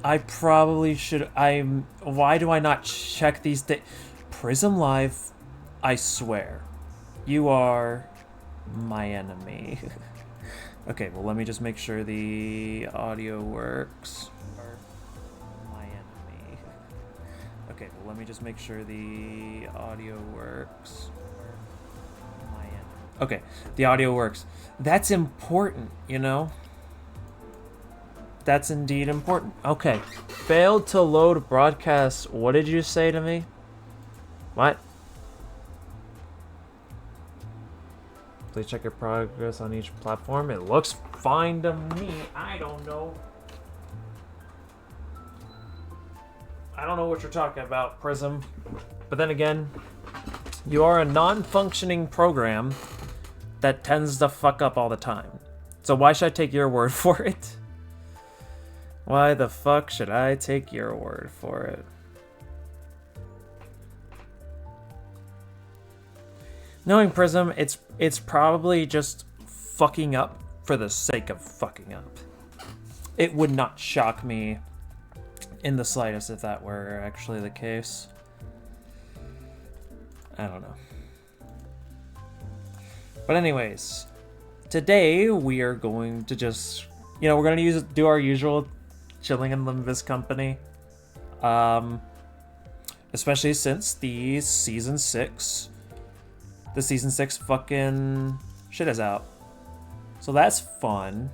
I probably should. Why do I not check these things? Prism Live, I swear. You are my enemy. Okay, well, let me just make sure the audio works. My enemy. Okay, well, let me just make sure the audio works. My enemy. Okay, the audio works. That's important, you know? That's indeed important. Okay. Failed to load broadcast. What did you say to me? What? Please check your progress on each platform. It looks fine to me. I don't know. I don't know what you're talking about, Prism. But then again, you are a non-functioning program that tends to fuck up all the time. So why should I take your word for it? Why the fuck should I take your word for it? Knowing Prism, it's probably just fucking up for the sake of fucking up. It would not shock me in the slightest if that were actually the case. I don't know. But anyways, today we are going to just, we're going to do our usual chilling in Limbus company. Especially since the season 6 fucking shit is out. So that's fun.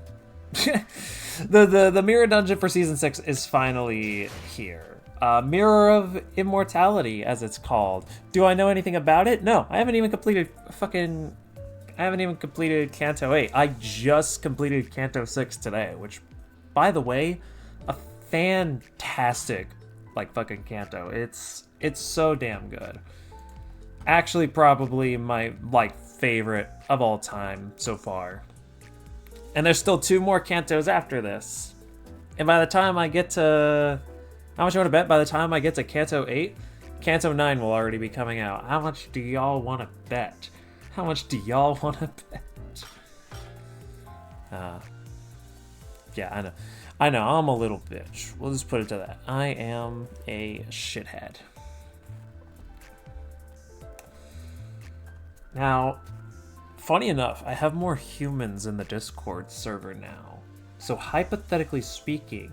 The mirror dungeon for season 6 is finally here. Mirror of Immortality, as it's called. Do I know anything about it? No, I haven't even completed Canto 8. I just completed Canto 6 today, which, by the way, a fantastic fucking Canto. It's so damn good. Actually, probably my favorite of all time so far. And there's still 2 more Cantos after this. And by the time I get to... How much you want to bet? By the time I get to Canto 8, Canto 9 will already be coming out. How much do y'all want to bet? How much do y'all want to bet? Yeah, I know, I'm a little bitch. We'll just put it to that. I am a shithead. Now, funny enough, I have more humans in the Discord server now. So hypothetically speaking,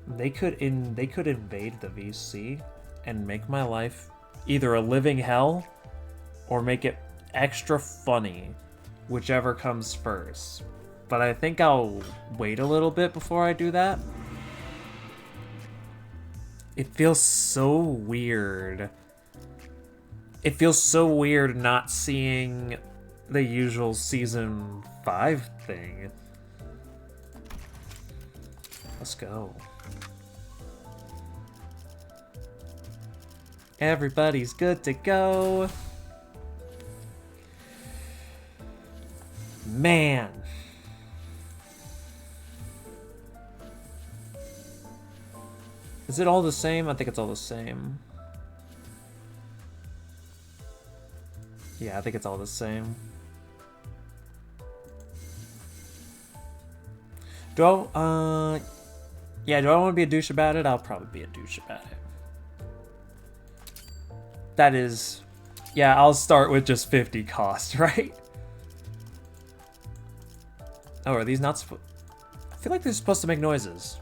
they could invade the VC and make my life either a living hell or make it extra funny, whichever comes first. But I think I'll wait a little bit before I do that. It feels so weird. It feels so weird not seeing the usual season 5 thing. Let's go. Everybody's good to go. Man. Is it all the same? I think it's all the same. Yeah, I think it's all the same. Do I want to be a douche about it? I'll probably be a douche about it. That is... Yeah, I'll start with just 50 cost, right? Oh, are these not supposed... I feel like they're supposed to make noises.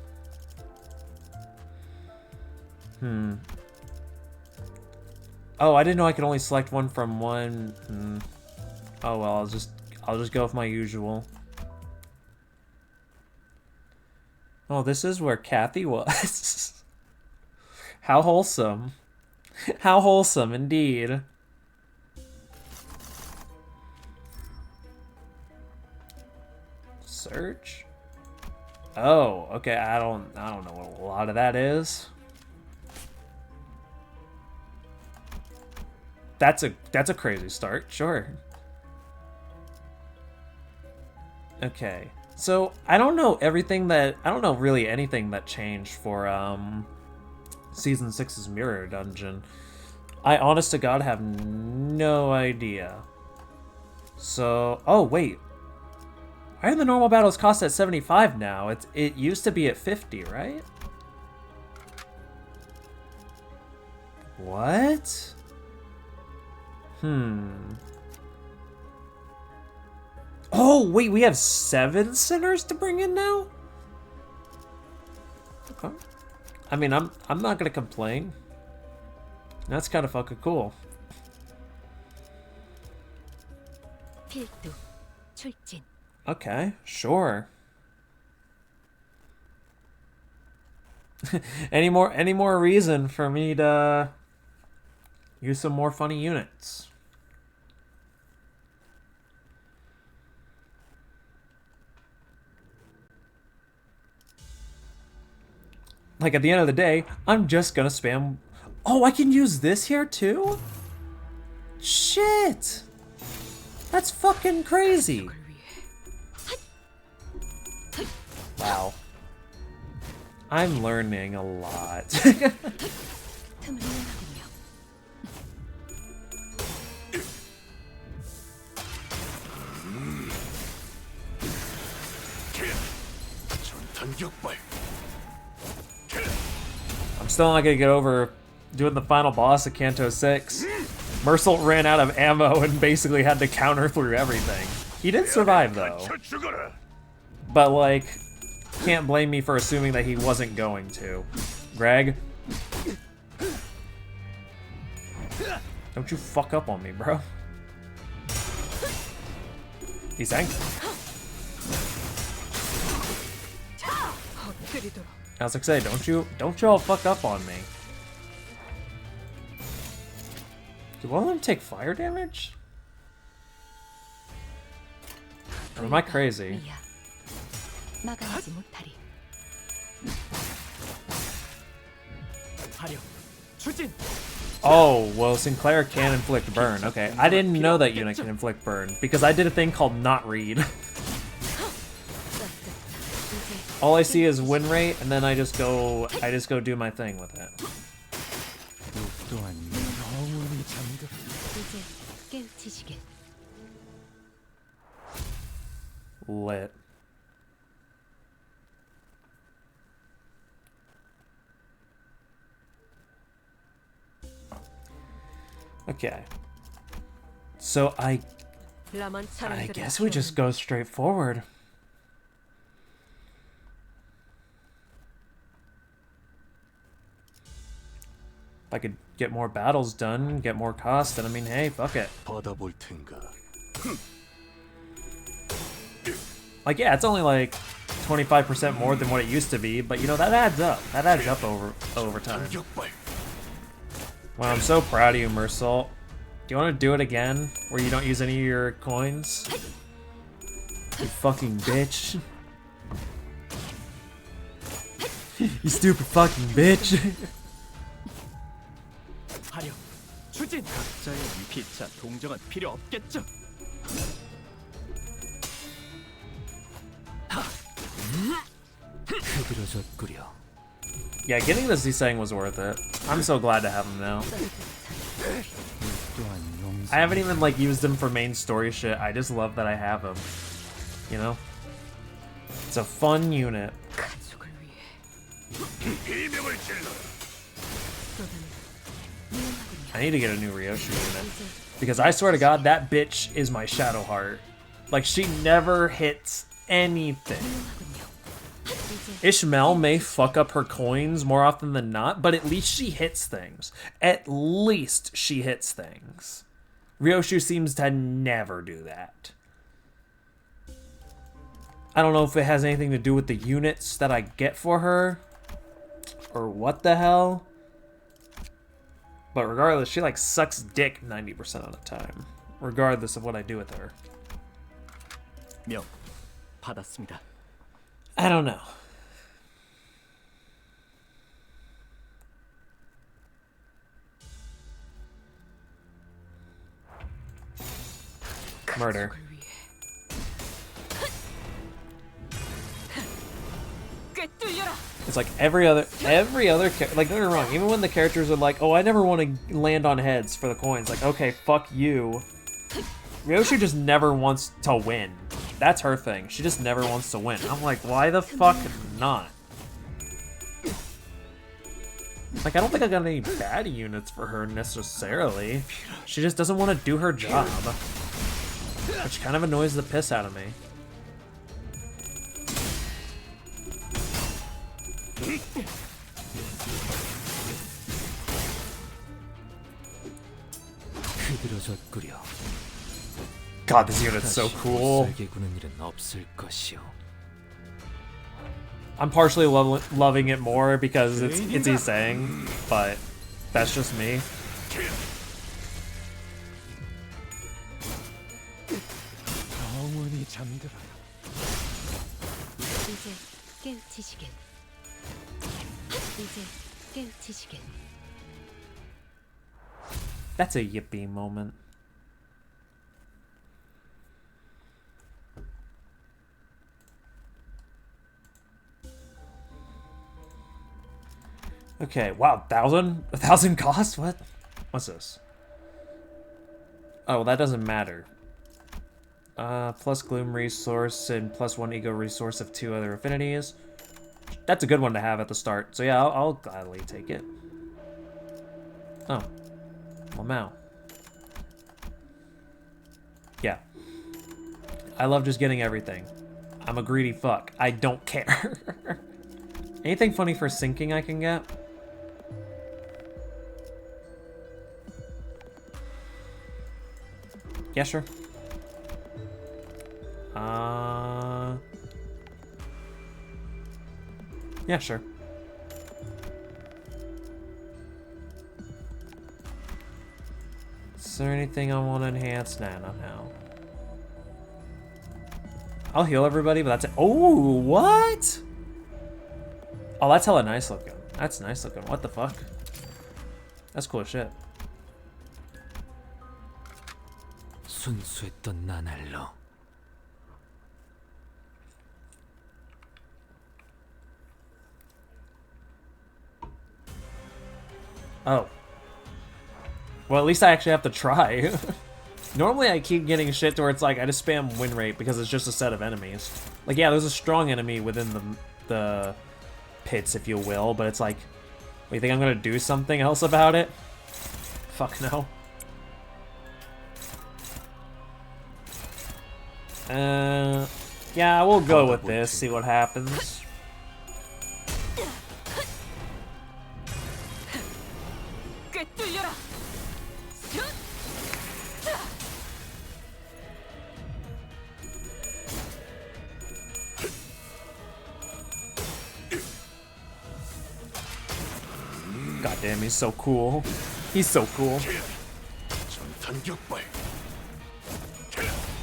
Oh, I didn't know I could only select one from one. Oh well, I'll just go with my usual. Oh, this is where Kathy was. How wholesome. How wholesome indeed. Search? Oh, okay, I don't know what a lot of that is. That's a crazy start, sure. Okay. So, I don't know really anything that changed for Season 6's Mirror Dungeon. I honest to God have no idea. So, oh wait. Why are the normal battles cost at 75 now? It used to be at 50, right? What? Oh, wait, we have 7 sinners to bring in now? Okay. I mean, I'm not gonna complain. That's kind of fucking cool. 필두, 출진. Okay, sure. Any more reason for me to use some more funny units? Like, at the end of the day, I'm just gonna spam... Oh, I can use this here too? Shit! That's fucking crazy! Wow. I'm learning a lot. I'm still not gonna get over doing the final boss of Kanto 6. Mersault ran out of ammo and basically had to counter through everything. He did survive though. But like, can't blame me for assuming that he wasn't going to. Greg? Don't you fuck up on me, bro. He's angry. I was like, say, don't y'all fuck up on me. Do all of them take fire damage? Or am I crazy? Oh, well, Sinclair can inflict burn. Okay, I didn't know that unit can inflict burn because I did a thing called not read. All I see is win rate, and then I just go do my thing with it. Lit. Okay. So I guess we just go straight forward. If I could get more battles done, get more cost, then I mean, hey, fuck it. Like, yeah, it's only like 25% more than what it used to be, but you know, that adds up. That adds up over time. Wow, I'm so proud of you, Mersault. Do you want to do it again, where you don't use any of your coins? You fucking bitch. You stupid fucking bitch. Yeah, getting the Z-Sang was worth it. I'm so glad to have him now. I haven't even like used him for main story shit. I just love that I have him. You know? It's a fun unit. I need to get a new Ryoshu unit. Because I swear to God, that bitch is my Shadow Heart. Like, she never hits anything. Ishmael may fuck up her coins more often than not, but at least she hits things. At least she hits things. Ryoshu seems to never do that. I don't know if it has anything to do with the units that I get for her, or what the hell. But regardless, she like sucks dick 90% of the time, regardless of what I do with her. I don't know. Murder. It's like every other like, don't get me wrong, even when the characters are like, oh, I never want to land on heads for the coins, like, okay, fuck you. Ryoshu just never wants to win. That's her thing. She just never wants to win. I'm like, why the fuck not? Like, I don't think I got any bad units for her necessarily. She just doesn't want to do her job. Which kind of annoys the piss out of me. God, this unit's so cool. I'm partially loving it more because it's Izzy saying, but that's just me. That's a yippee moment. Okay, wow, 1,000 cost? What? What's this? Oh, that doesn't matter. Plus gloom resource and +1 ego resource of 2 other affinities. That's a good one to have at the start. So yeah, I'll gladly take it. Oh. Well, now. Yeah. I love just getting everything. I'm a greedy fuck. I don't care. Anything funny for sinking I can get? Yeah, sure. Yeah, sure. Is there anything I want to enhance? Nah, not now. I'll heal everybody, but that's it. Oh, what? Oh, that's hella nice looking. That's nice looking. What the fuck? That's cool as shit. 순수했던 나날로 Oh. Well, at least I actually have to try. Normally I keep getting shit to where it's like I just spam win rate because it's just a set of enemies. Like, yeah, there's a strong enemy within the pits, if you will, but it's like, what, you think I'm gonna do something else about it? Fuck no. Yeah, we'll go with this, see what happens. God damn, he's so cool. He's so cool.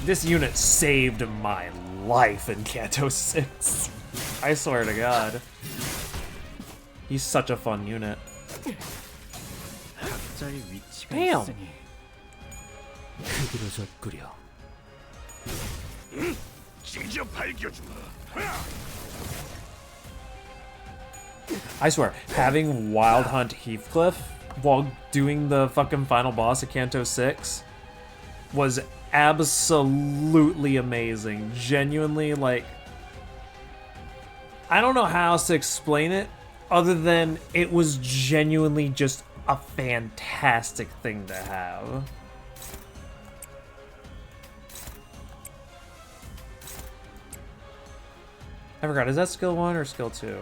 This unit saved my life in Kanto 6. I swear to God. He's such a fun unit. Damn. I swear, having Wild Hunt Heathcliff while doing the fucking final boss of Kanto 6 was absolutely amazing. Genuinely, like, I don't know how else to explain it other than it was genuinely just a fantastic thing to have. I forgot, is that skill 1 or skill 2?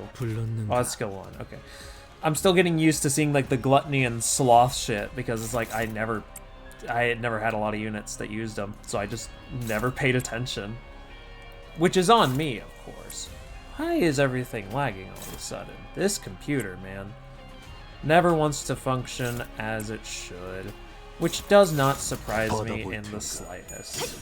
Oh, it's skill 1, okay. I'm still getting used to seeing like the gluttony and sloth shit because it's like I had never had a lot of units that used them, so I just never paid attention. Which is on me, of course. Why is everything lagging all of a sudden? This computer, man, never wants to function as it should, which does not surprise me in the slightest.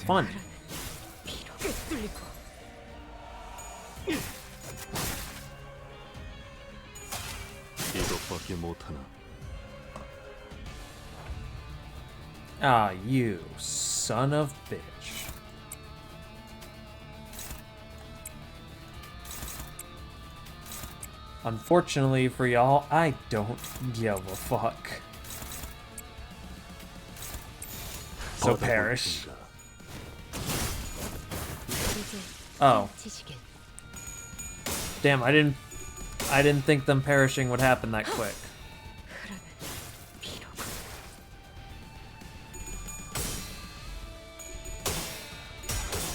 Fun. Ah, you son of bitch. Unfortunately for y'all, I don't give a fuck. So perish. Oh. Damn, I didn't think them perishing would happen that quick.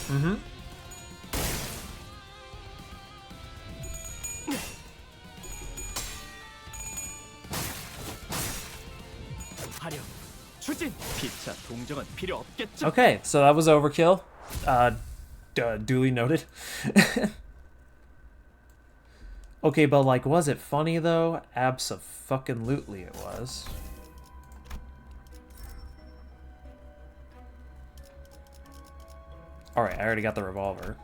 Mm-hmm. Okay, so that was overkill. Duly noted. Okay, but like, was it funny though? Abso-fucking-lutely it was. Alright, I already got the revolver.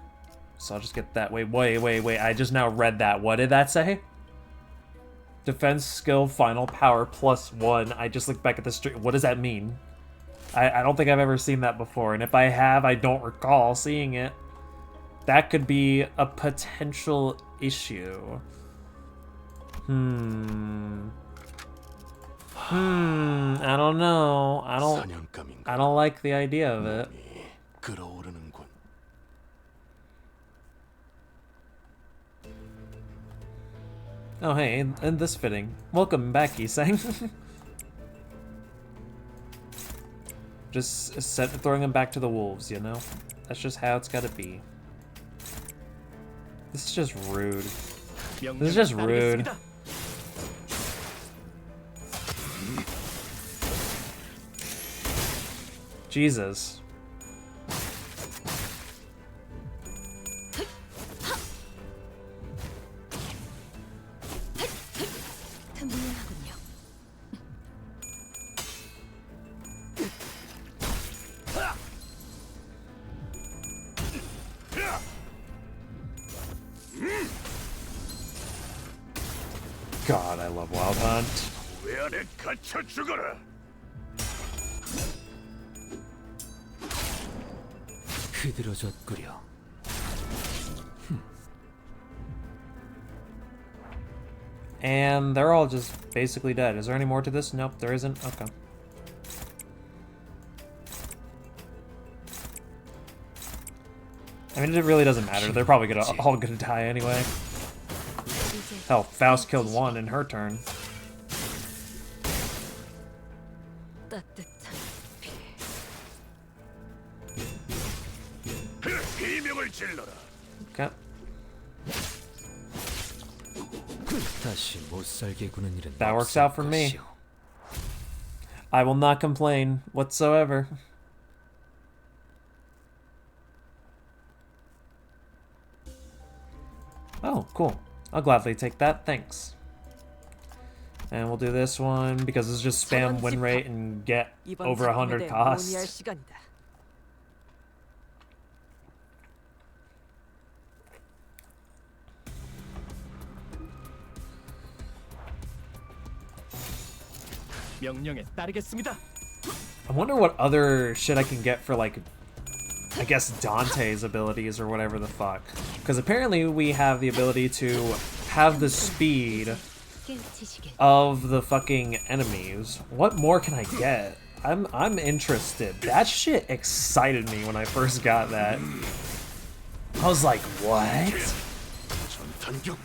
So I'll just get that. Wait, I just now read that. What did that say? Defense skill final power +1. I just looked back at the stream. What does that mean? I don't think I've ever seen that before, and if I have, I don't recall seeing it. That could be a potential issue. I don't know. I don't like the idea of it. Oh hey, and this fitting. Welcome back, Isang. Just throwing him back to the wolves, you know? That's just how it's gotta be. This is just rude. This is just rude. Jesus. God, I love Wild Hunt. And they're all just basically dead. Is there any more to this? Nope, there isn't. Okay. I mean, it really doesn't matter. They're probably all gonna die anyway. Hell, Faust killed one in her turn. Okay. That works out for me. I will not complain whatsoever. Oh, cool. I'll gladly take that, thanks. And we'll do this one because it's just spam win rate and get over 100 costs. I wonder what other shit I can get for, like, I guess Dante's abilities or whatever the fuck. Because apparently we have the ability to have the speed of the fucking enemies. What more can I get? I'm interested. That shit excited me when I first got that. I was like, what?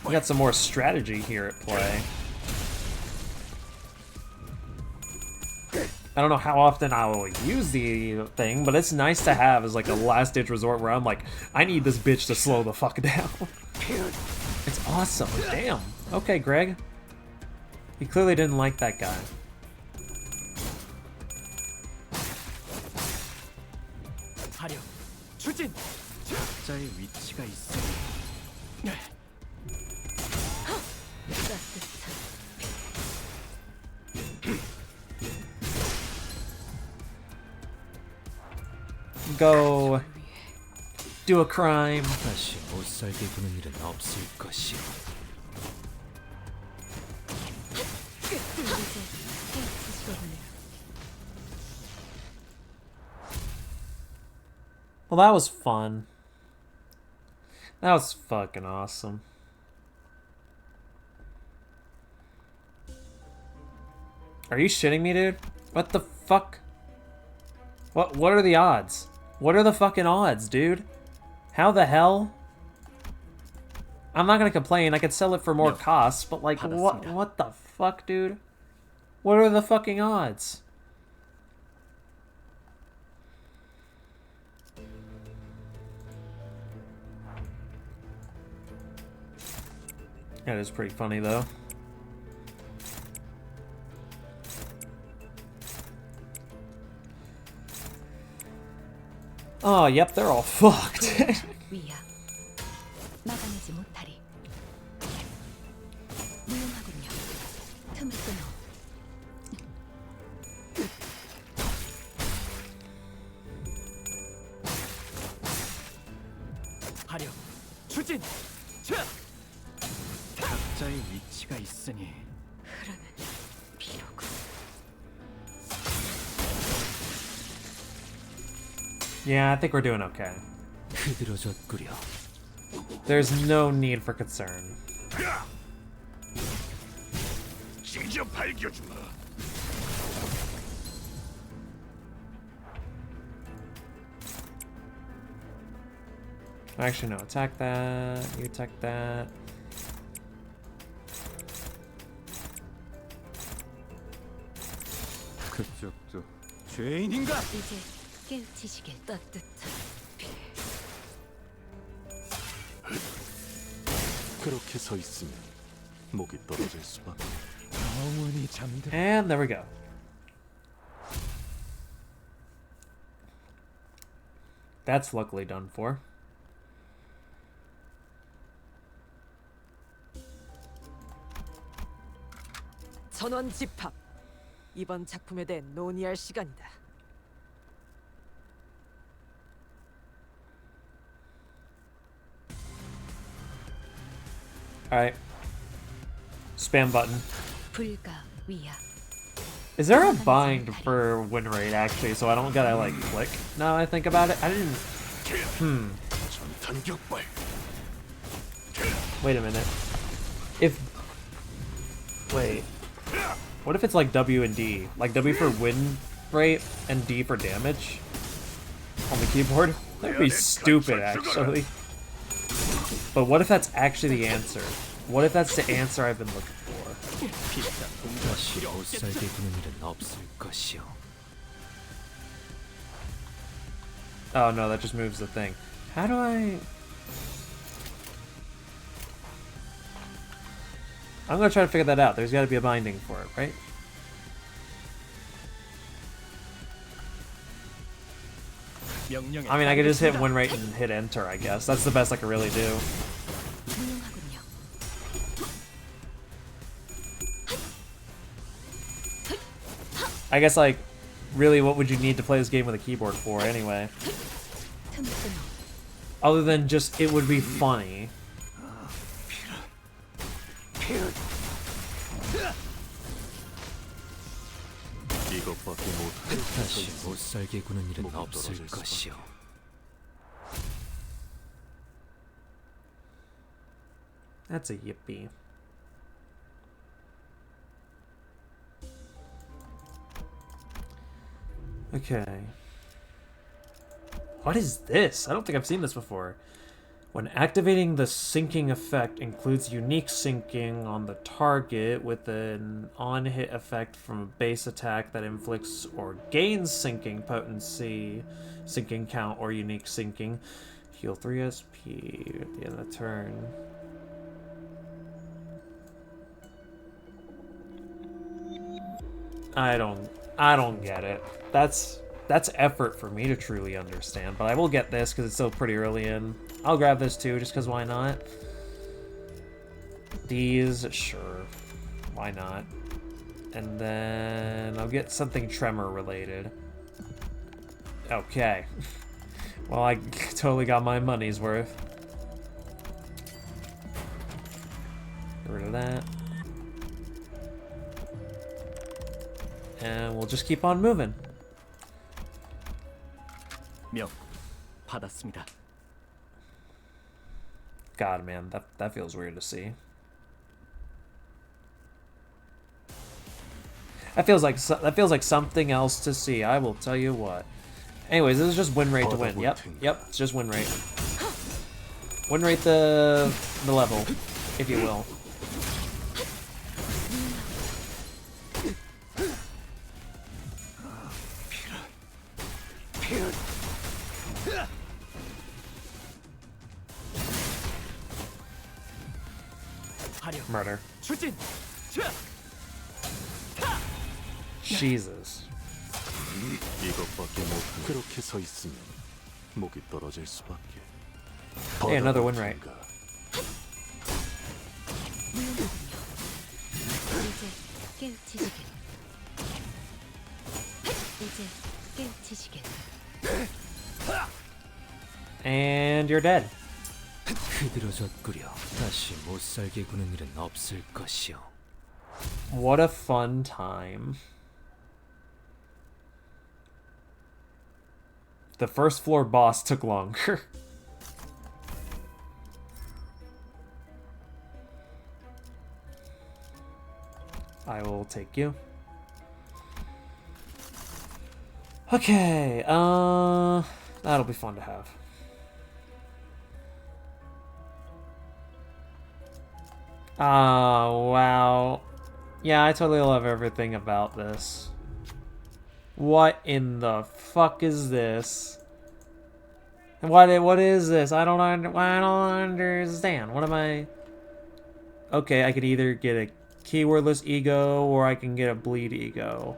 We got some more strategy here at play. I don't know how often I will use the thing, but it's nice to have as like a last-ditch resort where I'm like, I need this bitch to slow the fuck down. It's awesome. Damn. Okay, Greg. He clearly didn't like that guy. Go do a crime. Well, that was fun. That was fucking awesome. Are you shitting me, dude? What the fuck? What are the odds? What are the fucking odds, dude? How the hell? I'm not gonna complain. I could sell it for more costs, but like, what the fuck, dude? What are the fucking odds? That is pretty funny, though. Oh, yep, they're all fucked. 위야. 막아내지 못하리. 무용하군요. 틈을 끊어. 하려 추진. 각자의 위치가 있으니 흐르는 피로군. Yeah, I think we're doing okay. 흐드러졌구려. There's no need for concern. 직접 밝혀주마. Actually, no. Attack that. You attack that. 그쪽도 죄인인가? 이제 깨우치시길 따뜻한 피. 그렇게 서 있으면 목이 떨어질 수밖에. 영원히 잠들. And there we go. That's luckily done for. 전원 집합. 이번 작품에 대해 논의할 시간이다. Alright. Spam button. 불가 위야. Is there a bind for win rate, actually, so I don't gotta, like, click? Now I think about it. I didn't... 전탄격발. Wait a minute. If... Wait. What if it's like W and D? Like W for win rate and D for damage? On the keyboard? That'd be stupid, actually. But what if that's actually the answer? What if that's the answer I've been looking for? 다시 못살게 구는 일은 없을 것이오. Oh no, that just moves the thing. How do I... I'm gonna try to figure that out. There's gotta be a binding for it, right? I mean, I could just hit win rate and hit enter, I guess. That's the best I could really do. 무용하군요. I guess, like, really, what would you need to play this game with a keyboard for, anyway? 틈을 끊어. Other than just, it would be funny. 이것밖에 못. 다시 못살게 구는 일은 없을 것이오. That's a yippee. Okay. What is this? I don't think I've seen this before. When activating the syncing effect includes unique syncing on the target with an on-hit effect from a base attack that inflicts or gains syncing potency, syncing count, or unique syncing. Heal 3 SP at the end of the turn. I don't get it. That's effort for me to truly understand, but I will get this because it's still pretty early in. I'll grab this too, just because why not? These, sure. Why not? And then I'll get something tremor related. Okay. Well, I totally got my money's worth. Get rid of that. And we'll just keep on moving. 명 받았습니다. God, man, that feels weird to see. That feels like something else to see. I will tell you what. Anyways, this is just win rate to win. Yep, it's just win rate. Win rate the level, if you will. Murder. Jesus. 이것밖에 못 그렇게 서 있으면 목이 떨어질 수밖에. Hey, another win rate. 이제 깨우치시길. 이제 깨우치시길. And you're dead. 흐드러졌구려. 다시 못 살게 구는 일은 없을 것이오. What a fun time. The first floor boss took longer. I will take you. Okay, that'll be fun to have. Oh, wow. Yeah, I totally love everything about this. What in the fuck is this? What is this? I don't understand. What am I? Okay, I could either get a keywordless ego or I can get a bleed ego.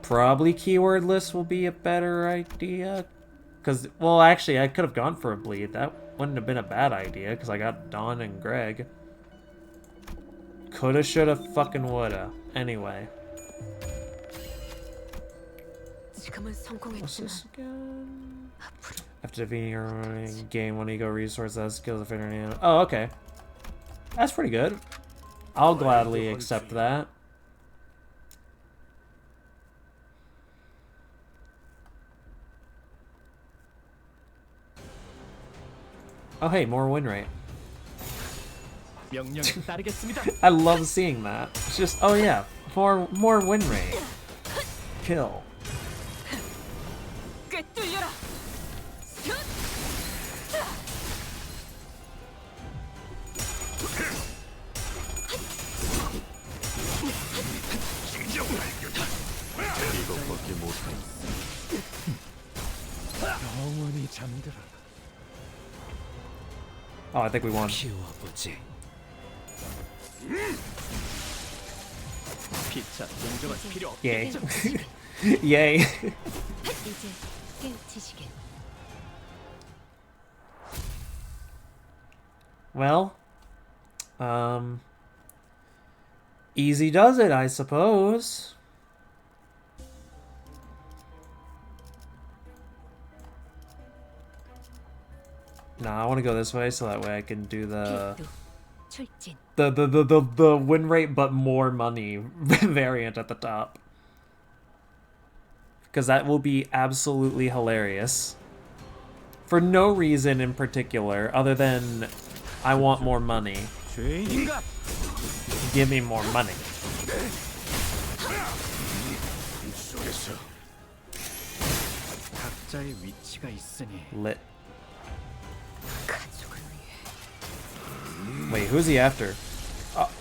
Probably keywordless will be a better idea. Cause, well, actually, I could have gone for a bleed. That wouldn't have been a bad idea because I got Dawn and Greg. Coulda, shoulda, fucking woulda. Anyway. What's this again? After defeating your gain one ego resource that skills of figuring. Oh, okay. That's pretty good. I'll gladly accept that. Oh, hey, more win rate. I love seeing that. It's just, oh yeah, more win rate. Kill. 이것밖에 못해. 영원히 잠들어. Oh, I think we won. 키워보지. Yay. Yay. 이제 깨우치시길. Well, easy does it, I suppose. Nah, I want to go this way so that way I can do the 출진. the win rate but more money variant at the top. Because that will be absolutely hilarious. For no reason in particular other than I want more money. Give me more money. Lit. Wait, who's he after?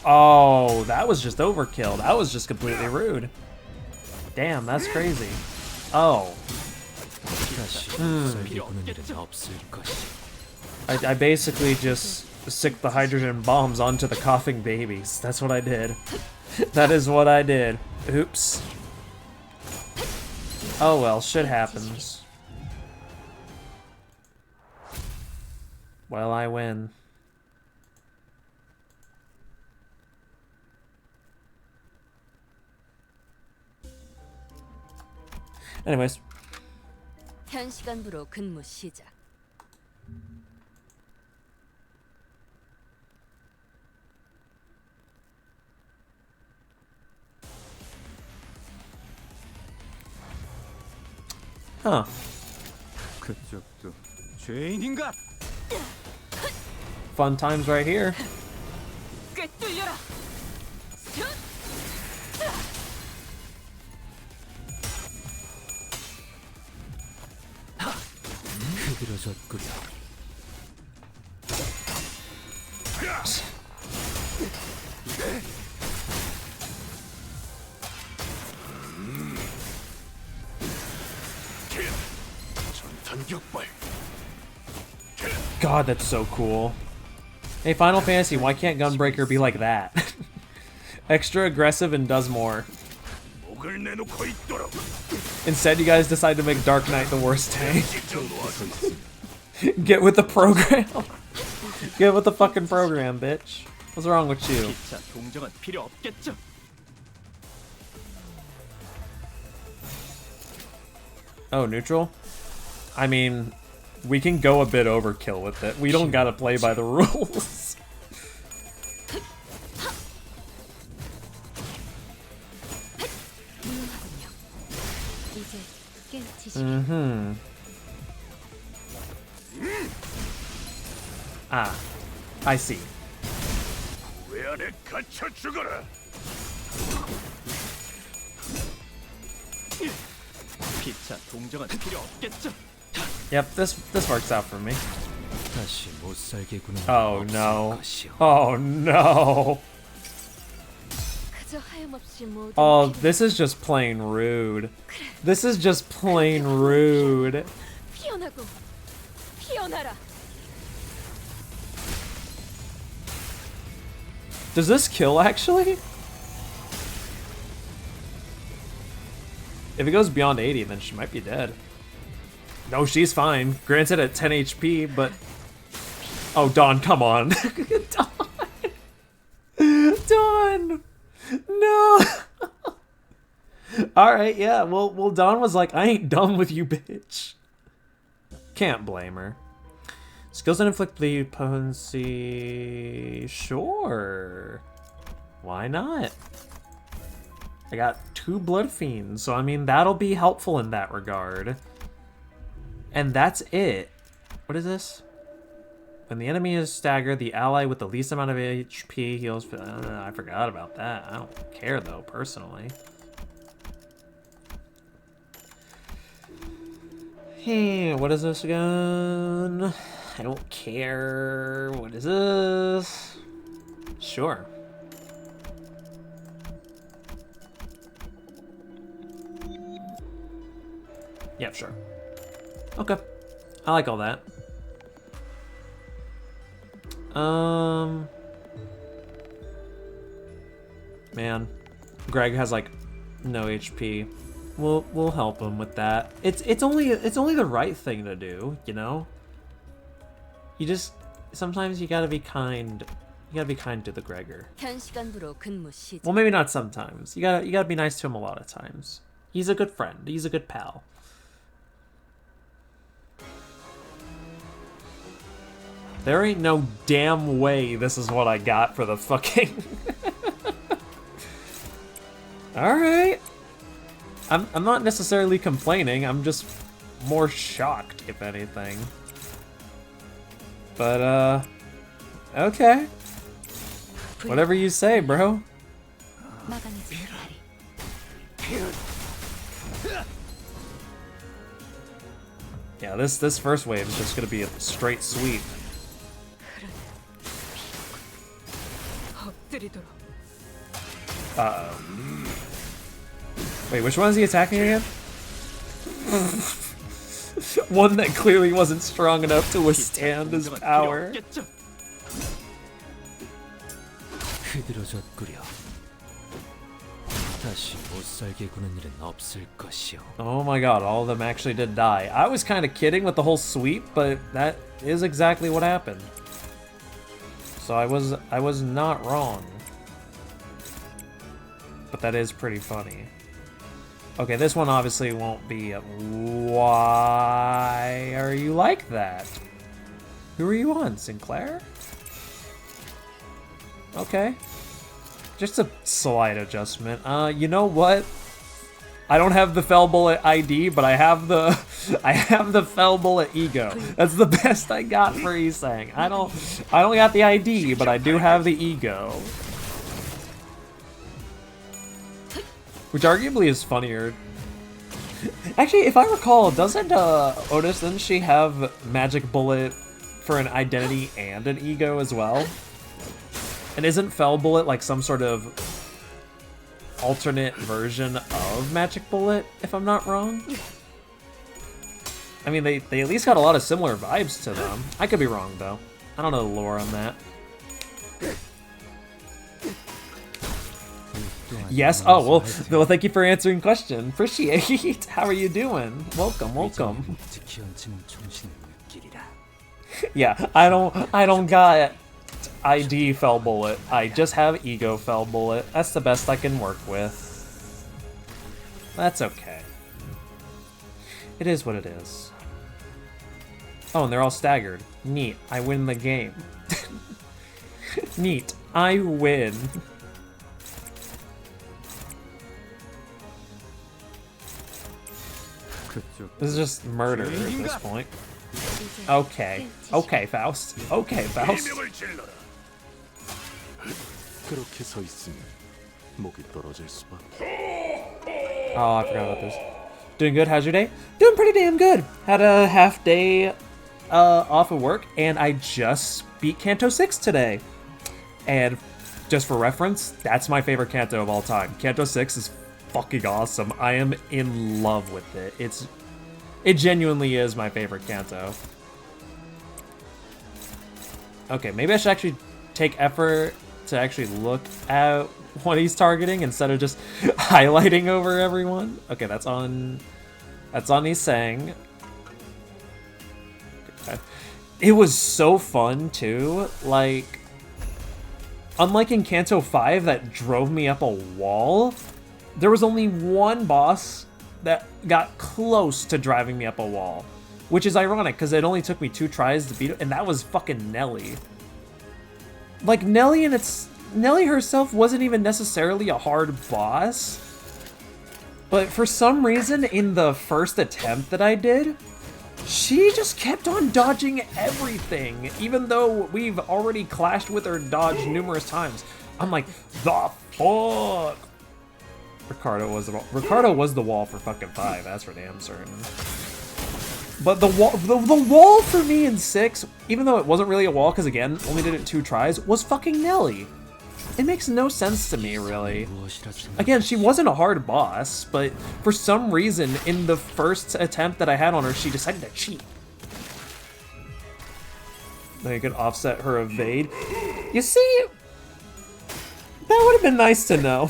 Oh, that was just overkill. That was just completely rude. Damn, that's crazy. Oh. I basically just sicked the hydrogen bombs onto the coughing babies. That's what I did. That is what I did. Oops. Oh well, shit happens. Well, I win. Anyways. 현 시간부로 근무 시작. Huh. 그쪽도 죄인인가? Fun times right here. 흐드러졌구려. 전탄격발. God, that's so cool. Hey, Final Fantasy, why can't Gunbreaker be like that? Extra aggressive and does more. 목을 내놓고 있도록. Instead, you guys decide to make Dark Knight the worst tank. Get with the program. Get with the fucking program, bitch. What's wrong with you? 자, 동정은 필요 없겠죠. Oh, neutral? I mean, we can go a bit overkill with it. We don't gotta play by the rules. 이제 깨우치시게. Mm-hmm. Ah, I see. 왜 안에 갇혀 죽어라. 피차 동정은 필요 없겠죠. Yep, this works out for me. 다시 못 살게 구는 Oh 없을 no. 것이오. Oh no. 그저 하염없이 모두. Oh, this is just plain rude. This is just plain rude. 피어나고 피어나라. Does this kill actually? If it goes beyond 80, then she might be dead. No, she's fine. Granted at 10 HP, but... Oh, Dawn, come on. Dawn! Dawn! No! Alright, yeah, well, Dawn was like, I ain't done with you, bitch. Can't blame her. Skills that inflict bleed potency... Sure. Why not? I got 2 Blood Fiends, so I mean, that'll be helpful in that regard. And that's it. What is this? When the enemy is staggered, the ally with the least amount of HP heals... I forgot about that. I don't care, though, personally. Hey, what is this again? I don't care. What is this? Sure. Yeah, sure. Okay. I like all that. Man. Greg has like no HP. We'll help him with that. It's only the right thing to do, you know? You just sometimes you gotta be kind. You gotta be kind to the Gregor. 현시간부로 근무 시작. Well, maybe not sometimes. You gotta be nice to him a lot of times. He's a good friend. He's a good pal. There ain't no damn way this is what I got for the fucking... Alright. I'm not necessarily complaining, I'm just more shocked, if anything. But, okay. Whatever you say, bro. 막아내지 못하리. Yeah, this first wave is just gonna be a straight sweep. 엎드리도록. Uh-oh. Wait, which one is he attacking again? One that clearly wasn't strong enough to withstand his power. 흐드러졌구려. 다시 못 살게 구는 일은 없을 것이오. Oh my god, all of them actually did die. I was kind of kidding with the whole sweep, but that is exactly what happened. So I was not wrong. But that is pretty funny. Okay, this one obviously won't be. Why are you like that? Who are you on, Sinclair? Okay. Just a slight adjustment. You know what? I don't have the Fell Bullet ID, but I have the Fell Bullet Ego. That's the best I got for Isang. I don't got the ID, but I do have the Ego. Which arguably is funnier. Actually, if I recall, doesn't Otis, doesn't she have Magic Bullet for an identity and an ego as well? And isn't Fell Bullet like some sort of alternate version of Magic Bullet, if I'm not wrong? I mean, they at least got a lot of similar vibes to them. I could be wrong, though. I don't know the lore on that. Yes. Oh, well, thank you for answering question. Appreciate. How are you doing? Welcome, welcome. Yeah, I don't got ID Fell Bullet. I just have Ego Fell Bullet. That's the best I can work with. That's okay. It is what it is. Oh, and they're all staggered. Neat. I win the game. Neat. I win. This is just murder at this point. Okay. Okay, Faust. Okay, Faust. 그렇게 서 있으면 목이 떨어질 수밖에. Oh, I forgot about this. Doing good. How's your day? Doing pretty damn good. Had a half day off of work, and I just beat Kanto 6 today. And just for reference, that's my favorite Kanto of all time. Kanto 6 is fucking awesome. I am in love with it. It genuinely is my favorite Kanto. Okay, maybe I should actually take effort to actually look at what he's targeting instead of just highlighting over everyone. Okay, that's on Isang. Okay. It was so fun too. Like, unlike in Kanto 5 that drove me up a wall, there was only one boss that got close to driving me up a wall. Which is ironic, because it only took me 2 tries to beat it, and that was fucking Nelly. Like, Nelly herself wasn't even necessarily a hard boss. But for some reason, in the first attempt that I did, she just kept on dodging everything, even though we've already clashed with her dodge numerous times. I'm like, the fuck? Ricardo was the wall for fucking 5, that's for damn certain. But the wall for me in 6, even though it wasn't really a wall, because again, only did it 2 tries, was fucking Nelly. It makes no sense to me, really. Again, she wasn't a hard boss, but for some reason, in the first attempt that I had on her, she decided to cheat. Then you could offset her evade. You see, that would have been nice to know.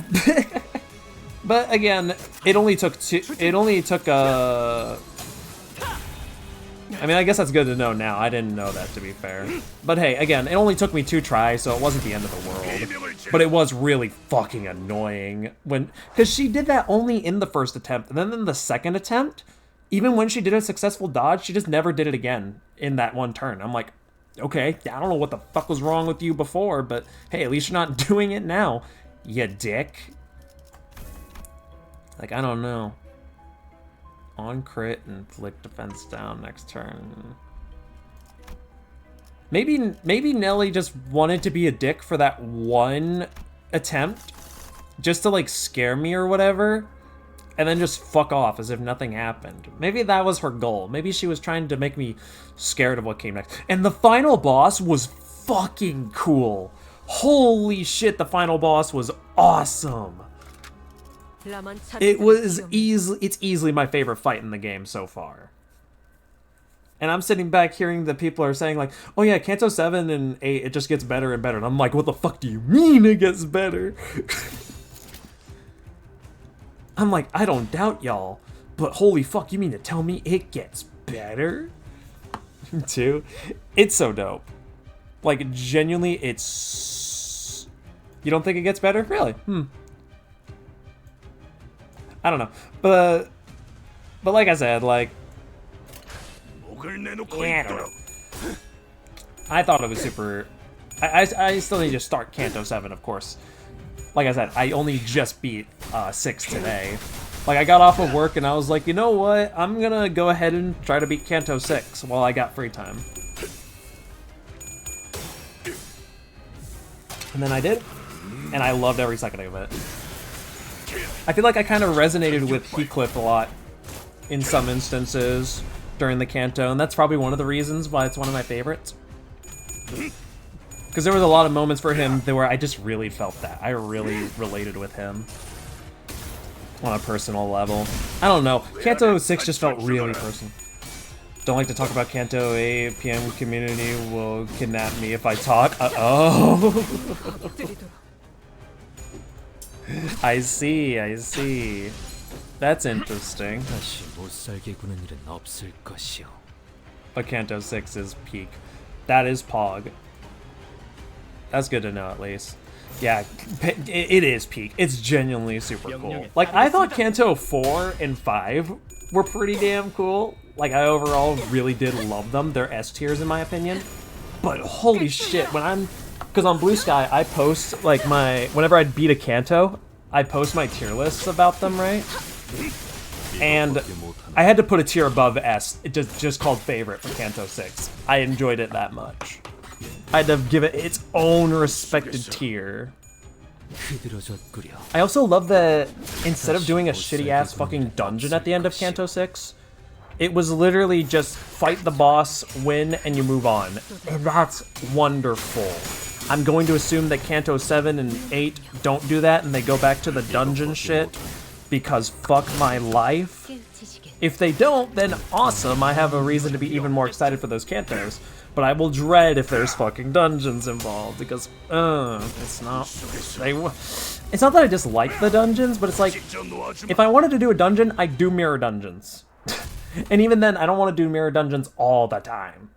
But again, it only took I mean, I guess that's good to know now. I didn't know that, to be fair. But hey, again, it only took me 2 tries, so it wasn't the end of the world. But it was really fucking annoying because she did that only in the first attempt, and then in the second attempt, even when she did a successful dodge, she just never did it again in that one turn. I'm like, okay, I don't know what the fuck was wrong with you before, but hey, at least you're not doing it now, you dick. Like, I don't know. On crit and flick defense down next turn. Maybe Nelly just wanted to be a dick for that one attempt, just to like scare me or whatever, and then just fuck off as if nothing happened. Maybe that was her goal. Maybe she was trying to make me scared of what came next. And the final boss was fucking cool. Holy shit, the final boss was awesome. It's easily my favorite fight in the game so far. And I'm sitting back hearing that people are saying like, oh yeah, Kanto 7 and 8, it just gets better and better. And I'm like, what the fuck do you mean it gets better? I'm like, I don't doubt y'all, but holy fuck, you mean to tell me it gets better? Too? It's so dope. Like, genuinely, it's... You don't think it gets better? Really? I don't know, but like I said, like, yeah, I don't know. I thought it was super. I still need to start Kanto 7, of course. Like I said, I only just beat 6 today. Like, I got off of work and I was like, you know what? I'm gonna go ahead and try to beat Kanto 6 while I got free time. And then I did, and I loved every second of it. I feel like I kind of resonated with Heathcliff a lot in some instances during the Kanto, and that's probably one of the reasons why it's one of my favorites. Because there was a lot of moments for him where I just really felt that. I really related with him on a personal level. I don't know. Kanto 6 just felt really personal. Don't like to talk about Kanto 8. PM community will kidnap me if I talk. Oh. I see, I see. That's interesting. 다시 못 살게 구는 일은 없을 것이요. But Kanto 6 is peak. That is Pog. That's good to know, at least. Yeah, it is peak. It's genuinely super cool. Like, I thought Kanto 4 and 5 were pretty damn cool. Like, I overall really did love them. They're S tiers in my opinion. But holy shit, when I'm... Because on Blue Sky, I post, like, whenever I beat a Kanto, I post my tier lists about them, right? And I had to put a tier above S. It just called favorite for Kanto 6. I enjoyed it that much. I had to give it its own respected tier. 흐드러졌구려. I also love that instead of doing a shitty-ass fucking dungeon at the end of Kanto 6, it was literally just fight the boss, win, and you move on. And that's wonderful. I'm going to assume that Kanto 7 and 8 don't do that and they go back to the dungeon shit because fuck my life. If they don't, then awesome, I have a reason to be even more excited for those Kantos. But I will dread if there's fucking dungeons involved because, it's not that I dislike the dungeons, but it's like, if I wanted to do a dungeon, I'd do mirror dungeons. And even then, I don't want to do mirror dungeons all the time.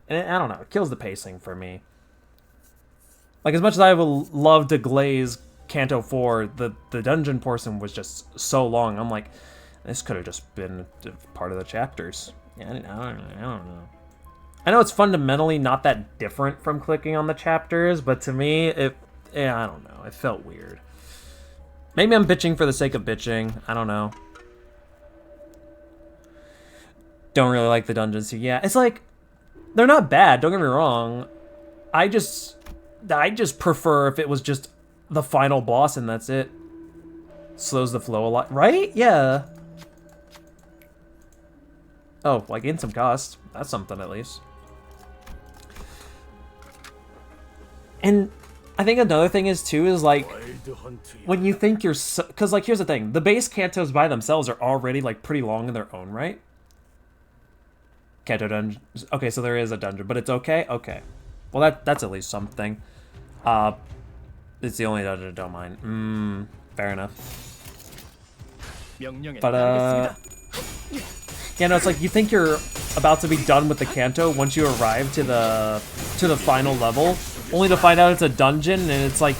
And I don't know, it kills the pacing for me. Like, as much as I would love to glaze Kanto 4, the dungeon portion was just so long. I'm like, this could have just been part of the chapters. Yeah, I don't know. I know it's fundamentally not that different from clicking on the chapters, but to me, I don't know. It felt weird. Maybe I'm bitching for the sake of bitching. I don't know. Don't really like the dungeons. Yeah, it's like, they're not bad, don't get me wrong. I just prefer if it was just the final boss and that's it. Slows the flow a lot, right? Yeah. Oh, like in some cost. That's something at least. And I think another thing is too is like when you think you're because like here's the thing, the base Kantos by themselves are already like pretty long in their own right. Kanto dungeons. Okay, so there is a dungeon, but it's okay. Okay, well that's at least something. It's the only dungeon I don't mind. Fair enough. But yeah, no, it's like you think you're about to be done with the Kanto once you arrive to the final level, only to find out it's a dungeon and it's like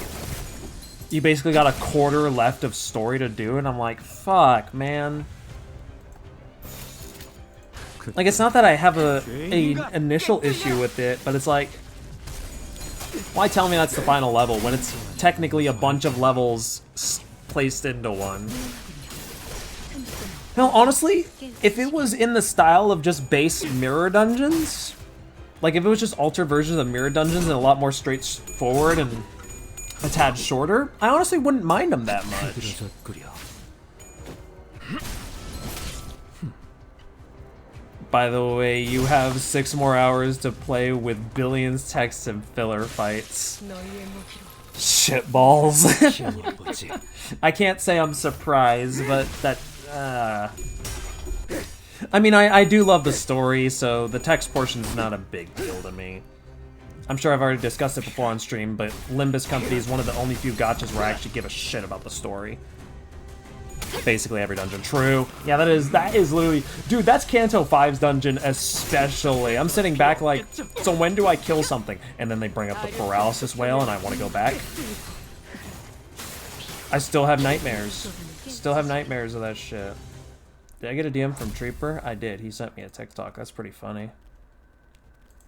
you basically got a quarter left of story to do, and I'm like, fuck, man. Like, it's not that I have a initial issue with it, but it's like, why tell me that's the final level when it's technically a bunch of levels placed into one? No, honestly, if it was in the style of just base mirror dungeons, like if it was just altered versions of mirror dungeons and a lot more straightforward and a tad shorter, I honestly wouldn't mind them that much. By the way, you have 6 more hours to play with billions texts and filler fights. Shitballs. I can't say I'm surprised, but that... I mean, I do love the story, so the text portion is not a big deal to me. I'm sure I've already discussed it before on stream, but Limbus Company is one of the only few gachas where I actually give a shit about the story. Basically every dungeon. True. Yeah, that is literally... Dude, that's Kanto 5's dungeon especially. I'm sitting back like, so when do I kill something? And then they bring up the paralysis whale and I want to go back. I still have nightmares. Still have nightmares of that shit. Did I get a DM from Treeper? I did. He sent me a TikTok. That's pretty funny.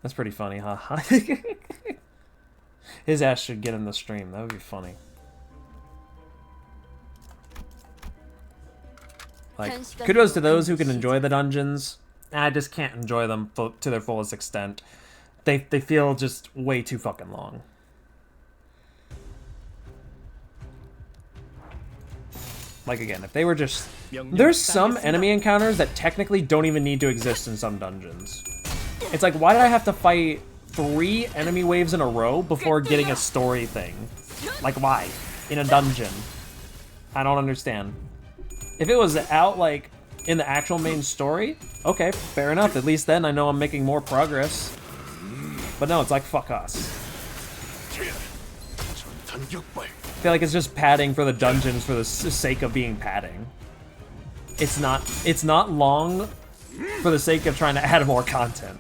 That's pretty funny, huh? His ass should get in the stream. That would be funny. Like, kudos to those who can enjoy the dungeons. I just can't enjoy them to their fullest extent. They feel just way too fucking long. Like, again, if they were just... There's some enemy encounters that technically don't even need to exist in some dungeons. It's like, why did I have to fight 3 enemy waves in a row before getting a story thing? Like, why? In a dungeon. I don't understand. If it was out, like, in the actual main story, okay, fair enough. At least then I know I'm making more progress. But no, it's like, fuck us. I feel like it's just padding for the dungeons for the sake of being padding. It's not long for the sake of trying to add more content.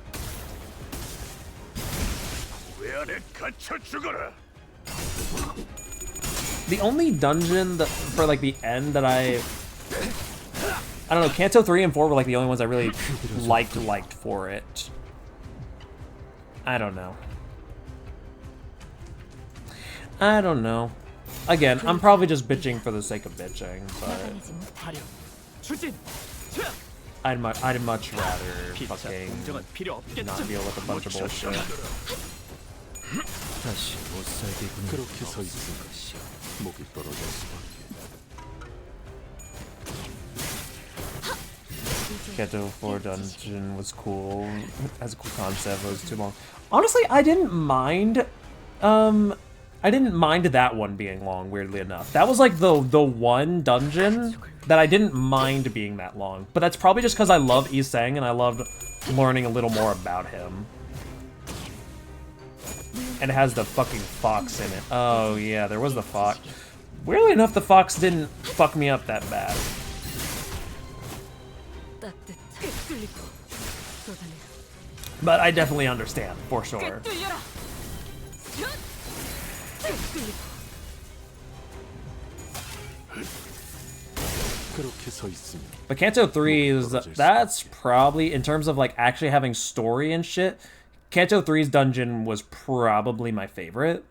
The only dungeon that, for like the end that I don't know, Kanto 3 and 4 were like the only ones I really liked for it. I don't know. I don't know. Again, I'm probably just bitching for the sake of bitching, but I'd much rather fucking not deal with a bunch of bullshit. 다시 못 살게 구는 그렇게 서 있으면 목이 떨어질 수밖에. Kanto 4 dungeon was cool. Has a cool concept, but it was too long. Honestly, I didn't mind that one being long, weirdly enough. That was like the one dungeon that I didn't mind being that long. But that's probably just because I love Iseng and I loved learning a little more about him. And it has the fucking fox in it. Oh yeah, there was the fox. Weirdly enough, the fox didn't fuck me up that bad. But I definitely understand, for sure. But Kanto 3 is that's probably, in terms of like actually having story and shit, Kanto 3's dungeon was probably my favorite.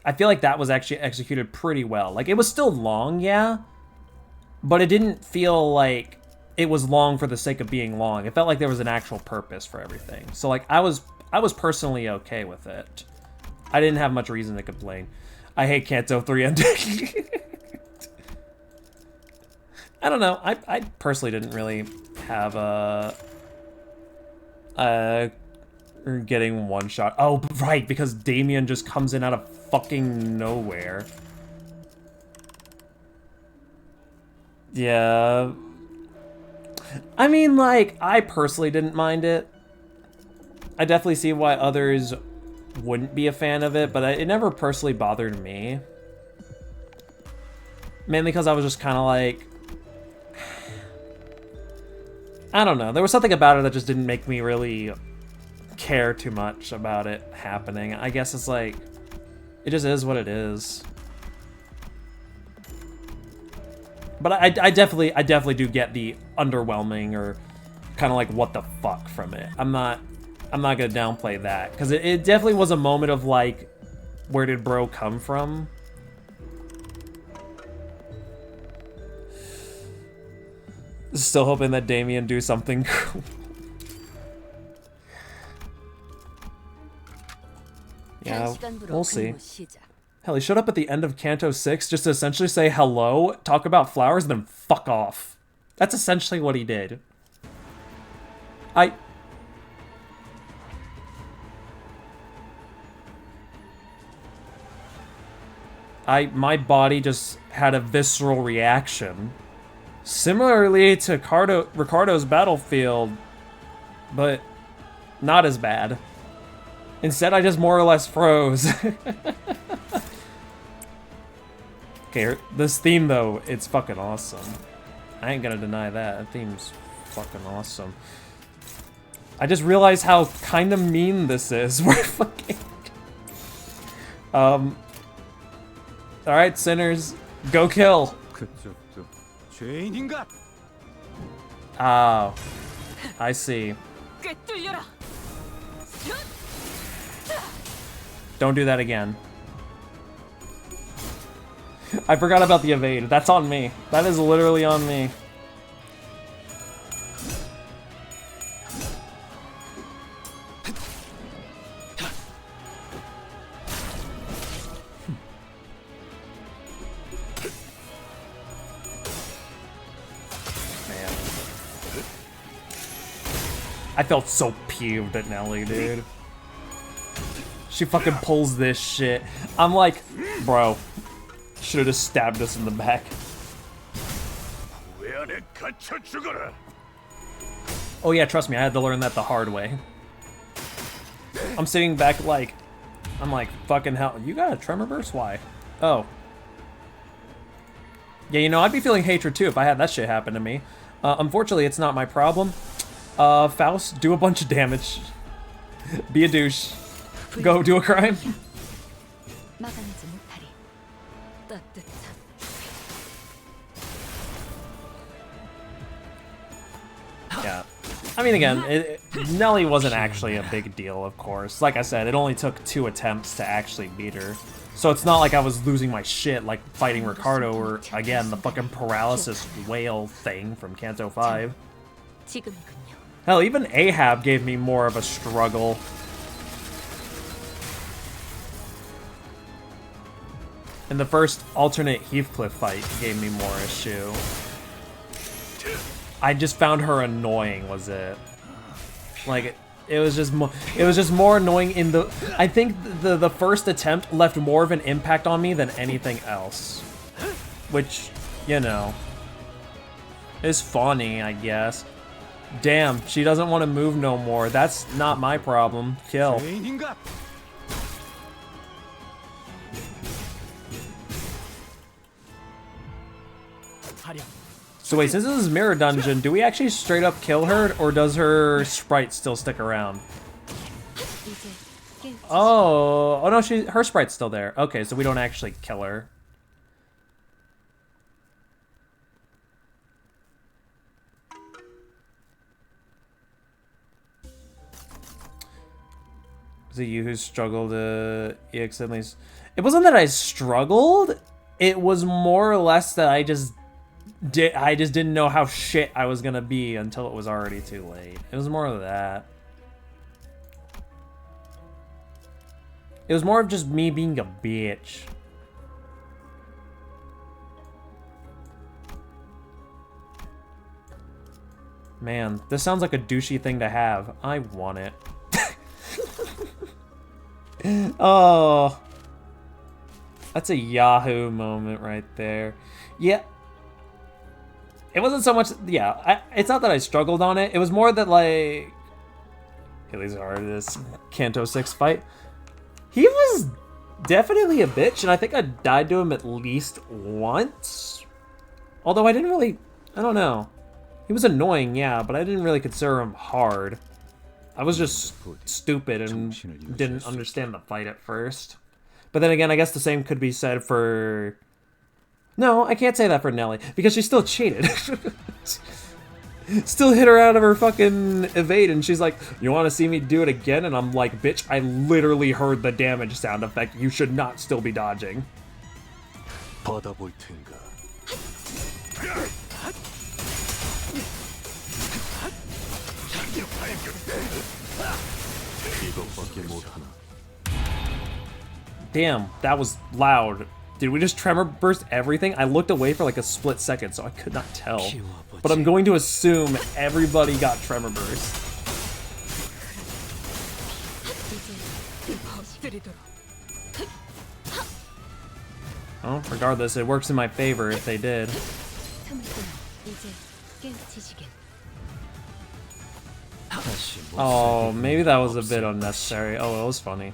I feel like that was actually executed pretty well. Like, it was still long, yeah, but it didn't feel like it was long for the sake of being long. It felt like there was an actual purpose for everything. So like, I was personally okay with it. I didn't have much reason to complain. I hate Kanto 3 ending. I don't know. I personally didn't really have getting one shot. Oh, right, because Damien just comes in out of fucking nowhere. Yeah. I mean, like, I personally didn't mind it. I definitely see why others wouldn't be a fan of it, but it never personally bothered me. Mainly because I was just kind of like... I don't know. There was something about it that just didn't make me really care too much about it happening. I guess it's like... It just is what it is. But I definitely do get the underwhelming or kind of like what the fuck from it. I'm not gonna downplay that, because it definitely was a moment of like, where did bro come from? Still hoping that Damien do something cool. Yeah, we'll see. Hell, he showed up at the end of Kanto 6 just to essentially say hello, talk about flowers, and then fuck off. That's essentially what he did. My body just had a visceral reaction. Similarly to Ricardo's Battlefield, but not as bad. Instead, I just more or less froze. Okay, this theme, though, it's fucking awesome. I ain't gonna deny that. That theme's fucking awesome. I just realized how kind of mean this is. We're fucking... Alright, sinners, go kill. Oh, I see. Don't do that again. I forgot about the evade. That's on me. That is literally on me. I felt so peeved at Nelly, dude. She fucking pulls this shit. I'm like, bro, should have just stabbed us in the back. Oh yeah, trust me, I had to learn that the hard way. I'm sitting back like, I'm like, fucking hell, you got a tremor burst? Why? Oh. Yeah, you know, I'd be feeling hatred too if I had that shit happen to me. Unfortunately, it's not my problem. Faust, do a bunch of damage. Be a douche. Go do a crime. 막아내지 못하리. 따뜻한 Yeah. I mean, again, Nelly wasn't actually a big deal, of course. Like I said, it only took 2 attempts to actually beat her. So it's not like I was losing my shit like fighting Ricardo or, again, the fucking paralysis whale thing from Kanto 5. 지금이군요. Hell, even Ahab gave me more of a struggle. And the first alternate Heathcliff fight gave me more issue. I just found her annoying, was it? Like, it was just more annoying in the... I think the first attempt left more of an impact on me than anything else. Which, you know, is funny, I guess. Damn, she doesn't want to move no more. That's not my problem. Kill. So wait, since this is Mirror Dungeon, do we actually straight up kill her, or does her sprite still stick around? 이제 Oh no, her sprite's still there. Okay, so we don't actually kill her. Was it you who struggled EX at least? It wasn't that I struggled. It was more or less that I just didn't know how shit I was gonna be until it was already too late. It was more of that. It was more of just me being a bitch. Man, this sounds like a douchey thing to have. I want it. Oh. That's a Yahoo moment right there. Yeah. It wasn't so much, yeah, it's not that I struggled on it. It was more that, like, Haley's hardest Kanto 6 fight. He was definitely a bitch, and I think I died to him at least once. Although I didn't really, I don't know. He was annoying, yeah, but I didn't really consider him hard. I was just stupid and didn't understand the fight at first. But then again, I guess the same could be said for... No, I can't say that for Nelly, because she still cheated. Still hit her out of her fucking evade, and she's like, you want to see me do it again? And I'm like, bitch, I literally heard the damage sound effect. You should not still be dodging. 받아볼 텐가. 이것밖에 못하나. Damn, that was loud. Did we just tremor burst everything? I looked away for like a split second, so I could not tell. But I'm going to assume everybody got tremor burst. Oh, regardless, it works in my favor if they did. 이제 깨우치시길. Oh, maybe that was a bit unnecessary. Oh, it was funny.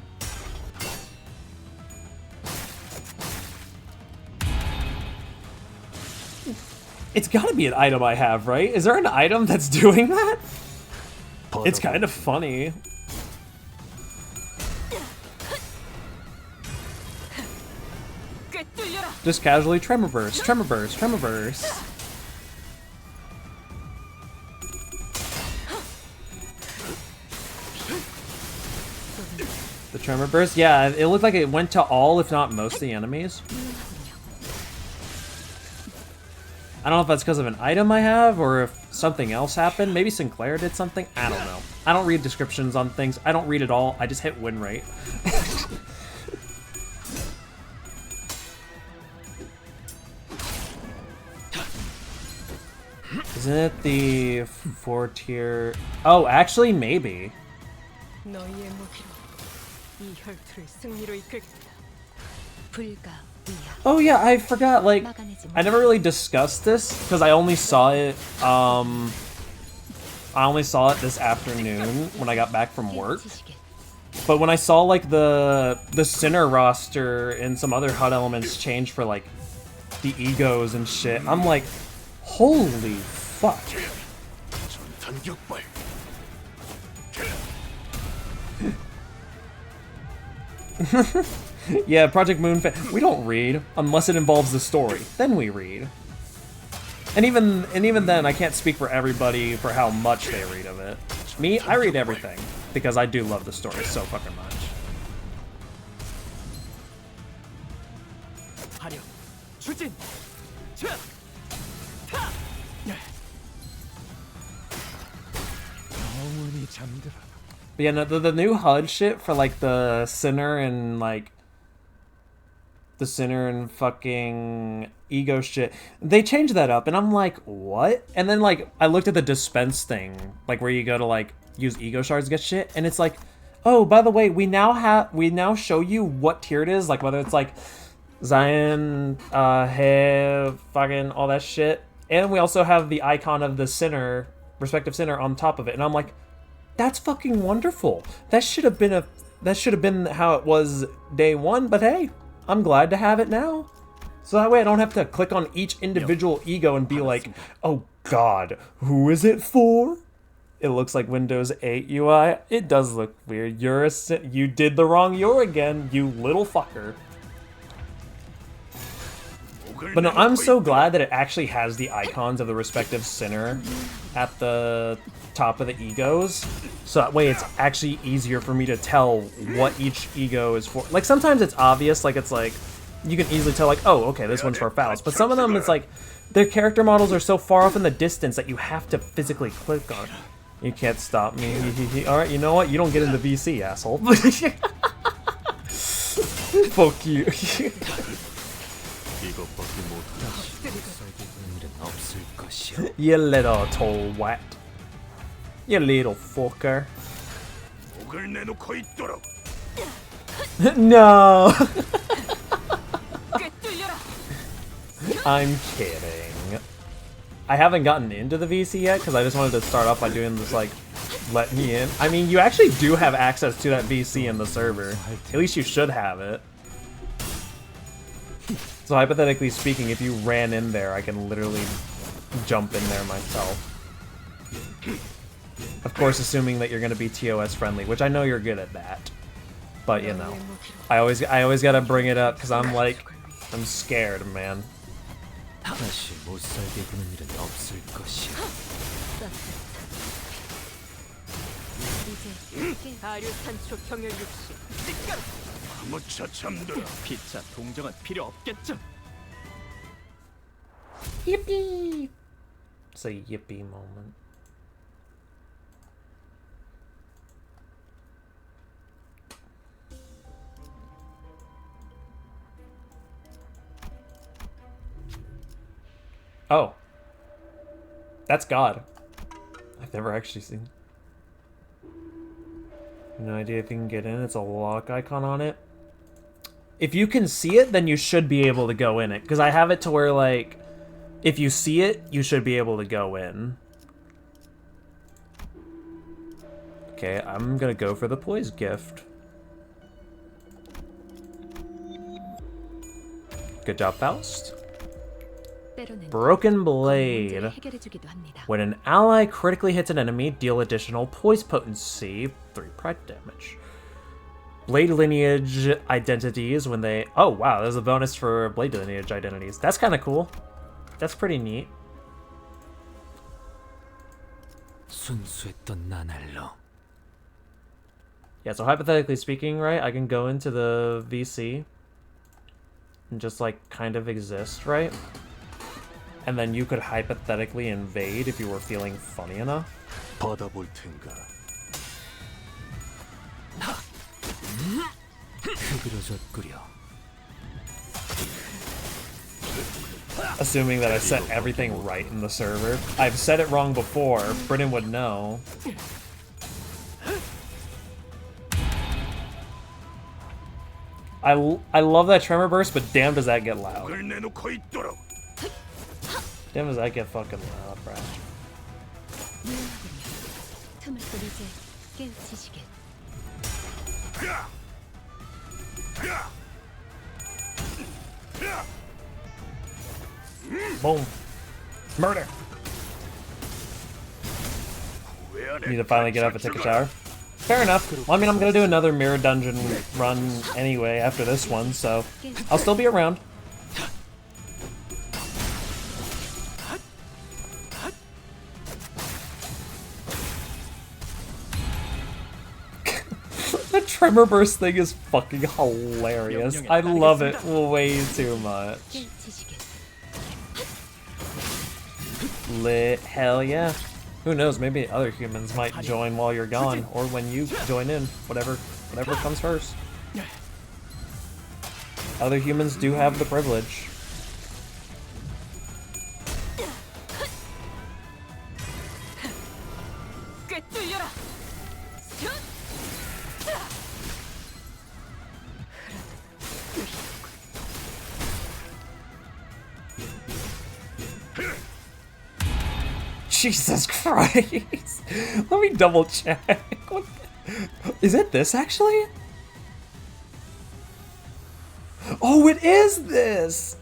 It's gotta be an item I have, right? Is there an item that's doing that? It's kind of funny. Just casually tremor burst, tremor burst, tremor burst. The tremor burst? Yeah, it looked like it went to all, if not most, of the enemies. I don't know if that's because of an item I have or if something else happened. Maybe Sinclair did something. I don't know. I don't read descriptions on things. I don't read it all. I just hit win rate. Isn't it the 4-tier? Oh, actually, maybe. 너희의 무기로 이 혈투를 승리로 이끌겠다. 불가 위야. Oh yeah, I forgot. Like, 막아내지 I never really discussed this because I only saw it. I only saw it this afternoon when I got back from work. 깨우치시게. But when I saw like the Sinner roster and some other HUD elements change for like the egos and shit, I'm like, holy fuck. 전탄 격발. Yeah, Project Moon we don't read unless it involves the story. Then we read. And even then I can't speak for everybody for how much they read of it. Me, I read everything because I do love the story so fucking much. 화력, 추진, 차, 타. 영원히 잠들어. But yeah, no, the new HUD shit for like the Sinner and like the Sinner and fucking ego shit, they changed that up and I'm like, what? And then like I looked at the dispense thing, like where you go to like use ego shards to get shit, and it's like, oh, by the way, we now show you what tier it is, like whether it's like Zion, have fucking all that shit, and we also have the icon of the Sinner, respective Sinner on top of it, and I'm like, that's fucking wonderful. That should have been how it was day one, but hey, I'm glad to have it now. So that way I don't have to click on each individual ego and be like, oh god, who is it for? It looks like Windows 8 UI. It does look weird. You did the wrong you're again, you little fucker. But no, I'm so glad that it actually has the icons of the respective Sinner at the top of the egos, so that way it's actually easier for me to tell what each ego is for. Like sometimes it's obvious, like it's like you can easily tell like, oh, okay, this one's for Faust, but some of them it's like their character models are so far off in the distance that you have to physically click on. You can't stop me. Alright, you know what? You don't get into VC, asshole. Fuck you. 이것밖에 못한 못살게 구는 일은 없을 것이오. You little twat. You little fucker. 목을 내놓고 있도록. No. 꿰뚫려라. I'm kidding. I haven't gotten into the VC yet because I just wanted to start off by doing this, like, let me in. I mean, you actually do have access to that VC in the server. At least you should have it. So hypothetically speaking, if you ran in there, I can literally jump in there myself. Of course, assuming that you're going to be TOS friendly, which I know you're good at that. But you know, I always gotta bring it up because I'm like, I'm scared, man. 다시 못살게 구는 일은 없을 것이오. 이제 가류 산초 경혈 육시. 찌까라. 무차 잠들어. 피차 동정은 필요 없겠죠. Yippee! It's a yippee moment. Oh. That's God. I've never actually seen. No idea if you can get in. It's a lock icon on it. If you can see it, then you should be able to go in it. Because I have it to where, like, if you see it, you should be able to go in. Okay, I'm gonna go for the poise gift. Good job, Faust. 때로는 Broken 문제를 Blade. 해결해주기도 합니다. When an ally critically hits an enemy, deal additional poise potency, 3 pride damage. Blade lineage identities when they... Oh, wow, there's a bonus for blade lineage identities. That's kind of cool. That's pretty neat. 순수했던 나날로. Yeah, so hypothetically speaking, right, I can go into the VC and just, like, kind of exist, right? And then you could hypothetically invade if you were feeling funny enough. 받아볼 텐가. 흐드러졌구려. assuming that I set everything right in the server. I've said it wrong before. Britton would know. I love that tremor burst, but damn does that get loud. Damn does that get fucking loud, bro. 틈을 또 이제 깨우치시길. Boom. Murder. Need to finally get up and take a shower. Fair enough. Well, I mean, I'm gonna do another mirror dungeon run anyway after this one, so I'll still be around. The tremor burst thing is fucking hilarious. I love it way too much. 깨우치시길. Lit. Hell yeah. Who knows, maybe other humans might join while you're gone, or when you join in, whatever comes first. Other humans do have the privilege. 꿰뚫려라. Jesus Christ! Let me double check. Is it this actually? Oh, it is this!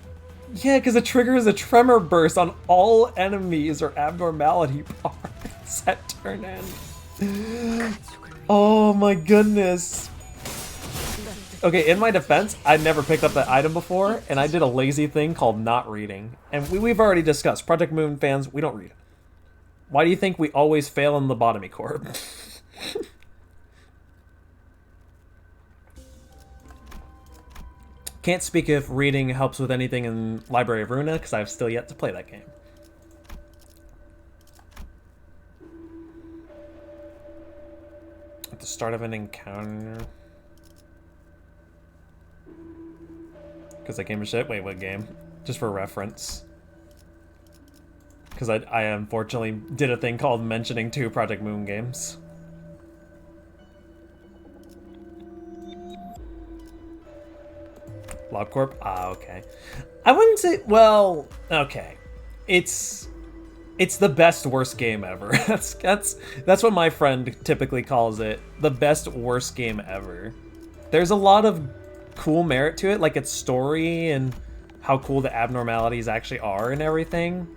Yeah, because it triggers a tremor burst on all enemies or abnormality parts at turn end. Oh my goodness. Okay, in my defense, I never picked up that item before, and I did a lazy thing called not reading. And we've already discussed, Project Moon fans, we don't read. Why do you think we always fail in Lobotomy Corp? Can't speak if reading helps with anything in Library of Runa, because I've still yet to play that game. At the start of an encounter... Because that game is shit? Wait, what game? Just for reference. Because I unfortunately did a thing called mentioning 2 Project Moon games. LobCorp? Ah, okay. I wouldn't say... Well, okay. It's the best worst game ever. That's what my friend typically calls it. The best worst game ever. There's a lot of cool merit to it, like its story and how cool the abnormalities actually are and everything.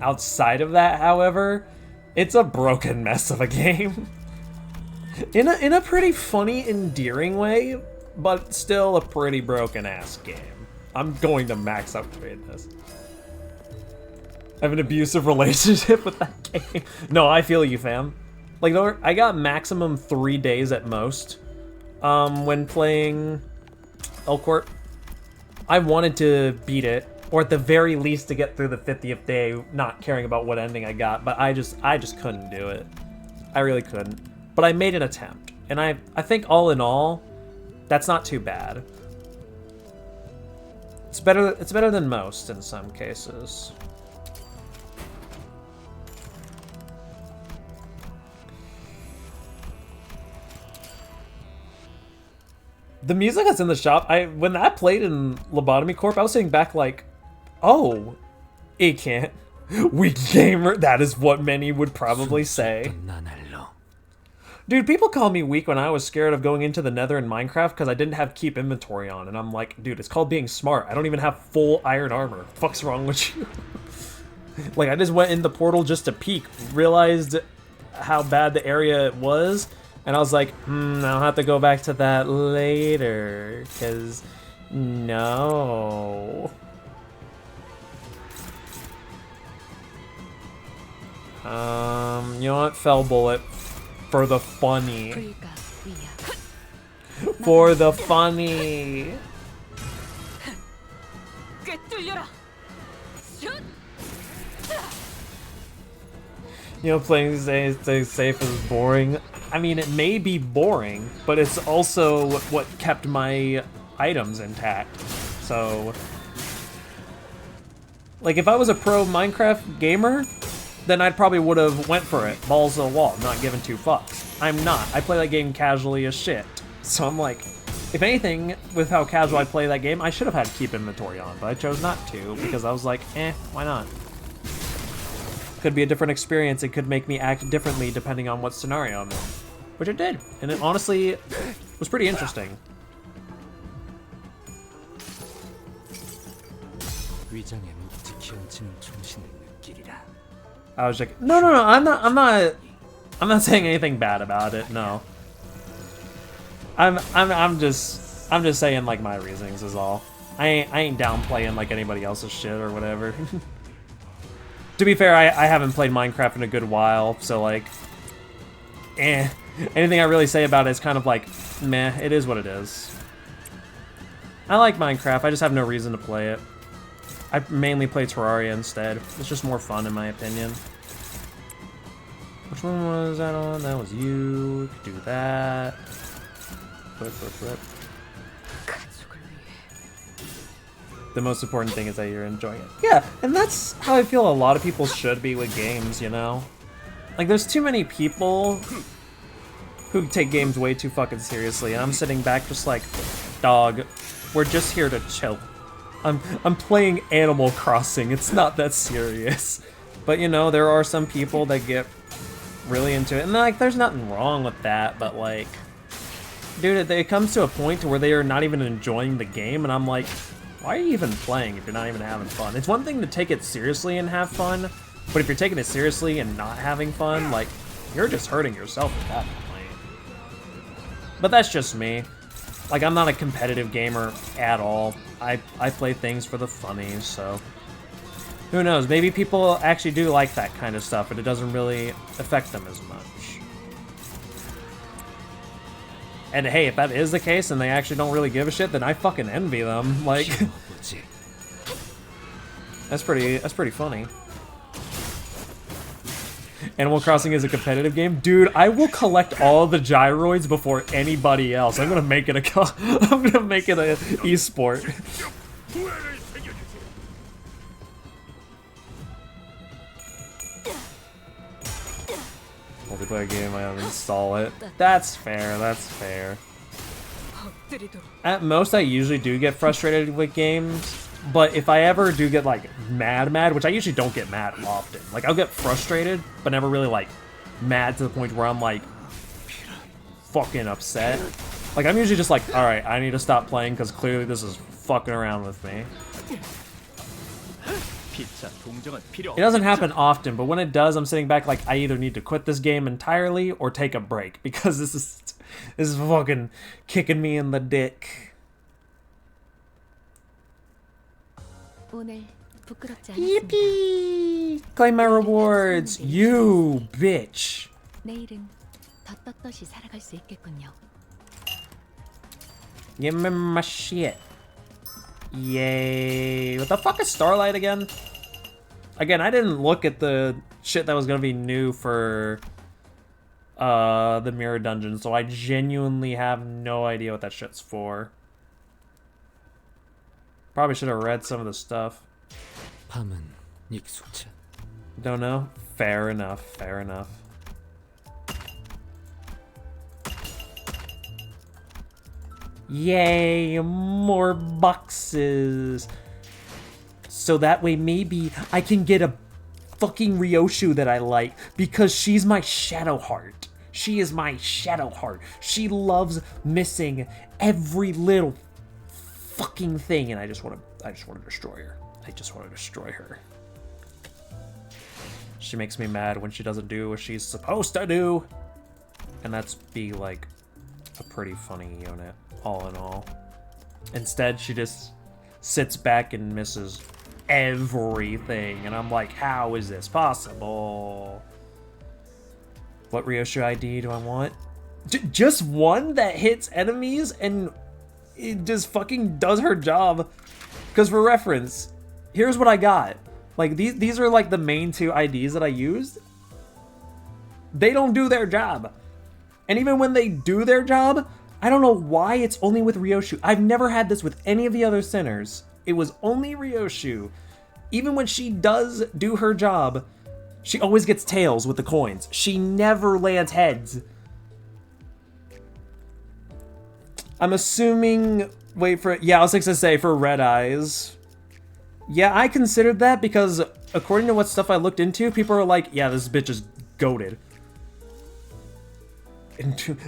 Outside of that, however, it's a broken mess of a game. in a pretty funny, endearing way, but still a pretty broken ass game. I'm going to max upgrade this. I have an abusive relationship with that game. No, I feel you, fam. Like, I got maximum 3 days at most when playing Elcourt. I wanted to beat it, or at the very least to get through the 50th day, not caring about what ending I got, but I just couldn't do it. I really couldn't. But I made an attempt, and I think all in all, that's not too bad. It's better than most in some cases. The music that's in the shop, when that played in Lobotomy Corp, I was sitting back like, oh, it can't. Weak gamer, that is what many would probably say. Dude, people called me weak when I was scared of going into the nether in Minecraft because I didn't have keep inventory on. And I'm like, dude, it's called being smart. I don't even have full iron armor. The fuck's wrong with you? Like, I just went in the portal just to peek, realized how bad the area was, and I was like, I'll have to go back to that later, because no. You know what? Fell bullet for the funny. 불가 위야. For the funny. 꿰뚫려라. 슛! You know, playing stay safe is boring. I mean, it may be boring, but it's also what kept my items intact. So, Like, if I was a pro Minecraft gamer, then I probably would have went for it. Balls to the wall, not giving two fucks. I'm not. I play that game casually as shit. So I'm like, if anything, with how casual I play that game, I should have had keep inventory on, but I chose not to because I was like, why not? Could be a different experience. It could make me act differently depending on what scenario I'm in. Which it did. And it honestly was pretty interesting. 위장에 묵직히 얹히는 정신을 느끼리라. I was like, no, I'm not saying anything bad about it. No, I'm just saying like my reasonings is all. I ain't downplaying like anybody else's shit or whatever. To be fair, I haven't played Minecraft in a good while, so like, anything I really say about it is kind of like, meh. It is what it is. I like Minecraft. I just have no reason to play it. I mainly play Terraria instead. It's just more fun in my opinion. Which one was that on? That was you. We could do that. Flip. The most important thing is that you're enjoying it. Yeah, and that's how I feel a lot of people should be with games, you know? Like, there's too many people who take games way too fucking seriously, and I'm sitting back just like, dog, we're just here to chill. I'm playing Animal Crossing, it's not that serious. But, you know, there are some people that get really into it, and like, there's nothing wrong with that, but like, dude, it comes to a point to where they are not even enjoying the game, and I'm like, why are you even playing if you're not even having fun? It's one thing to take it seriously and have fun, but if you're taking it seriously and not having fun, like, you're just hurting yourself at that point. But that's just me. Like, I'm not a competitive gamer at all. I play things for the funnies, so who knows? Maybe people actually do like that kind of stuff, but it doesn't really affect them as much. And hey, if that is the case and they actually don't really give a shit, then I fucking envy them. Like, that's pretty funny. Animal Crossing is a competitive game, dude. I will collect all the gyroids before anybody else. I'm gonna make it a esport. Multiplayer game, I uninstall it. That's fair, that's fair. At most, I usually do get frustrated with games, but if I ever do get, like, mad, which I usually don't get mad often. Like, I'll get frustrated, but never really, like, mad to the point where I'm, like, fucking upset. Like, I'm usually just like, alright, I need to stop playing because clearly this is fucking around with me. It doesn't happen often, but when it does, I'm sitting back like, I either need to quit this game entirely or take a break, because this is fucking kicking me in the dick. Yippee! Claim my rewards, you bitch! Give me my shit. Yay. What the fuck is Starlight again? Again, I didn't look at the shit that was gonna be new for the Mirror Dungeon, so I genuinely have no idea what that shit's for. Probably should have read some of the stuff. Don't know? Fair enough, fair enough. Yay, more boxes. So that way maybe I can get a fucking Ryoshu that I like, because she's my shadow heart. She is my shadow heart. She loves missing every little fucking thing, and I just want to destroy her. I just want to destroy her. She makes me mad when she doesn't do what she's supposed to do. And that's be like a pretty funny unit, all in all. Instead, she just sits back and misses everything, and I'm like, how is this possible? What Ryoshu ID do I want? Just one that hits enemies and it just fucking does her job. Because for reference, here's what I got. Like, these are like the main two IDs that I used. They don't do their job. And even when they do their job, I don't know why it's only with Ryoshu. I've never had this with any of the other sinners. It was only Ryoshu. even when she does do her job, she always gets tails with the coins. She never lands heads. I'm assuming, wait for it. Yeah, I was going to say for red eyes. Yeah, I considered that because according to what stuff I looked into, people are like, yeah, this bitch is goated.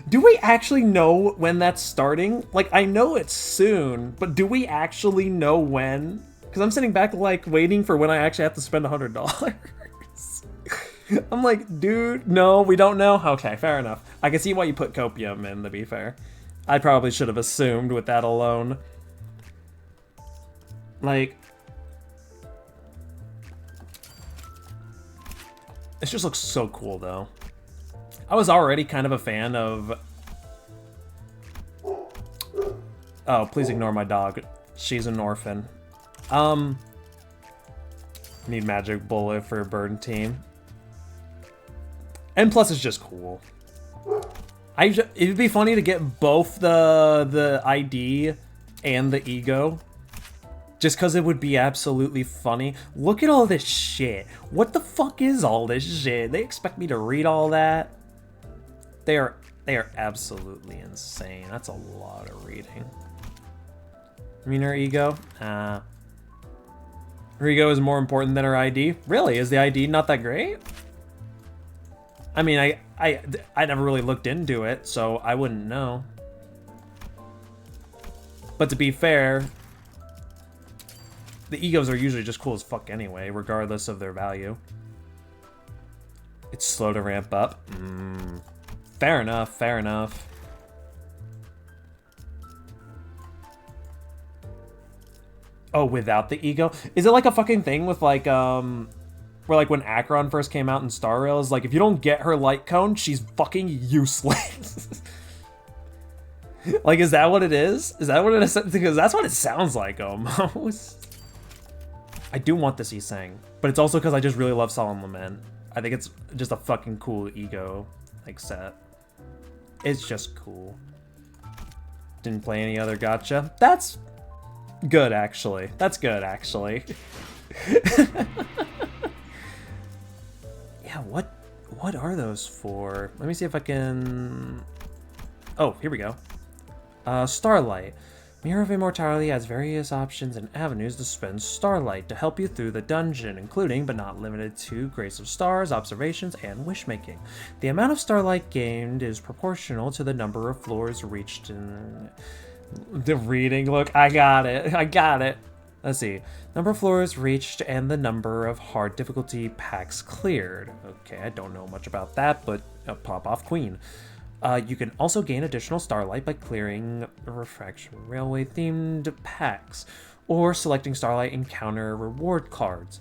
Do we actually know when that's starting? Like, I know it's soon, but do we actually know when? Because I'm sitting back, like, waiting for when I actually have to spend $100. I'm like, dude, no, we don't know? Okay, fair enough. I can see why you put copium in, to be fair. I probably should have assumed with that alone. Like, this just looks so cool, though. I was already kind of a fan of... Oh, please ignore my dog. She's an orphan. Need magic bullet for a bird team. And plus, it's just cool. It'd be funny to get both the ID and the ego. Just because it would be absolutely funny. Look at all this shit. What the fuck is all this shit? They expect me to read all that? They are absolutely insane. That's a lot of reading. I mean, her ego? Her ego is more important than her ID? Really? Is the ID not that great? I mean, I never really looked into it, so I wouldn't know. But to be fair, the egos are usually just cool as fuck anyway, regardless of their value. It's slow to ramp up. Fair enough, fair enough. Oh, without the ego? Is it like a fucking thing with like, where like when Acheron first came out in Star Rails, like if you don't get her light cone, she's fucking useless. Like, is that what it is? Is that what it is? Because that's what it sounds like almost. I do want this Isang, but it's also because I just really love Solemn Lament. I think it's just a fucking cool ego, like, set. It's just cool. Didn't play any other gacha. That's good, actually. That's good, actually. Yeah, what are those for? Let me see if I can... Oh, here we go. Starlight. Mirror of Immortality has various options and avenues to spend Starlight to help you through the dungeon, including, but not limited to, Grace of Stars, Observations, and Wishmaking. The amount of Starlight gained is proportional to the number of floors reached in... The reading, look, I got it. Let's see. Number of floors reached and the number of hard difficulty packs cleared. Okay, I don't know much about that, but pop off Queen. You can also gain additional Starlight by clearing Refraction Railway themed packs or selecting Starlight Encounter reward cards.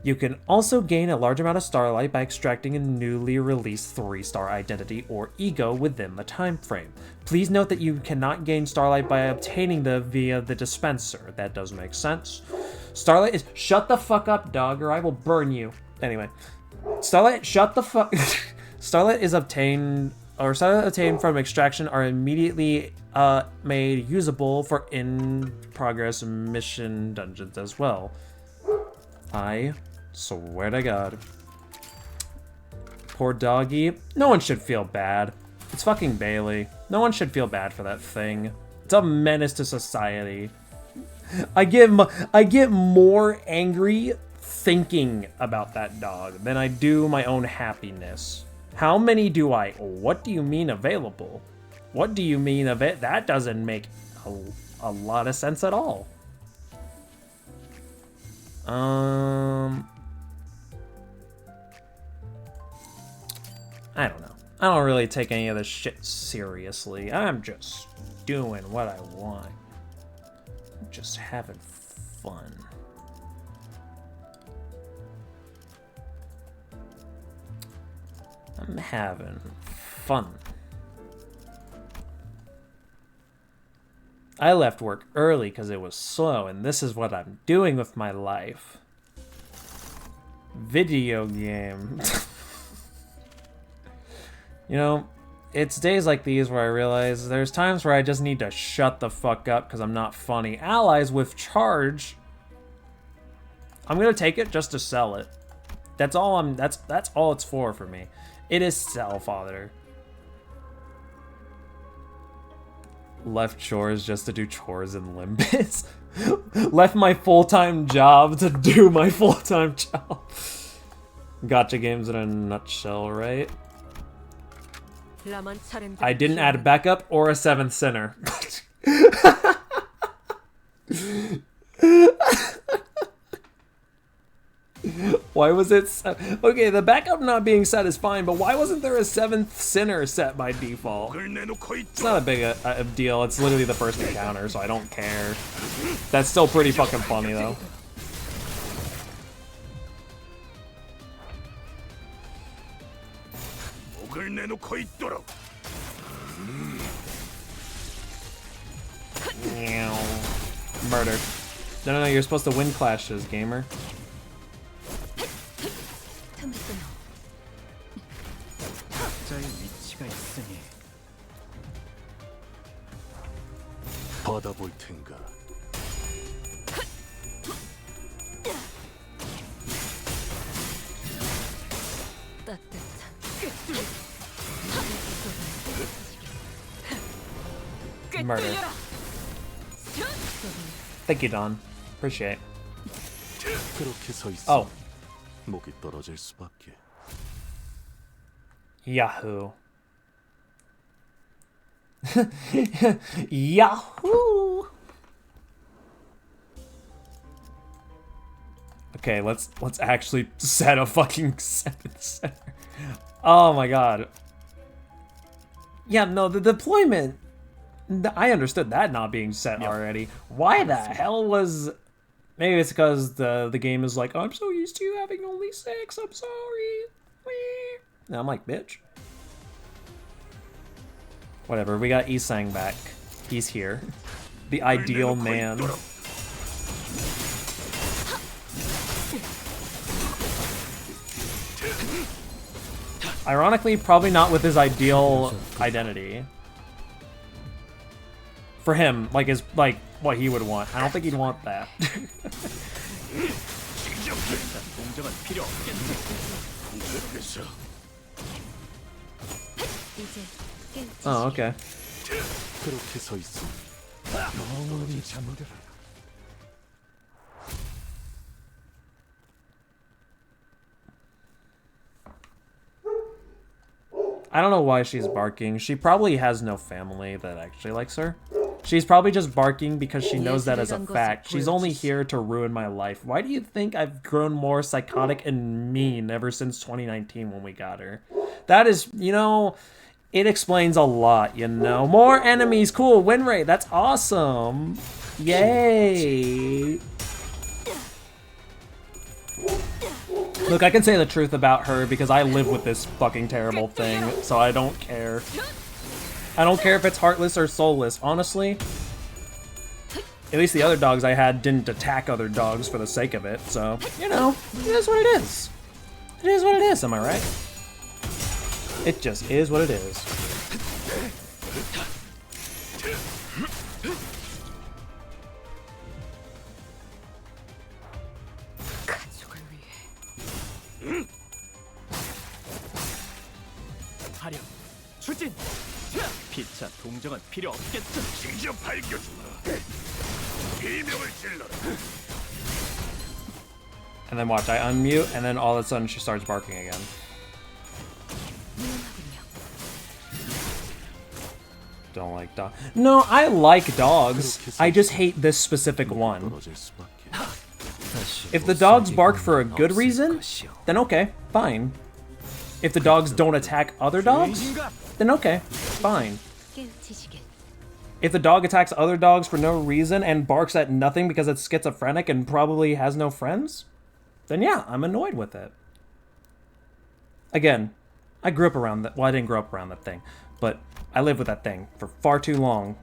You can also gain a large amount of Starlight by extracting a newly released 3-star identity or ego within the time frame. Please note that you cannot gain Starlight by obtaining them via the dispenser. That does make sense. Starlight is... Shut the fuck up, dog, or I will burn you. Anyway. Starlight, shut the fuck... Starlight is obtained... Or Starlight obtained from extraction are immediately made usable for in-progress mission dungeons as well. I swear to God. Poor doggy. No one should feel bad. It's fucking Bailey. No one should feel bad for that thing. It's a menace to society. I get more angry thinking about that dog than I do my own happiness. How many do I... What do you mean available? What do you mean of it? That doesn't make a lot of sense at all. I don't know. I don't really take any of this shit seriously. I'm just doing what I want. I'm just having fun. I'm having fun. I left work early because it was slow, and this is what I'm doing with my life. Video game. You know, it's days like these where I realize there's times where I just need to shut the fuck up because I'm not funny. Allies with charge. I'm gonna take it just to sell it. That's all that's all it's for me. It is sell, father. Left chores just to do chores in Limbus. Left my full-time job to do my full-time job. Gotcha games in a nutshell, right? I didn't add a backup or a 7th sinner. Why was it okay, the backup not being set is fine, but why wasn't there a 7th sinner set by default? It's not a big a deal, it's literally the first encounter, so I don't care. That's still pretty fucking funny though. Murder. No, you're supposed to win clashes, gamer. 받아볼 텐가. Murder. Thank you, Don. Appreciate. 그렇게 서 있어. Oh. 목이 떨어질 수밖에. Yahoo. Yahoo. Okay, let's actually set a fucking 7th center. Oh my god. Yeah, no, the deployment. I understood that not being set already. Why the hell was? Maybe it's because the game is like, oh, I'm so used to you having only 6. I'm sorry. And I'm like, bitch. Whatever. We got Isang back. He's here. The ideal man. Ironically, probably not with his ideal identity. For him, like what he would want. I don't think he'd want that. Oh, okay. 그렇게 서 있어. I don't know why she's barking. She probably has no family that actually likes her. She's probably just barking because she knows that as a fact. She's only here to ruin my life. Why do you think I've grown more psychotic and mean ever since 2019 when we got her? That is, you know, it explains a lot, you know? More enemies, cool, win rate, that's awesome. Yay. Look, I can say the truth about her because I live with this fucking terrible thing, so I don't care. I don't care if it's heartless or soulless. Honestly, at least the other dogs I had didn't attack other dogs for the sake of it, so, you know, it is what it is. It is what it is, am I right? It just is what it is. 화력, 추진! 피차 동정은 필요 없겠죠. 직접 밝혀주마. 비명을 질러라. And then watch, I unmute, and then all of a sudden she starts barking again. Don't like dogs. No, I like dogs. I just hate this specific one. If the dogs bark for a good reason, then okay, fine. If the dogs don't attack other dogs, then okay, fine. If the dog attacks other dogs for no reason and barks at nothing because it's schizophrenic and probably has no friends, then yeah, I'm annoyed with it. Again, I grew up around that. Well, I didn't grow up around that thing, but I lived with that thing for far too long.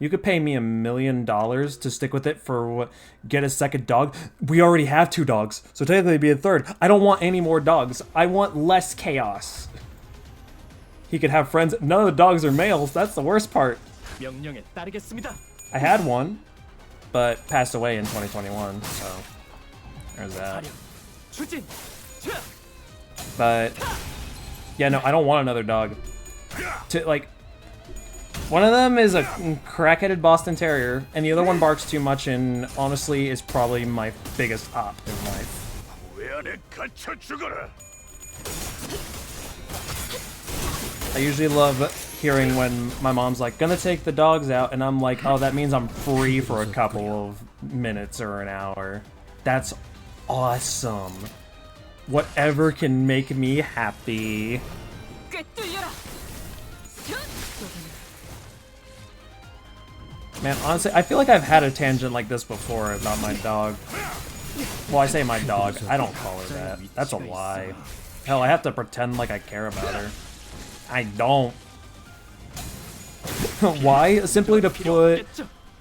You could pay me $1 million to stick with it for what? Get a second dog? We already have 2 dogs, so technically it'd be a 3rd. I don't want any more dogs. I want less chaos. He could have friends. None of the dogs are males. That's the worst part. I had one. but passed away in 2021, so there's that. 추진. But yeah, no, I don't want another dog. To like, one of them is a crack-headed Boston Terrier, and the other one barks too much, and honestly is probably my biggest op in life. 왜 안에 갇혀 죽어라. I usually love hearing when my mom's like, gonna take the dogs out, and I'm like, oh, that means I'm free for a couple of minutes or an hour. That's awesome. Whatever can make me happy. 꿰뚫려라. Man, honestly, I feel like I've had a tangent like this before about my dog. Well, I say my dog. I don't call her that. That's a lie. Hell, I have to pretend like I care about her. I don't. Why? Simply to put,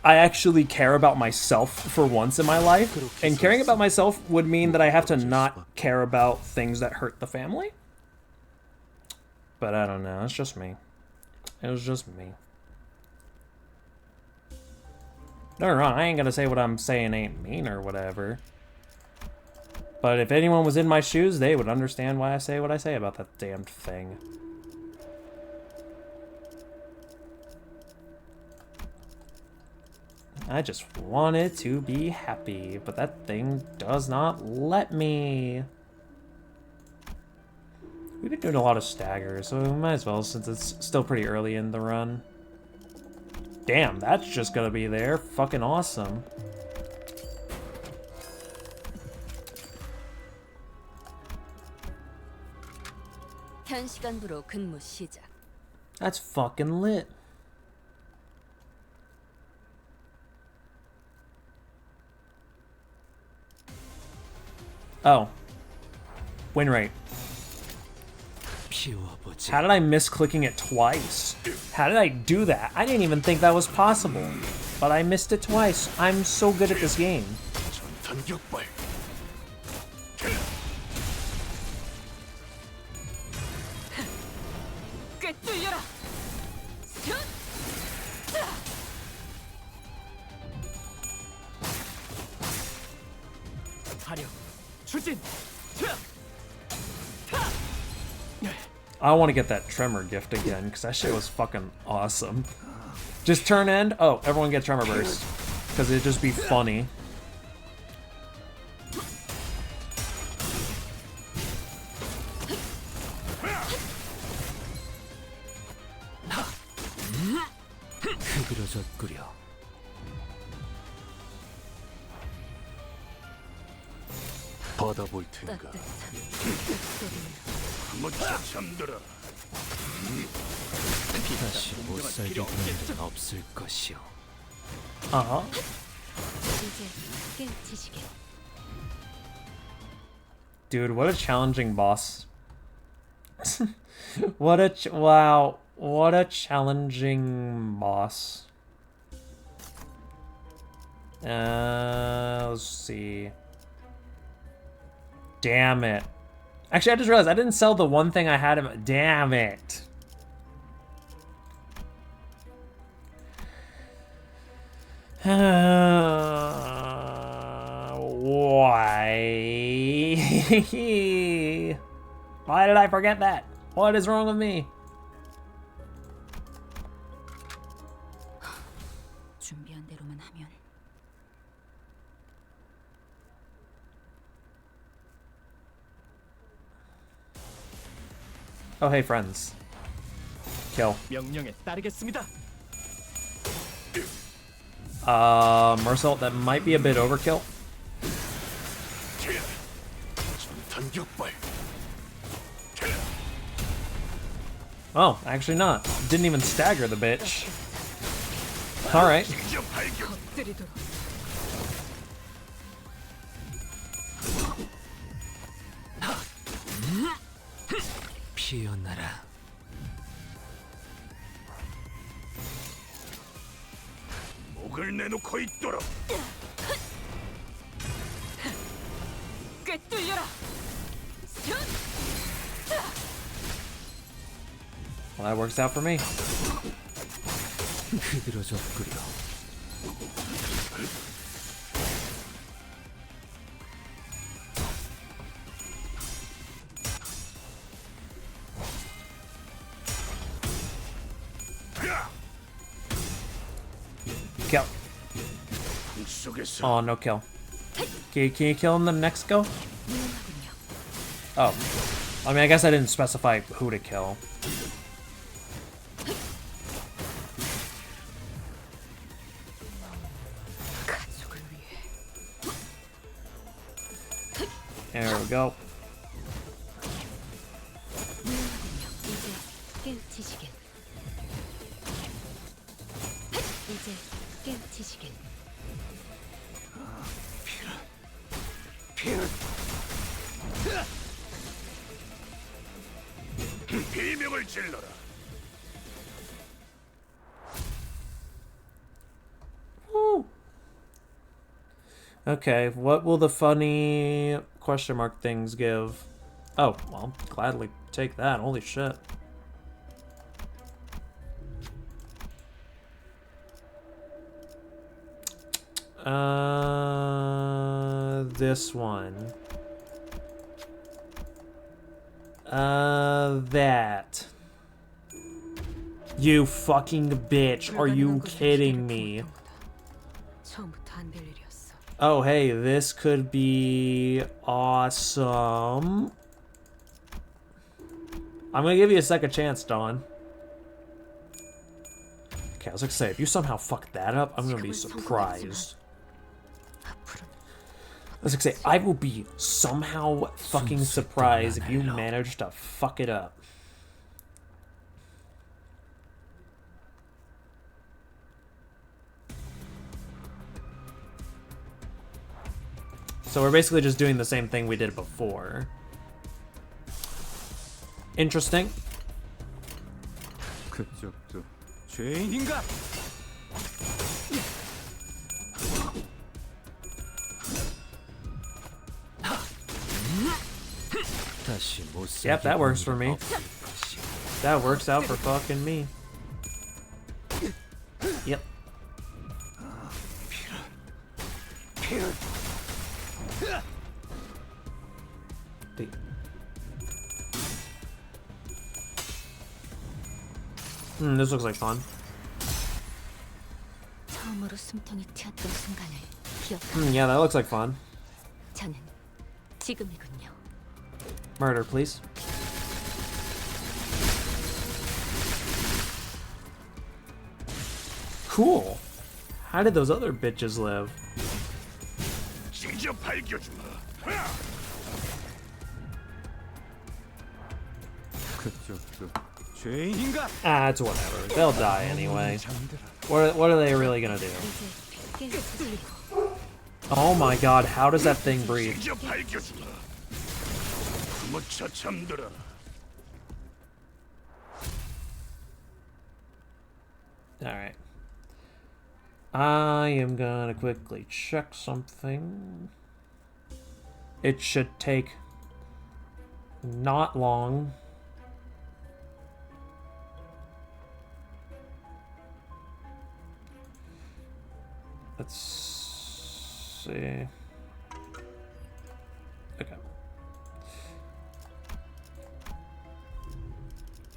I actually care about myself for once in my life. And caring about myself would mean that I have to not care about things that hurt the family. But I don't know. It's just me. It was just me. Don't get me wrong, I ain't gonna say what I'm saying ain't mean or whatever. But if anyone was in my shoes, they would understand why I say what I say about that damned thing. I just wanted to be happy, but that thing does not let me. We've been doing a lot of staggers, so we might as well since it's still pretty early in the run. Damn, that's just gonna be there. Fucking awesome. 현 시간부로 근무 시작. That's fucking lit. Oh. Win rate. 피워보지. How did I miss clicking it twice? How did I do that? I didn't even think that was possible. But I missed it twice. I'm so good at this game. 전탄격발. 꿰뚫려라. 화력. 추진. I want to get that Tremor gift again, because that shit was fucking awesome. Just turn end? Oh, everyone get Tremor Burst. Because it'd just be funny. 흐드러졌구려. 받아볼 텐가. 무척 잠들어. 다시 못살게 구는 일은 없을 것이오. Uh-huh. 이제 깨우치시게. Dude, what a challenging boss. Wow. What a challenging boss. Let's see. Damn it. Actually, I just realized I didn't sell the one thing I had him. Damn it. Why? Why did I forget that? What is wrong with me? 준비한 대로만 하면. Oh, hey, friends. Kill. 명령에 따르겠습니다. Mersault, that might be a bit overkill. 전탄격발. Oh, actually not. Didn't even stagger the bitch. Alright. 직접 발견. 엎드리도록. 피어나라. 목을 내놓고 있도록. 꿰뚫려라. Well, that works out for me. 흐드러졌구려. 속에서 Oh, no kill. Can you kill him the next go? 무용하군요. Oh. I mean, I guess I didn't specify who to kill. 가족을 위해. There we go. 무용하군요. 이제 깨우치시길. 이제 깨우치시길. 비명을 질러라. Okay, what will the funny question mark things give? Oh, well, I'll gladly take that. Holy shit. This one. That. You fucking bitch. Are you kidding me? 처음부터 안 될 일이었어. Oh, hey, this could be awesome. I'm gonna give you a second chance, Dawn. Okay, I was gonna say, if you somehow fuck that up, I'm gonna be surprised. I was gonna say, I will be somehow fucking surprised if you manage to fuck it up. So we're basically just doing the same thing we did before. Interesting. 그쪽도 죄인인가? 다시 못 Yep, that works for me. That works out for fucking me. Yep. This looks like fun. 처음으로 숨통이 튀었던 순간을 기억하는 Yeah, that looks like fun. 저는 지금이군요. Murder, please. Cool. How did those other bitches live? 찢어 밝혀주마. 그쪽도 죄인인가? Ah, it's whatever. They'll die anyway. What are they really gonna do? 이제 깨우치시길. Oh my god, how does that thing breathe? 찢어 밝혀주마. 묻혀 잠들어라. Alright. I am gonna quickly check something. It should take not long. Let's see. Okay.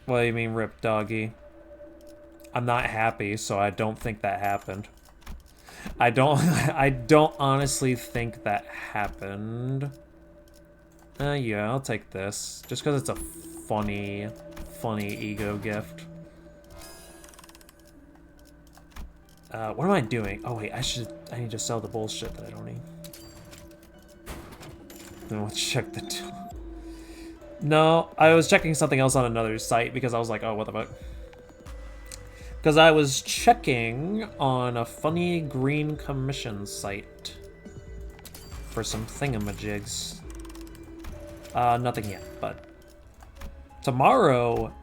What do you mean, rip doggy? I'm not happy, so I don't think that happened. I don't honestly think that happened. Yeah, I'll take this. Just because it's a funny ego gift. What am I doing? Oh wait, I need to sell the bullshit that I don't need. Then let's check the No, I was checking something else on another site because I was like, oh, what the fuck? Because I was checking on a funny green commission site for some thingamajigs. Nothing yet, but tomorrow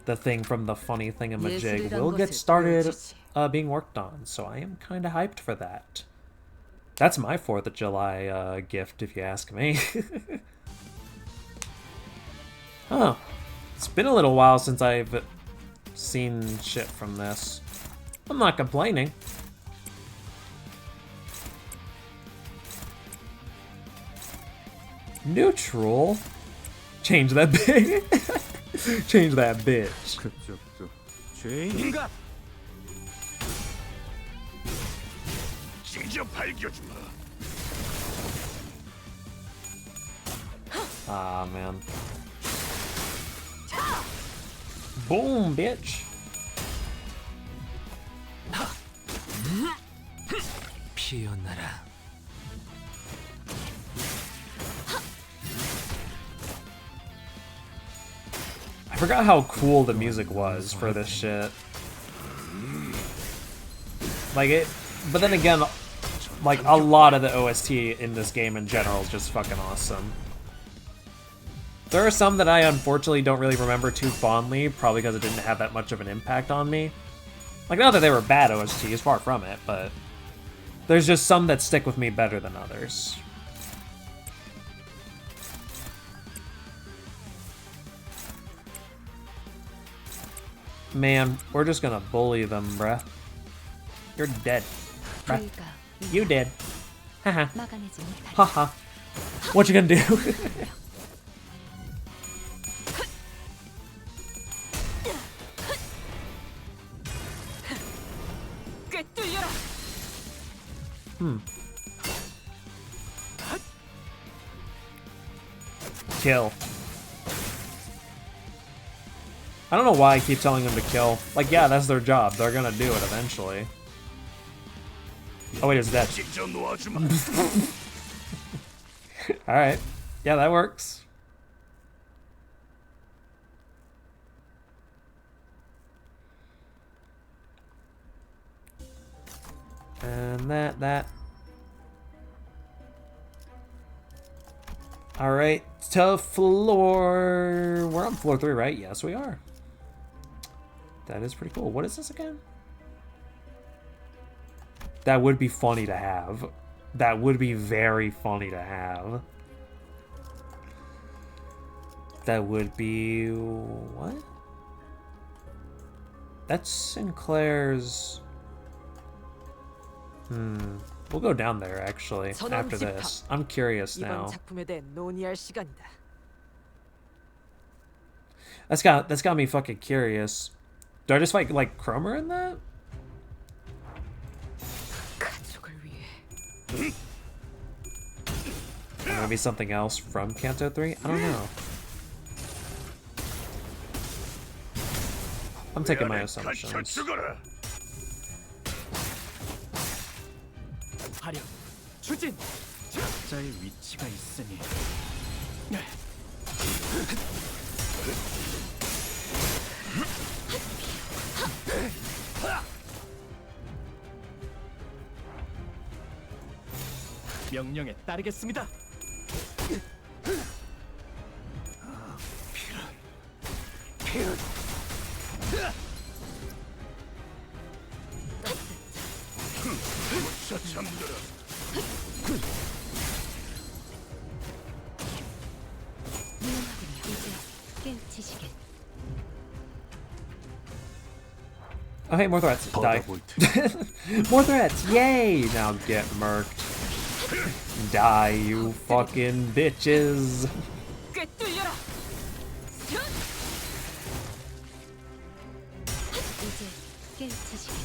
the thing from the funny thingamajig will get started being worked on, so I am kind of hyped for that. That's my 4th of July gift, if you ask me. Huh. It's been a little while since I've seen shit from this. I'm not complaining. Neutral? Change that bitch. Change that bitch. 그쪽도 죄인인가? Ah, man. Boom, bitch. 피어나라. I forgot how cool the music was for this shit. Like it, but then again, like a lot of the OST in this game in general is just fucking awesome. There are some that I unfortunately don't really remember too fondly, probably because it didn't have that much of an impact on me. Like, not that they were bad OSTs, far from it, but there's just some that stick with me better than others. Man, we're just gonna bully them, bruh. You're dead, bruh. 불가 You dead. Haha. 막아내지 못할 Haha. What you gonna do? 꿰뚫려라. Kill. I don't know why I keep telling them to kill. Like, yeah, that's their job. They're gonna do it eventually. Oh wait, it's dead. Alright. Yeah, that works. And that. Alright, to floor... We're on floor 3, right? Yes, we are. That is pretty cool. What is this again? That would be funny to have. That would be very funny to have. That would be... What? That's Sinclair's... We'll go down there, actually, after this. I'm curious now. 이번 작품에 대해 논의할 시간이다. That's got me fucking curious. Do I just fight, like, Cromer in that? 가족을 위해. Or maybe something else from Kanto 3? I don't know. I'm taking my assumptions. 화력, 추진. 적자의 위치가 있으니. 명령에 따르겠습니다. 깨우치시길. Oh, hey, more threats. Die. More threats. Yay! Now get murked. Die, you fucking bitches. 꿰뚫려라. 이제 깨우치시길.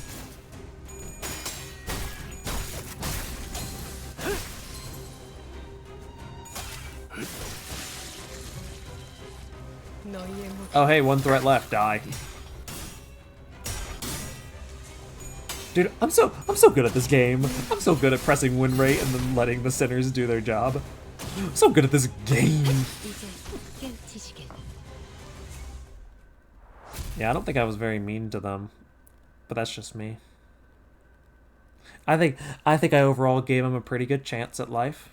너희의 목 Oh, hey, one threat left. Die. Dude, I'm so good at this game. I'm so good at pressing win rate and then letting the sinners do their job. I'm so good at this game. 이제 깨우치시길. Yeah, I don't think I was very mean to them, but that's just me. I think I overall gave them a pretty good chance at life.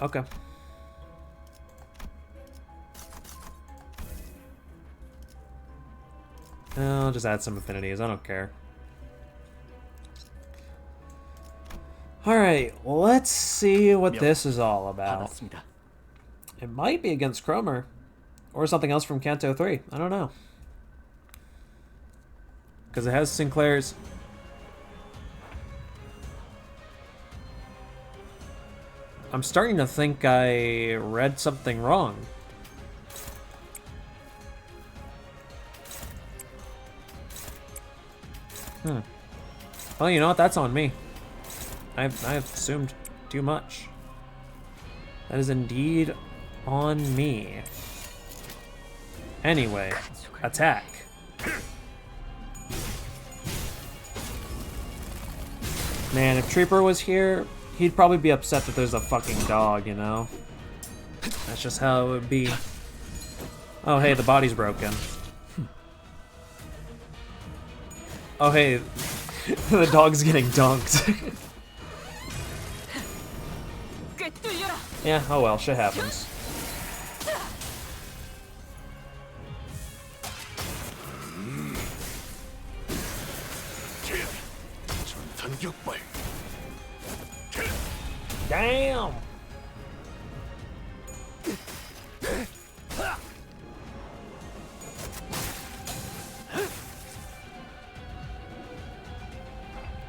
Okay. I'll just add some affinities. I don't care. Alright, let's see what this is all about. 받았습니다. It might be against Cromer. Or something else from Kanto 3. I don't know. Because it has Sinclair's... I'm starting to think I read something wrong. Well, you know what? That's on me. I've assumed too much. That is indeed on me. Anyway, attack. Man, if Trooper was here, he'd probably be upset that there's a fucking dog, you know? That's just how it would be. Oh, hey, the body's broken. Oh, hey, the dog's getting dunked. Yeah, oh well, shit happens. Damn!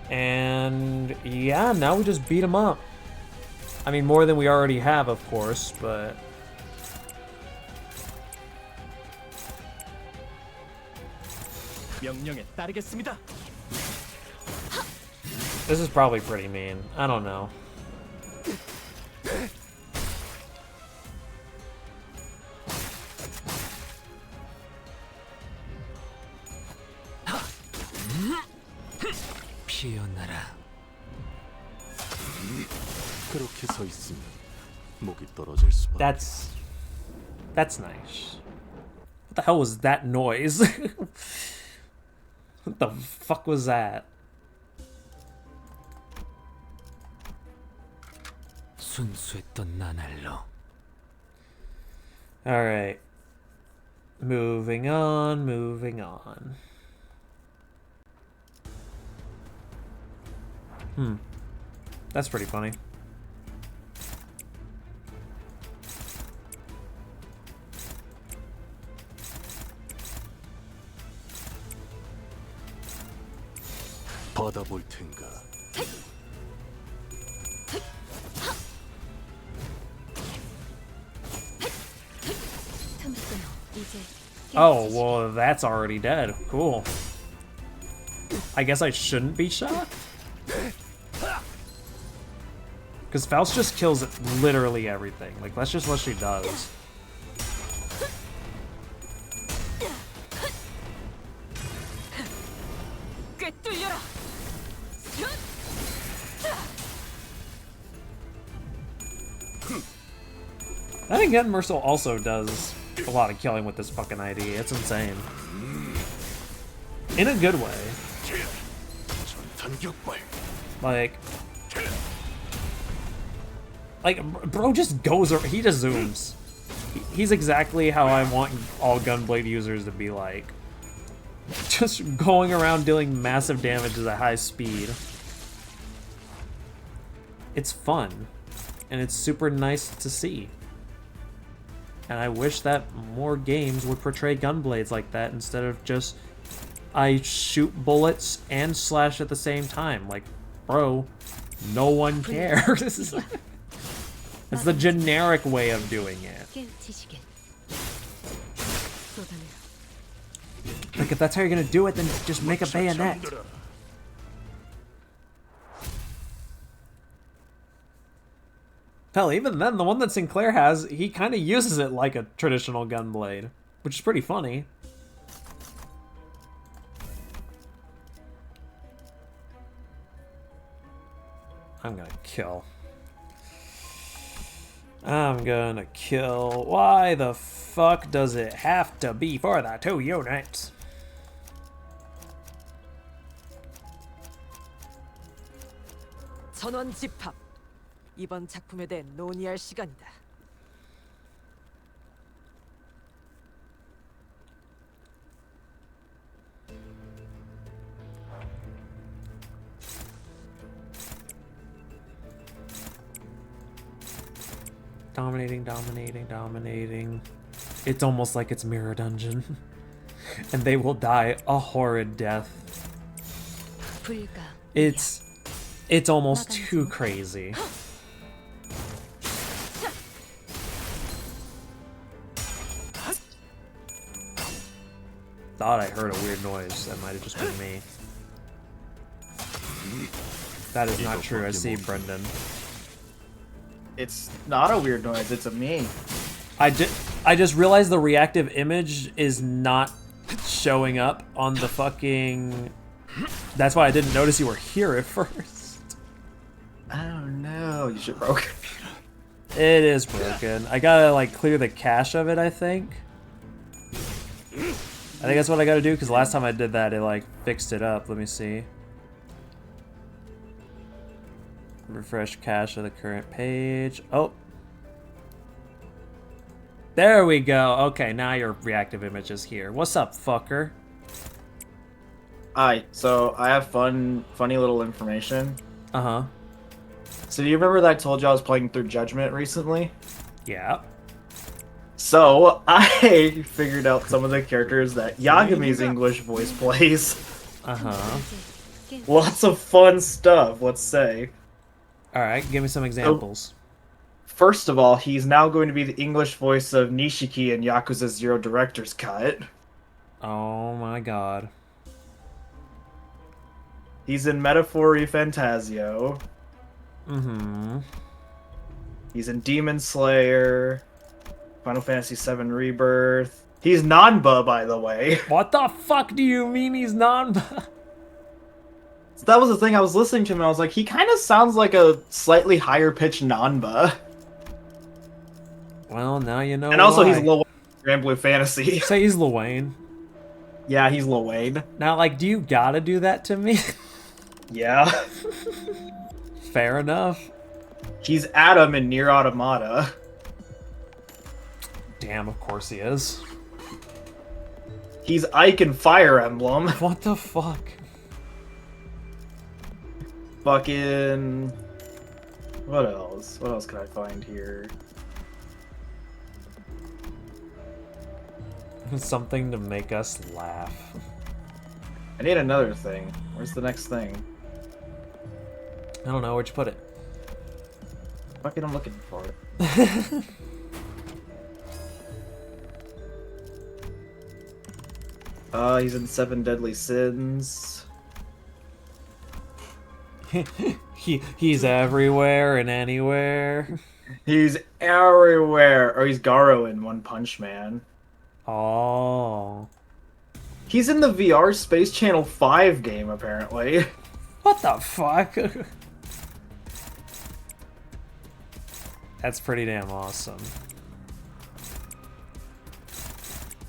And yeah, now we just beat him up. I mean, more than we already have, of course, but... This is probably pretty mean. I don't know. 피어나라. 그렇게 서 있으면 목이 떨어질 수밖에. That's nice. What the hell was that noise? What the fuck was that? 순수했던 나날로. Alright. Moving on, moving on. That's pretty funny. 받아볼 텐가. Oh, well, that's already dead. Cool. I guess I shouldn't be shocked? Because Faust just kills literally everything. Like, that's just what she does. I think Mercil also does a lot of killing with this fucking ID. It's insane. In a good way. Like, bro just goes, he just zooms. He's exactly how I want all Gunblade users to be like. Just going around dealing massive damage at a high speed. It's fun. And it's super nice to see. And I wish that more games would portray Gunblades like that instead of just I shoot bullets and slash at the same time. Like, bro, no one cares. It's the generic way of doing it. Like, if that's how you're gonna do it, then just make a bayonet. Hell, even then, the one that Sinclair has, he kind of uses it like a traditional Gunblade, which is pretty funny. I'm gonna kill. I'm gonna kill. Why the fuck does it have to be for the 2 units? 전원 집합. 이번 작품에 대해 논의할 시간이다. Dominating, dominating, dominating. It's almost like it's Mirror Dungeon. And they will die a horrid death. It's almost too crazy. Thought I heard a weird noise. That might have just been me. That is not true. I see Brendan. It's not a weird noise. It's a me. I just realized the reactive image is not showing up on the fucking... That's why I didn't notice you were here at first. I don't know. You should broke. It is broken. I gotta like clear the cache of it, I think. I think that's what I gotta do, because last time I did that, it like fixed it up. Let me see. Refresh cache of the current page. Oh. There we go. Okay, now your reactive image is here. What's up, fucker? Hi. So I have funny little information. Uh-huh. So do you remember that I told you I was playing through Judgment recently? Yeah. So I figured out some of the characters that Yagami's English voice plays. Uh-huh. Lots of fun stuff, let's say. Alright, give me some examples. First of all, he's now going to be the English voice of Nishiki in Yakuza 0 Director's Cut. Oh my god. He's in Metaphor Fantasio. Mm-hmm. He's in Demon Slayer. Final Fantasy VII Rebirth. He's Nanba, by the way. What the fuck do you mean he's non? So that was the thing, I was listening to him and I was like, he kind of sounds like a slightly higher pitched Nanba. Well, now you know. And also why. he's Lil Wayne in Grand Blue Fantasy. Say he's Lil Wayne. Yeah, he's Lil Wayne. Now, like, do you gotta do that to me? Yeah. Fair enough. He's Adam in Nier Automata. Damn, of course he is. He's Ike in Fire Emblem. What the fuck? Fucking... What else? What else can I find here? Something to make us laugh. I need another thing. Where's the next thing? I don't know, where'd you put it? Fucking, I'm looking for it. He's in Seven Deadly Sins. He's everywhere and anywhere. He's everywhere. Or he's Garo in One Punch Man. Oh. He's in the VR Space Channel 5 game, apparently. What the fuck? That's pretty damn awesome.